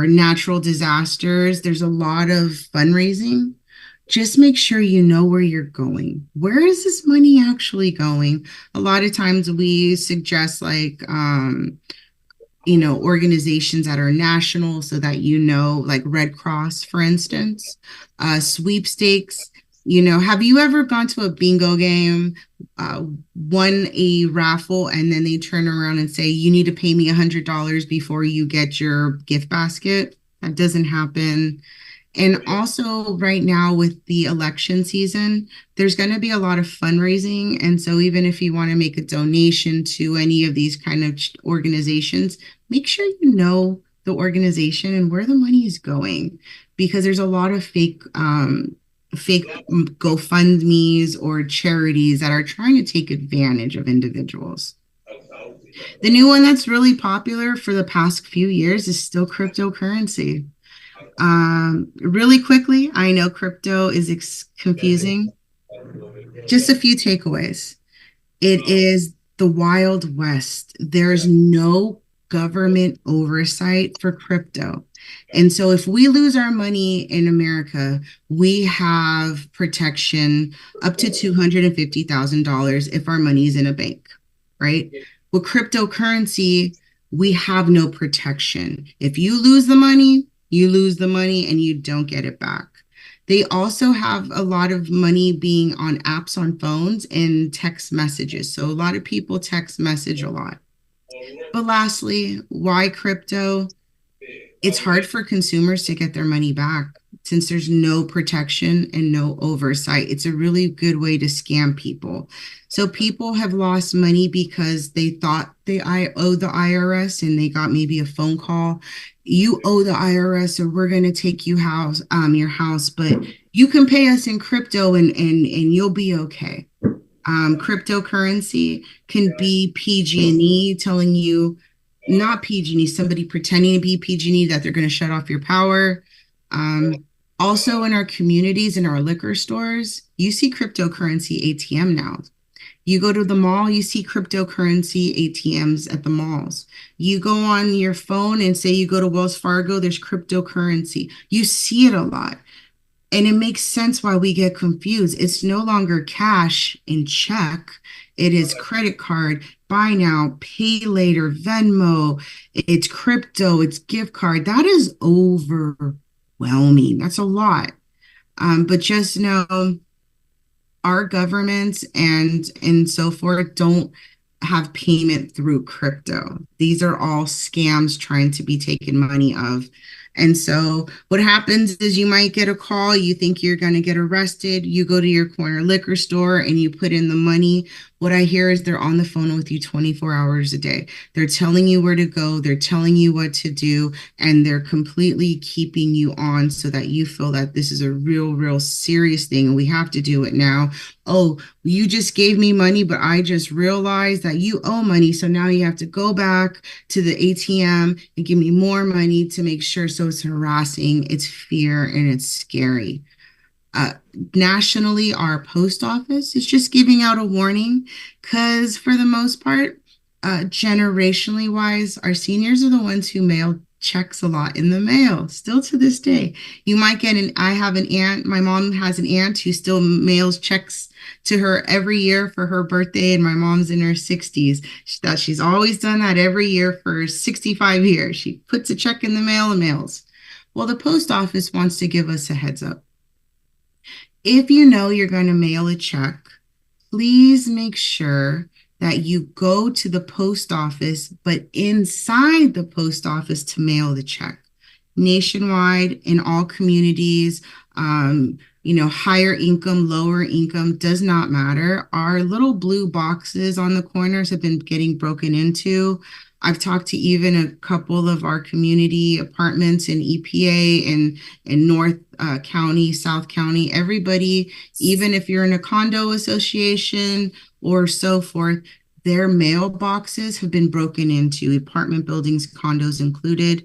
natural disasters, there's a lot of fundraising. Just make sure you know where you're going. Where is this money actually going? A lot of times we suggest organizations that are national so that like Red Cross, for instance, sweepstakes. Have you ever gone to a bingo game, won a raffle, and then they turn around and say, you need to pay me $100 before you get your gift basket? That doesn't happen. And also right now with the election season, there's going to be a lot of fundraising. And so even if you want to make a donation to any of these kind of organizations, make sure you know the organization and where the money is going, because there's a lot of fake GoFundMes or charities that are trying to take advantage of individuals. The new one that's really popular for the past few years is still cryptocurrency. Really quickly, I know crypto is confusing. Just a few takeaways. It is the Wild West. There's no government oversight for crypto. And so if we lose our money in America, we have protection up to $250,000 if our money is in a bank, right? With cryptocurrency, we have no protection. If you lose the money, you lose the money and you don't get it back. They also have a lot of money being on apps on phones and text messages. So a lot of people text message a lot. But lastly, why crypto? It's hard for consumers to get their money back since there's no protection and no oversight. It's a really good way to scam people. So people have lost money because they thought they owe the IRS and they got maybe a phone call. You owe the IRS, or we're going to take your house, but you can pay us in crypto and you'll be okay. Cryptocurrency can be PG&E telling you, not PG&E, somebody pretending to be PG&E that they're going to shut off your power. Also in our communities, in our liquor stores, you see cryptocurrency ATM now. You go to the mall, you see cryptocurrency ATMs at the malls. You go on your phone and say you go to Wells Fargo, there's cryptocurrency. You see it a lot. And it makes sense why we get confused. It's no longer cash and check. It is credit card, buy now, pay later, Venmo. It's crypto, it's gift card. That is overwhelming. That's a lot. But just know our governments and so forth don't have payment through crypto. These are all scams trying to be taken money of. And so what happens is you might get a call, you think you're going to get arrested, you go to your corner liquor store and you put in the money. What I hear is they're on the phone with you 24 hours a day. They're telling you where to go, they're telling you what to do, and they're completely keeping you on so that you feel that this is a real serious thing and we have to do it now. Oh, you just gave me money, but I just realized that you owe money. So now you have to go back to the ATM and give me more money to make sure. So it's harassing, it's fear, and it's scary. Nationally, our post office is just giving out a warning because for the most part, generationally wise, our seniors are the ones who mail checks a lot in the mail, still to this day. You might get I have an aunt, my mom has an aunt who still mails checks to her every year for her birthday, and my mom's in her 60s. She's always done that every year for 65 years. She puts a check in the mail and mails. Well, the post office wants to give us a heads up. If you know you're going to mail a check, please make sure that you go to the post office, but inside the post office to mail the check. Nationwide, in all communities, higher income, lower income, does not matter. Our little blue boxes on the corners have been getting broken into. I've talked to even a couple of our community apartments in EPA and in North County, South County, everybody, even if you're in a condo association or so forth, their mailboxes have been broken into, apartment buildings, condos included.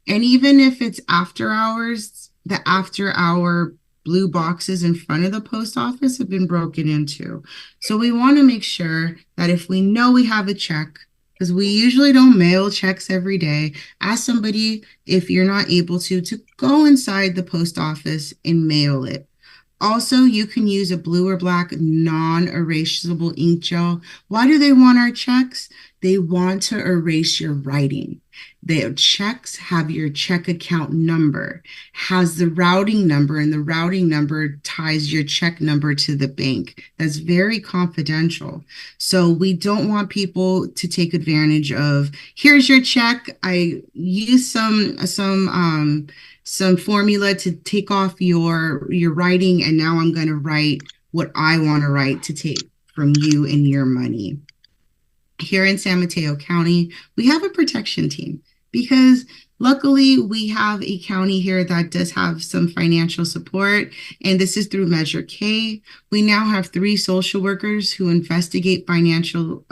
And even if it's after hours, the after hour blue boxes in front of the post office have been broken into. So we want to make sure that if we know we have a check, because we usually don't mail checks every day, ask somebody, if you're not able to go inside the post office and mail it. Also, you can use a blue or black non-erasable ink gel. Why do they want our checks? They want to erase your writing. Their checks have your check account number, has the routing number, and the routing number ties your check number to the bank. That's very confidential. So we don't want people to take advantage of, here's your check. I use some formula to take off your writing, and now I'm going to write what I want to write to take from you and your money. Here in San Mateo County, we have a protection team because luckily we have a county here that does have some financial support, and this is through Measure K. We now have 3 social workers who investigate financial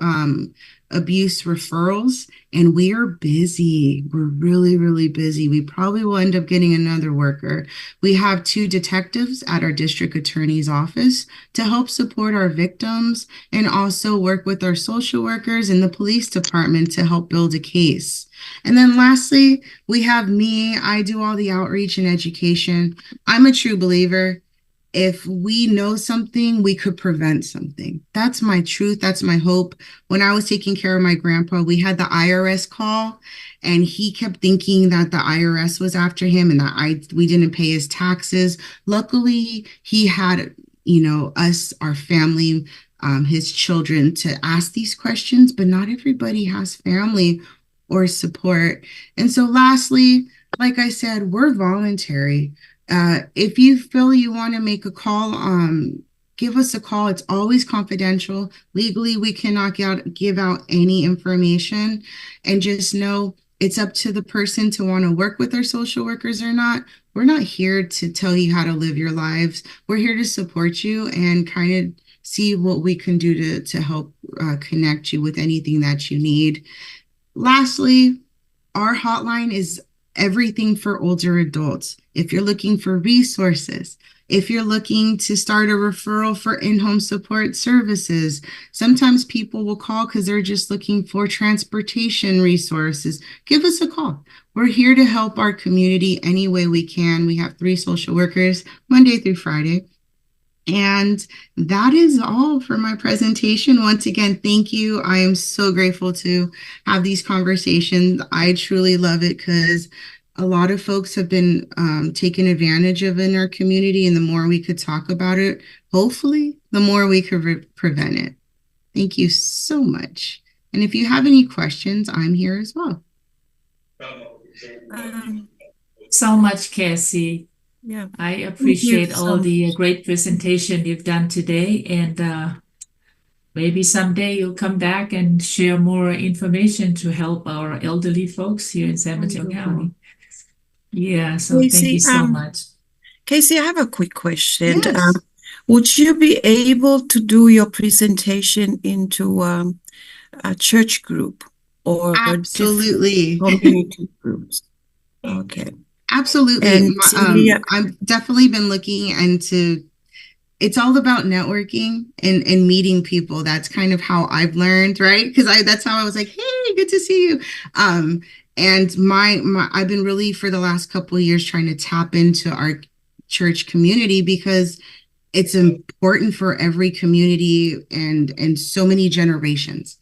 abuse referrals, and we are busy. We're really, really busy. We probably will end up getting another worker. We have 2 detectives at our district attorney's office to help support our victims and also work with our social workers in the police department to help build a case. And then lastly, we have me. I do all the outreach and education. I'm a true believer. If we know something, we could prevent something. That's my truth. That's my hope. When I was taking care of my grandpa, we had the IRS call, and he kept thinking that the IRS was after him and that we didn't pay his taxes. Luckily, he had, us, our family, his children to ask these questions, but not everybody has family or support. And so lastly, like I said, we're voluntary. If you feel you want to make a call, give us a call. It's always confidential. Legally, we cannot give out any information. And just know it's up to the person to want to work with our social workers or not. We're not here to tell you how to live your lives. We're here to support you and kind of see what we can do to help connect you with anything that you need. Lastly, our hotline is everything for older adults. If you're looking for resources, if you're looking to start a referral for in-home support services, sometimes people will call because they're just looking for transportation resources. Give us a call. We're here to help our community any way we can. We have 3 social workers Monday through Friday. And that is all for my presentation. Once again, thank you. I am so grateful to have these conversations. I truly love it because a lot of folks have been taken advantage of in our community, and the more we could talk about it, hopefully, the more we could prevent it. Thank you so much. And if you have any questions, I'm here as well. So much, Cassie. Yeah, I appreciate all the great presentation you've done today, and maybe someday you'll come back and share more information to help our elderly folks here in San Mateo County. Yeah, so Casey, thank you so much. Casey, I have a quick question. Yes. Would you be able to do your presentation into a church group or Absolutely. community groups? Okay. Absolutely. And I've definitely been looking into, it's all about networking and meeting people. That's kind of how I've learned, right? Because that's how I was like, hey, Hi, good to see you. And my I've been really for the last couple of years trying to tap into our church community because it's important for every community and so many generations.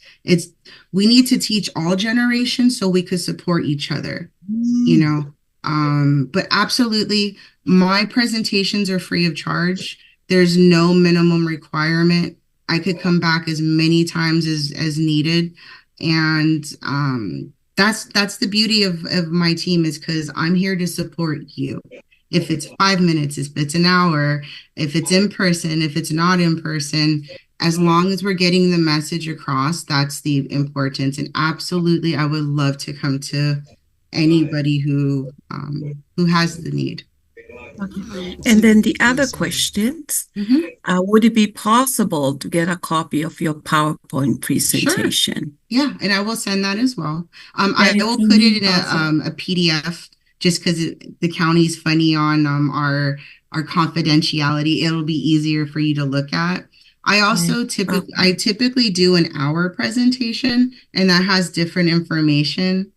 We need to teach all generations so we could support each other, you know. But absolutely, my presentations are free of charge. There's no minimum requirement. I could come back as many times as needed. And that's the beauty of my team is because I'm here to support you. If it's 5 minutes, if it's an hour, if it's in person, if it's not in person, as long as we're getting the message across, that's the importance. And absolutely, I would love to come to anybody who has the need. Okay. And then the other questions, would it be possible to get a copy of your PowerPoint presentation? Sure. Yeah, and I will send that as well. I will put it in a PDF just because the county's funny on our confidentiality. It'll be easier for you to look at. I also typically do an hour presentation, and that has different information.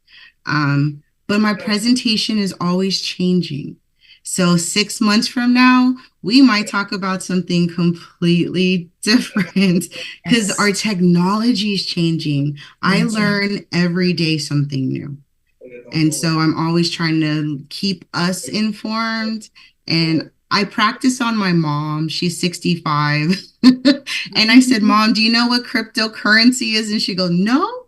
But my presentation is always changing. So 6 months from now, we might talk about something completely different because our technology is changing. I learn every day something new. And so I'm always trying to keep us informed. And I practice on my mom. She's 65. And I said, Mom, do you know what cryptocurrency is? And she goes, no.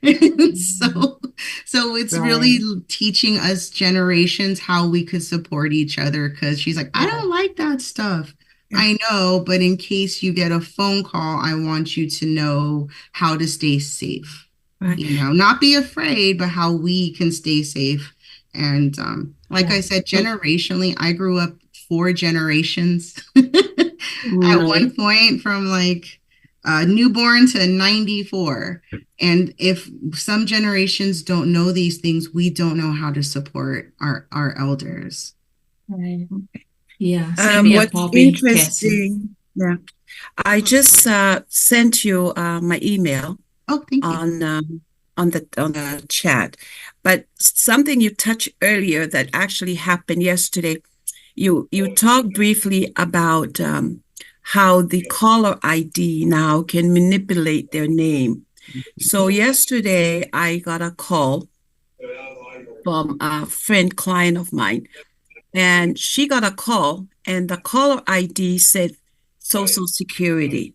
And so it's really teaching us generations how we could support each other because she's like, I don't like that stuff. I know, but in case you get a phone call, I want you to know how to stay safe. You know, not be afraid, but how we can stay safe. And like I said, generationally, I grew up 4 generations at one point from like newborn to 94. And if some generations don't know these things, we don't know how to support our elders. Right. Yeah. What's interesting, I just sent you my email. Oh, thank you. On the chat. But something you touched earlier that actually happened yesterday, you talked briefly about how the caller ID now can manipulate their name. So yesterday I got a call from a client of mine, and she got a call, and the caller ID said Social Security.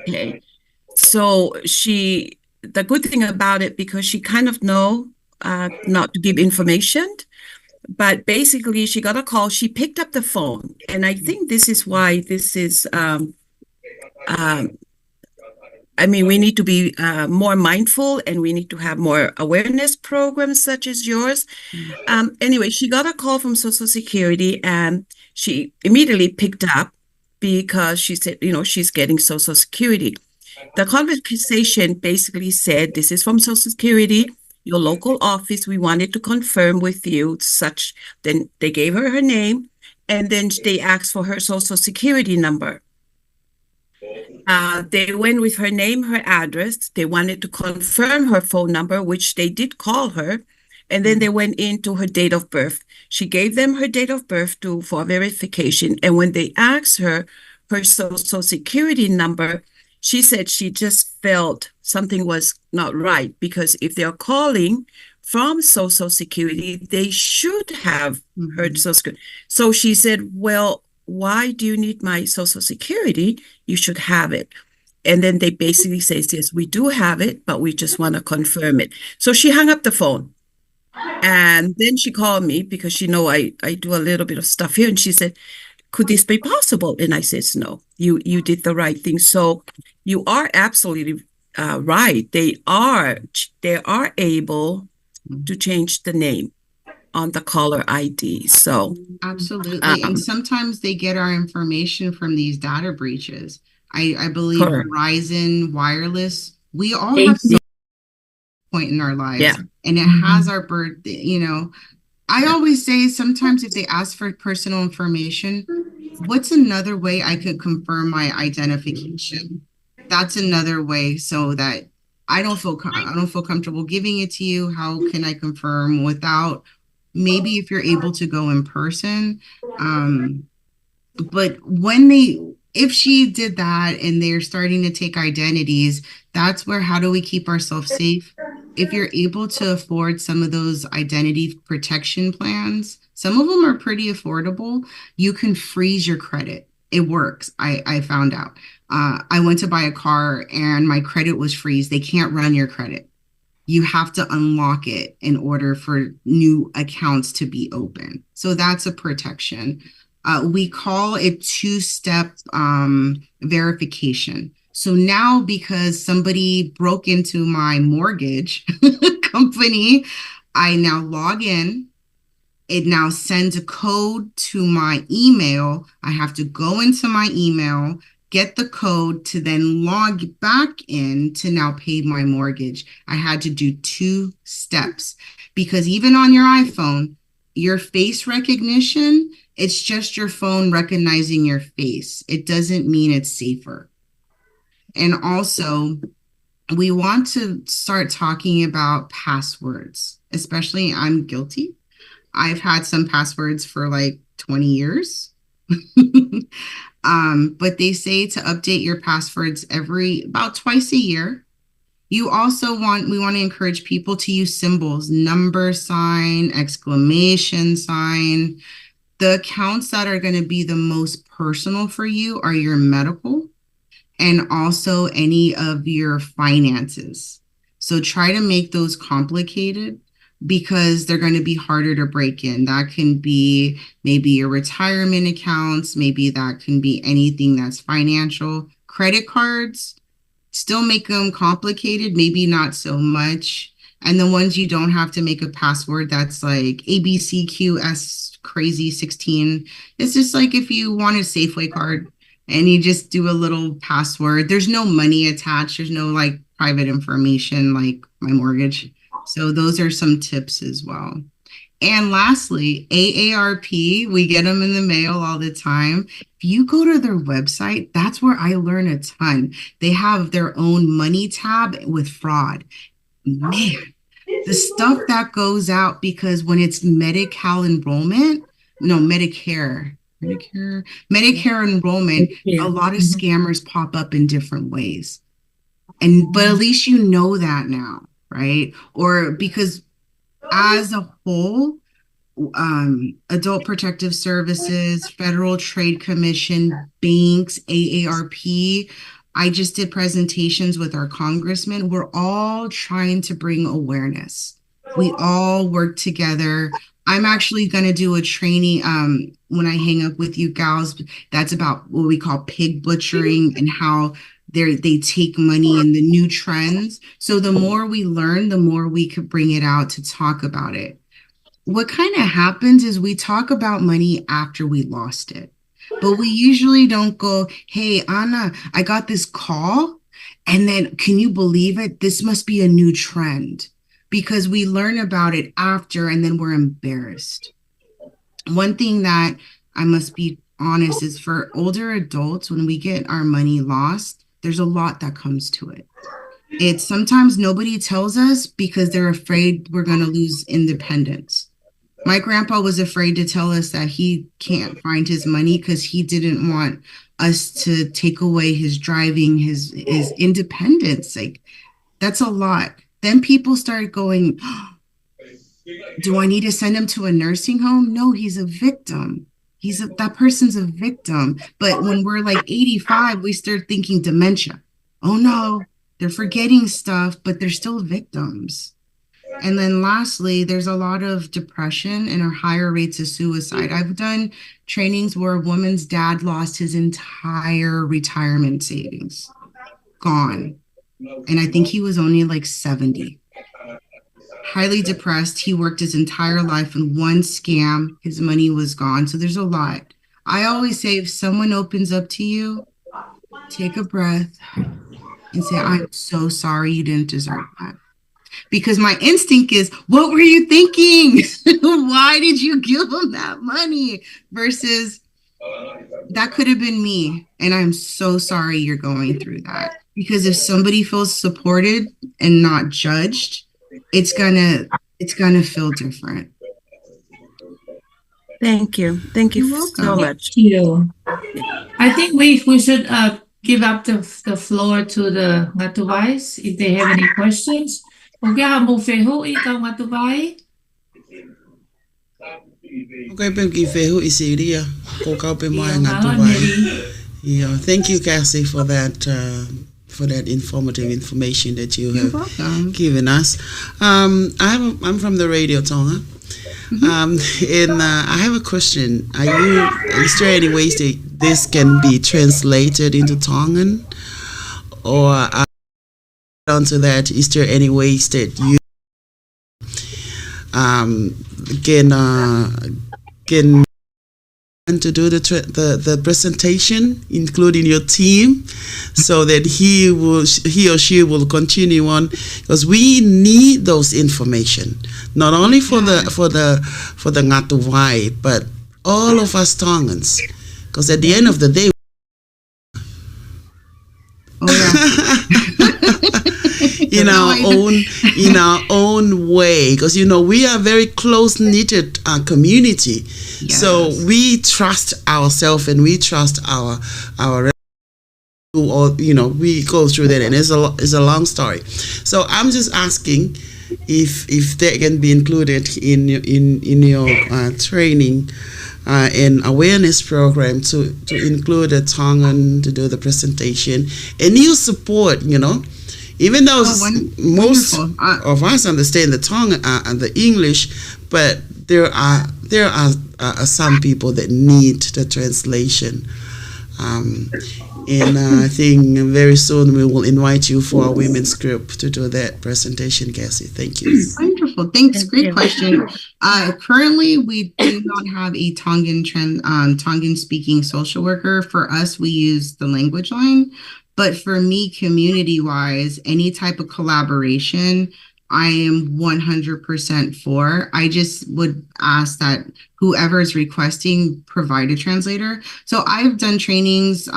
Okay. So the good thing about it, because she kind of know not to give information, but basically she got a call, she picked up the phone. And I think this is why this is, we need to be more mindful, and we need to have more awareness programs such as yours. Anyway, she got a call from Social Security, and she immediately picked up because she said, she's getting Social Security. The conversation basically said, this is from Social Security, your local office. We wanted to confirm with you such. Then they gave her name, and then they asked for her Social Security number. They went with her name, her address. They wanted to confirm her phone number, which they did call her. And then they went into her date of birth. She gave them her date of birth for verification. And when they asked her Social Security number, she said she just felt something was not right, because if they're calling from Social Security, they should have her Social Security. So she said, well, why do you need my Social Security? You should have it. And then they basically say, yes, we do have it, but we just want to confirm it. So she hung up the phone. And then she called me because she know I do a little bit of stuff here. And she said, could this be possible? And I said, no, you did the right thing. So you are absolutely right. They are able to change the name on the caller ID. So absolutely. And sometimes they get our information from these data breaches. I believe Verizon Wireless, we all have some point in our lives, and it has our birth, I always say sometimes if they ask for personal information, what's another way I could confirm my identification? That's another way so that I don't feel comfortable giving it to you. How can I confirm without, maybe if you're able to go in person? But if she did that and they're starting to take identities, that's where, how do we keep ourselves safe? If you're able to afford some of those identity protection plans, some of them are pretty affordable. You can freeze your credit. It works. I found out. I went to buy a car and my credit was freeze. They can't run your credit. You have to unlock it in order for new accounts to be open. So that's a protection. We call it two-step verification. So now, because somebody broke into my mortgage company, I now log in. It now sends a code to my email. I have to go into my email, get the code to then log back in to now pay my mortgage. I had to do 2 steps because even on your iPhone, your face recognition, it's just your phone recognizing your face. It doesn't mean it's safer. And also, we want to start talking about passwords, especially I'm guilty. I've had some passwords for like 20 years. But they say to update your passwords about twice a year. We want to encourage people to use symbols, number sign, exclamation sign. The accounts that are going to be the most personal for you are your medical and also any of your finances. So try to make those complicated because they're going to be harder to break in. That can be maybe your retirement accounts, maybe that can be anything that's financial. Credit cards, still make them complicated, maybe not so much. And the ones you don't have to make a password, that's like ABCQS crazy 16. It's just like if you want a Safeway card and you just do a little password. There's no money attached. There's no like private information like my mortgage. So those are some tips as well. And lastly, AARP, we get them in the mail all the time. If you go to their website, that's where I learn a ton. They have their own money tab with fraud. Man, the stuff that goes out, because when it's Medicare enrollment, a lot of scammers pop up in different ways. But at least you know that now, right? Or because as a whole, Adult Protective Services, Federal Trade Commission, banks, AARP, I just did presentations with our congressman. We're all trying to bring awareness. We all work together. I'm actually going to do a training when I hang up with you gals. That's about what we call pig butchering and how they take money and the new trends. So the more we learn, the more we could bring it out to talk about it. What kind of happens is we talk about money after we lost it. But we usually don't go, hey, Anna, I got this call. And then, can you believe it? This must be a new trend. Because we learn about it after and then we're embarrassed. One thing that I must be honest is for older adults, when we get our money lost, there's a lot that comes to it. It's sometimes nobody tells us because they're afraid we're going to lose independence. My grandpa was afraid to tell us that he can't find his money because he didn't want us to take away his driving, his independence. Like, that's a lot. Then people start going, do I need to send him to a nursing home? No, he's a victim. That person's a victim. But when we're like 85, we start thinking dementia. Oh no, they're forgetting stuff, but they're still victims. And then lastly, there's a lot of depression and higher rates of suicide. I've done trainings where a woman's dad lost his entire retirement savings. Gone. And I think he was only like 70. Highly depressed. He worked his entire life in one scam. His money was gone. So there's a lot. I always say if someone opens up to you, take a breath and say, I'm so sorry, you didn't deserve that. Because my instinct is, what were you thinking? Why did you give them that money? Versus, That could have been me. And I'm so sorry you're going through that. Because if somebody feels supported and not judged, it's gonna feel different. Thank you. Thank you You're so welcome. much. Thank you. I think we should give up the floor to the Matuvais if they have any questions. Okay, mo feho ikaw Matuvai. Okay, thank you, Fehu Isiria. Yeah, thank you, Cassie, for that informative information that you have given us. I'm from the Radio Tonga. And I have a question. Is there any ways that this can be translated into Tongan? Or onto that, is there any ways that you can to do the presentation, including your team, so that he or she will continue on, because we need those information, not only for the Ngatuwai, but all of us Tongans, because at the end of the day, in our own way, because we are very close knitted community. Yes. So we trust ourselves and we trust our or we go through that, and it's a long story. So I'm just asking if that can be included in your training and awareness program to include a Tongan to do the presentation, and you support, even though most of us understand the Tongan and the English, but there are some people that need the translation. And I think very soon we will invite you for our women's group to do that presentation, Cassie. Thank you. Wonderful. Thanks. Great question. Currently, we do not have a Tongan speaking social worker. For us, we use the language line. But for me, community-wise, any type of collaboration, I am 100% for. I just would ask that whoever is requesting provide a translator. So I've done trainings,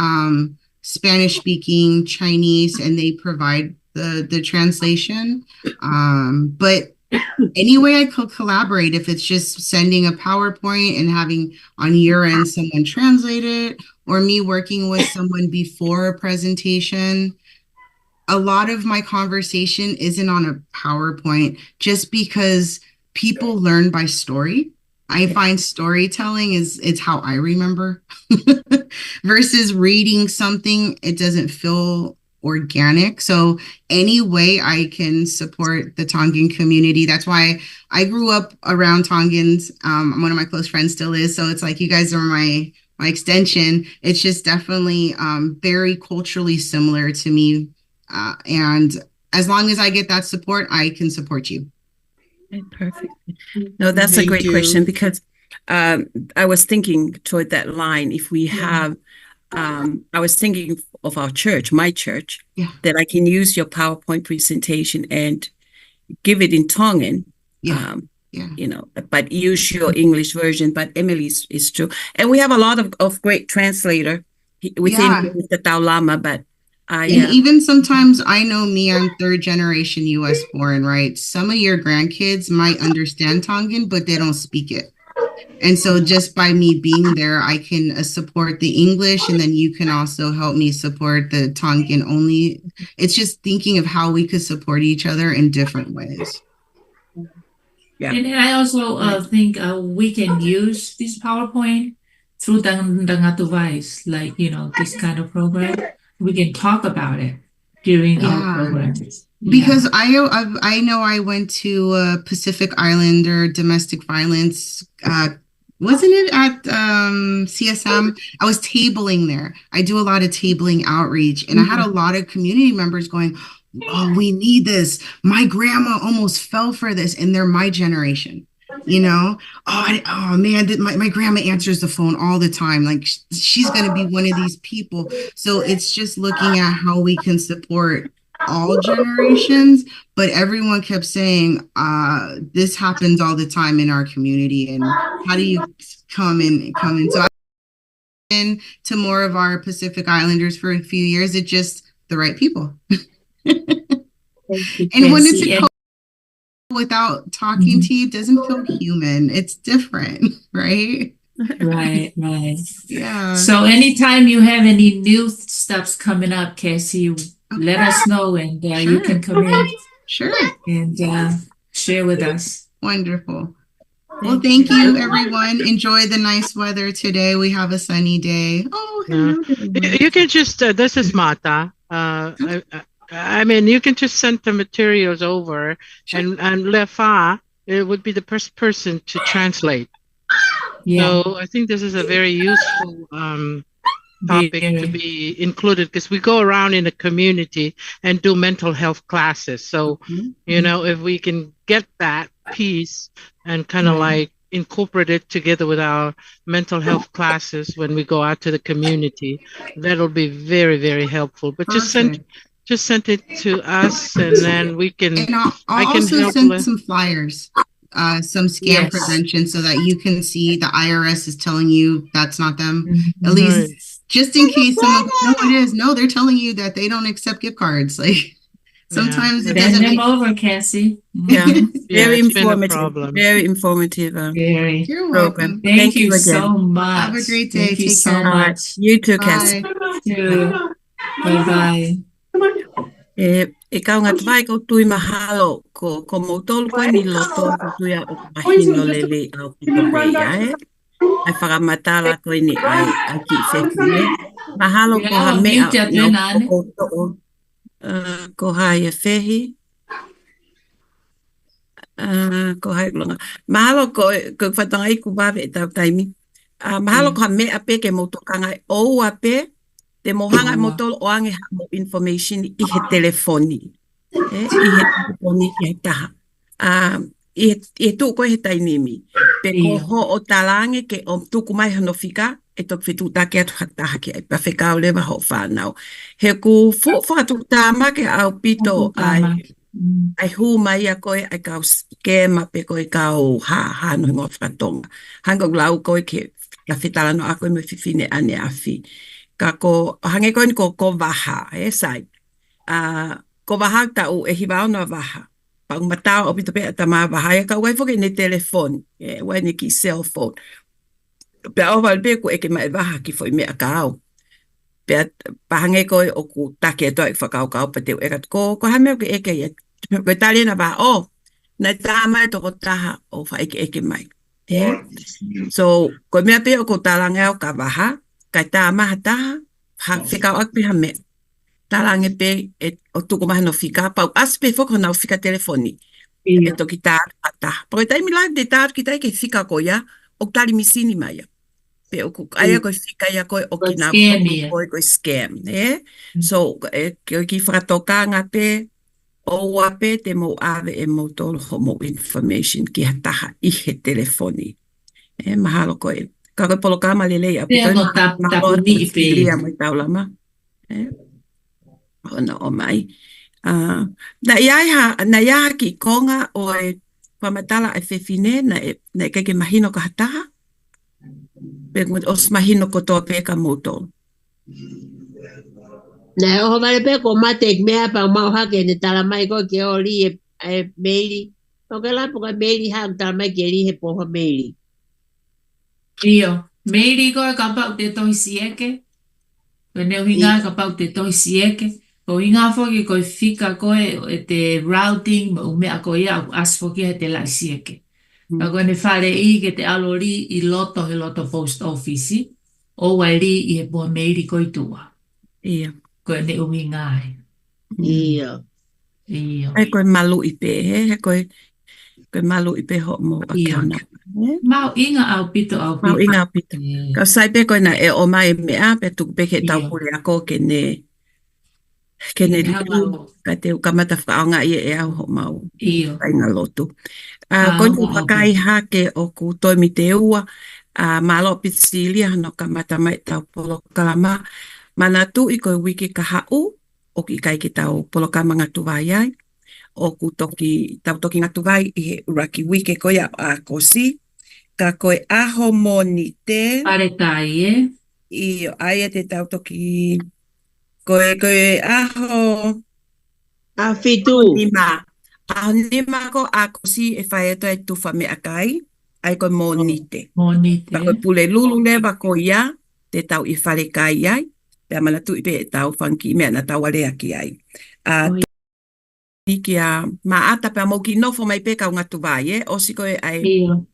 Spanish speaking, Chinese, and they provide the translation. But any way I could collaborate, if it's just sending a PowerPoint and having on your end someone translate it, or me working with someone before a presentation. A lot of my conversation isn't on a PowerPoint, just because people learn by story. I find storytelling it's how I remember versus reading something. It doesn't feel organic. So any way I can support the Tongan community. That's why I grew up around Tongans. One of my close friends still is. So it's like you guys are my extension. It's just definitely very culturally similar to me. And as long as I get that support, I can support you. Perfect. No, that's a great question, because I was thinking toward that line. If we have, I was thinking of our church, my church, that I can use your PowerPoint presentation and give it in Tongan. But use your English version. But Emily's is true. And we have a lot of great translator within the Taulama, but and even sometimes, I know me, I'm third generation US born, right? Some of your grandkids might understand Tongan, but they don't speak it. And so just by me being there, I can support the English, and then you can also help me support the Tongan only. It's just thinking of how we could support each other in different ways. Yeah. And I also think we can use this PowerPoint through the device, like, this kind of program. We can talk about it during our programs. Because I know I went to Pacific Islander domestic violence. Wasn't it at CSM? I was tabling there. I do a lot of tabling outreach, and I had a lot of community members going, "Oh, we need this. My grandma almost fell for this," and they're my generation. Oh man, my grandma answers the phone all the time. Like, she's going to be one of these people. So it's just looking at how we can support all generations, but everyone kept saying, this happens all the time in our community, and how do you come in? So to more of our Pacific Islanders for a few years. It's just the right people. And when it's a without talking to you, doesn't feel human. It's different, right? Right. Yeah. So anytime you have any new stuffs coming up, Cassie, let us know, and you can come in. Sure. And share with us. Wonderful. Well, thank you, everyone. Enjoy the nice weather today. We have a sunny day. Oh, hello. You can just, this is Mata. I mean, you can just send the materials over, and Lefa, it would be the first person to translate. Yeah. So I think this is a very useful topic to be included, because we go around in the community and do mental health classes. So, you know, if we can get that piece and kind of like incorporate it together with our mental health classes when we go out to the community, that'll be very, very helpful. But just send it to us, and then we can. And I'll also send some flyers, some scam prevention, so that you can see the IRS is telling you that's not them. At least just in case someone, no, it is. No, they're telling you that they don't accept gift cards. Like sometimes it doesn't. Send them over, Cassie. Yeah, very informative. Very informative. You're welcome. Thank you so much. Have a great day. Thank you so much. You too, Cassie. Bye. E kaunga tawai ko tui mahalo ko motolu koe ni loto ko tui a o mahino lele au pito pei ai whakamatala koe ni ai ki whekune. Mahalo ko ha mea ko hai e whehi. Ko hai longa. Mahalo ko whatanga i ku bawe e tau taimi. Mahalo ko ha mea pe ke motokanga e ou a pe. Te mohanga motolo o ange mo information I he telefoni. I he telefoni I he taha. I tu ko he tainimi. Pe ko ho o talange ke o tuku mai hono fika, e tok fitu take atu hataha ke ai pawheka o lewa ho whanau. He ku whatu tāma ke au pito ai hu mai a koe ai kau skema pe koe kau ha no hingo whatonga. Hanga lau koe ke la whitala no a koe me whiwhine ane awhi. Ka ko hange koe ni ko waha, sai. Ko waha tau e hiwa ona waha. Pang matao o pito pe atama waha, ka wai foke ne telefon, wai ne ki cell phone. Pe au wal pe ko eke mai waha ki foi mea kao. Pe hange koe o ku take to e whakau kau pa teo ekat ko hame o ke eke e. Ko tali na ba, na tāma e toko taha o wha eke mai. So, ko mea pe o ko talanga o ka waha, kai tā maha taha, whikau akpi ha mea. Talange pe o tuku maha no whika, pau aspe whoko nau whika telefoni. E toki tāru a taha. Pau e taimi live de tāru ki tai ke whika ko ia, o tali misini mai. Pe o aia koe whika ia koe o ki nau koe scam. So, ki whakatoka ngā pe, o ape te mo ave e mo tolo ho mo information ki ha taha I he telefoni. Mahalo koe. Ka koe Polokalama lelei a pito no tapu ni I lia mai taulama. Ona o mai. Na ia ki konga o e pamatala e whewhine na e keke mahino ka hataha. Pe os mahino ko toa pe ka moto. Na o vale pe ko mate mea pa mau hake ne tala mai ko ke o li e meili. O ke la poka meili ha tala mai ke li he poha meili. Io, meiri koe ka pau te tohi sieke. Koe neu hinga ka pau te tohi sieke. Ko hinga foki koe whika koe e te routing ma umea koe ia as foki he te lai sieke. Ka koe ne whare I ke te alori I loto he loto post office. O wai ri I he poha meiri koe tua. Ia. Koe ne uhinga ai. Ia. E koe malu I pe, he koe malu I pe ho mo akana. Mau inga au pito. Mau inga au pito. Ka sai pe koe na e o mai mea, pe tuku pe ke tau puri ako ke ne liku, ka te ukamata whakaonga I e au ho mau. Kainga lotu. Koe ku whakai hake o ku toimi te ua, malo pitisilia no kamata mai tau Polokalama. Mana tu I koe wiki ka hau, o ki kai ki tau Polokalama ngatu vai ai. O ku toki ngatu vai I he uraki wiki koe a kosi. Ka koe aho mo ni te... Paretai, I aia te tau toki koe aho A fitu. nima. A nima ko a kosi e whae ato e tuwha me akai, ai koe monite. Monite. Pa koe pule lulu lewa ko ia, te tau I whare kai ai, pia mana tu I pe e tau whanki mea na tau area ki ai. Ki a maata pia mo ki nofo mai pe kau ngatu vai, o si koe ai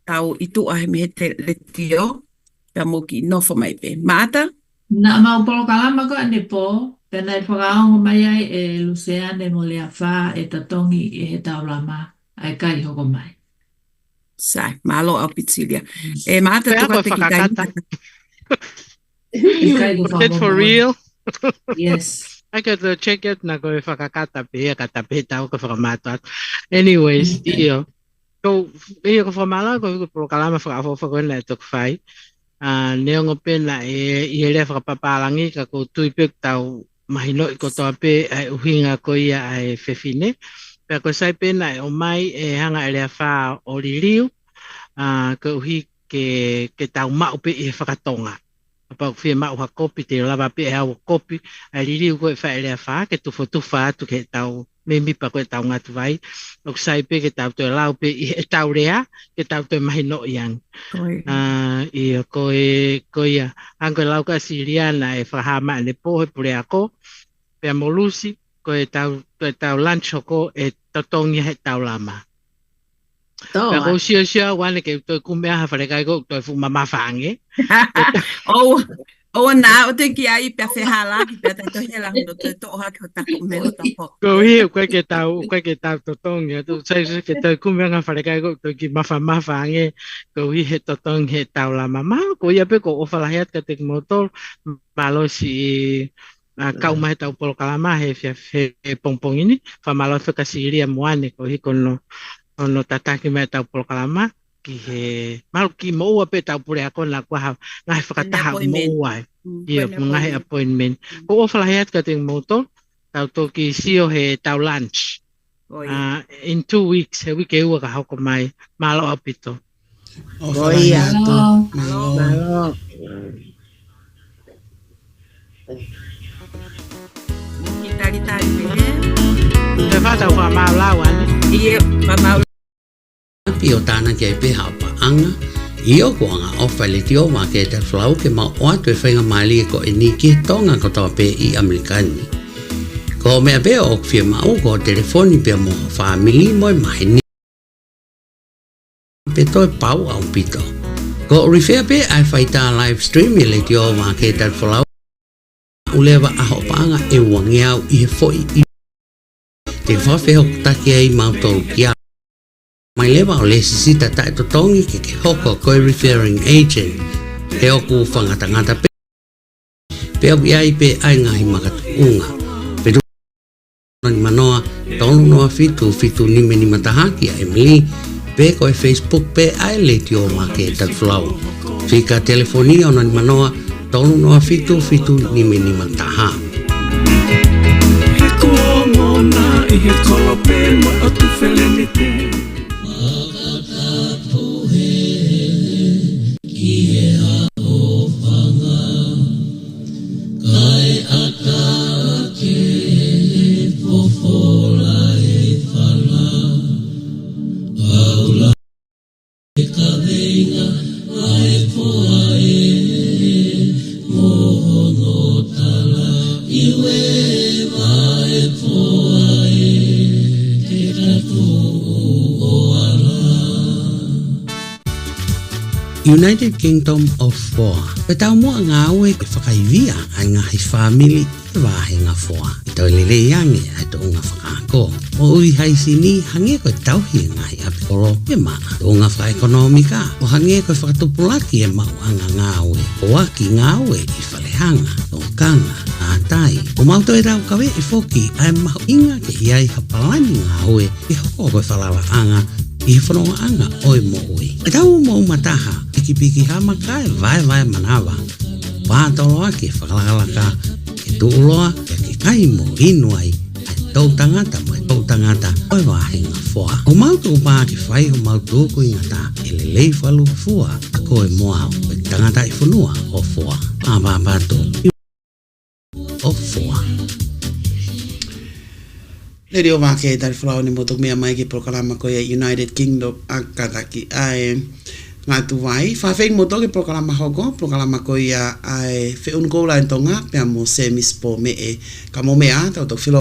tau I tu ahe me he te letio, pia mo ki nofo mai pe. Maata? Na mau Polokalama ko ane po, pena I whakaongo mai ai e Luceane mo lea wha e tatongi e he taulama ai kai hoko mai. Sai, malo au pizzilia. E maata tuka te ki kai. Is it for real? Yes. I got to check it na ko whakakata pe kata pe tau ko whakamatua. Anyways, iyo. Ko iyo ko whamala ko Polokalama whakafo ko na tuk whai. Neongo pe na I ele whakapapalangi ka ko tuipek tau mahino I ko toa pe ai uhinga ko ia ai whewhine. Pea ko sai pe na o mai e hanga ele wha o liriu. Ko uhi ke tau mau pe I whakatonga. Apa fia mau ha kopi te lava pe ha kopi ai liriu ko e wha ele wha ke tufa atu ke tau me mipa ko e tau ngatu vai. O sai pe ke tau to lau pe e tau rea ke tau to mahino yang. Ia ko ia ango lau ka siriana e whahama ne pohe pure ako pe molusi ko e tau lunch ko e totongi he tau lama. Pe ko sia wane ke to kumea ha whare kai ko to fu mama whange. O na o te ki ai pe whehala ki pe to hela no te to ha ko ta ko me o ta po. Ko hi ko ke tau totongi to sai ke to kumea ha whare kai ko to ki mama whange ko hi he totongi he tau lama ma ko ia pe ko o whalahiat ka te motor malo si kau mai tau Polokalama he pongpong ini whamalo whaka siria moane ko hi kono ono tataki mai tau Polokalama ki he malu ki moua pe tau pure ako na kua ngai whakataha moua ia ngai appointment ko o whalahiat ka ting motor tau toki sio he tau lunch in 2 weeks he wike ua ka hoko mai malo apito Malo. Tali te whatau wha maulau ane Ia mamau Pio tana ke pe hapa anga io ko anga ofa Letio Vake Tali Folau ke ma o atu e whainga mali ko e ni ki tonga ko toa pe I Amerikani. Ko mea pe o fia mau ko telefoni pe mo family mo e mahini. Pe toi pau au pito. Ko refer pe ai whaita live stream e Letio Vake Tali Folau. Ulewa aho panga e wangeau I he foi I. Te whawheho taki ai mautou kia. Mai lewa o lesi sita tae totongi ke hoko koe referring agent. He oku whangatangata pe. Pe au iai pe ai ngahi makatuunga. Pe ni manoa tonu noa fitu nime ni matahaki a Emily. Pe koe Facebook pe ai Letio Vake Tali Folau. Fika telefonia ona ni manoa tonu noa fitu nime ni mataha. He kua mona I he kolope mo o tu whelenite. United Kingdom of Foa. Pe tau mua ngā ue e whakaivia ai ngā hei whamili e wāhe ngā Foa. I tau lele iange ai tau ngā whakaako. O ui haisi ni hange koe tauhi e ngā hei apikolo e maa. O ngā whaekonomika. O hange koe whakatupulaki e mau anga ngā ue. O aki ngā ue I whalehanga. O kanga. Atai. O mauto e rau kawe e whoki ai mahu inga ke iai hapalani ngā ue. I hoko koe whalawa anga. I whanonga anga oi mo ui. E tau mo mataha, piki hama kai vai manawa. Wātolo ake whakalakalaka, e tūloa, e ke kai mo inuai, ai tau tangata mo e tau tangata, oi wāhenga whoa. O mautu o pā ke whai o mautu o ingata, e le lei whalu fua, a koe moa o e tangata I whanua o whoa. Ababato. Ofoa. Letio Vake Tali Folau ni motok mea mai ki Polokalama ko ia United Kingdom akataki ai ngatu vai fa fei motok ki Polokalama hogo Polokalama ko ia ai fe un ko la entonga pe mo semis po me e ka mo mea tau tok filo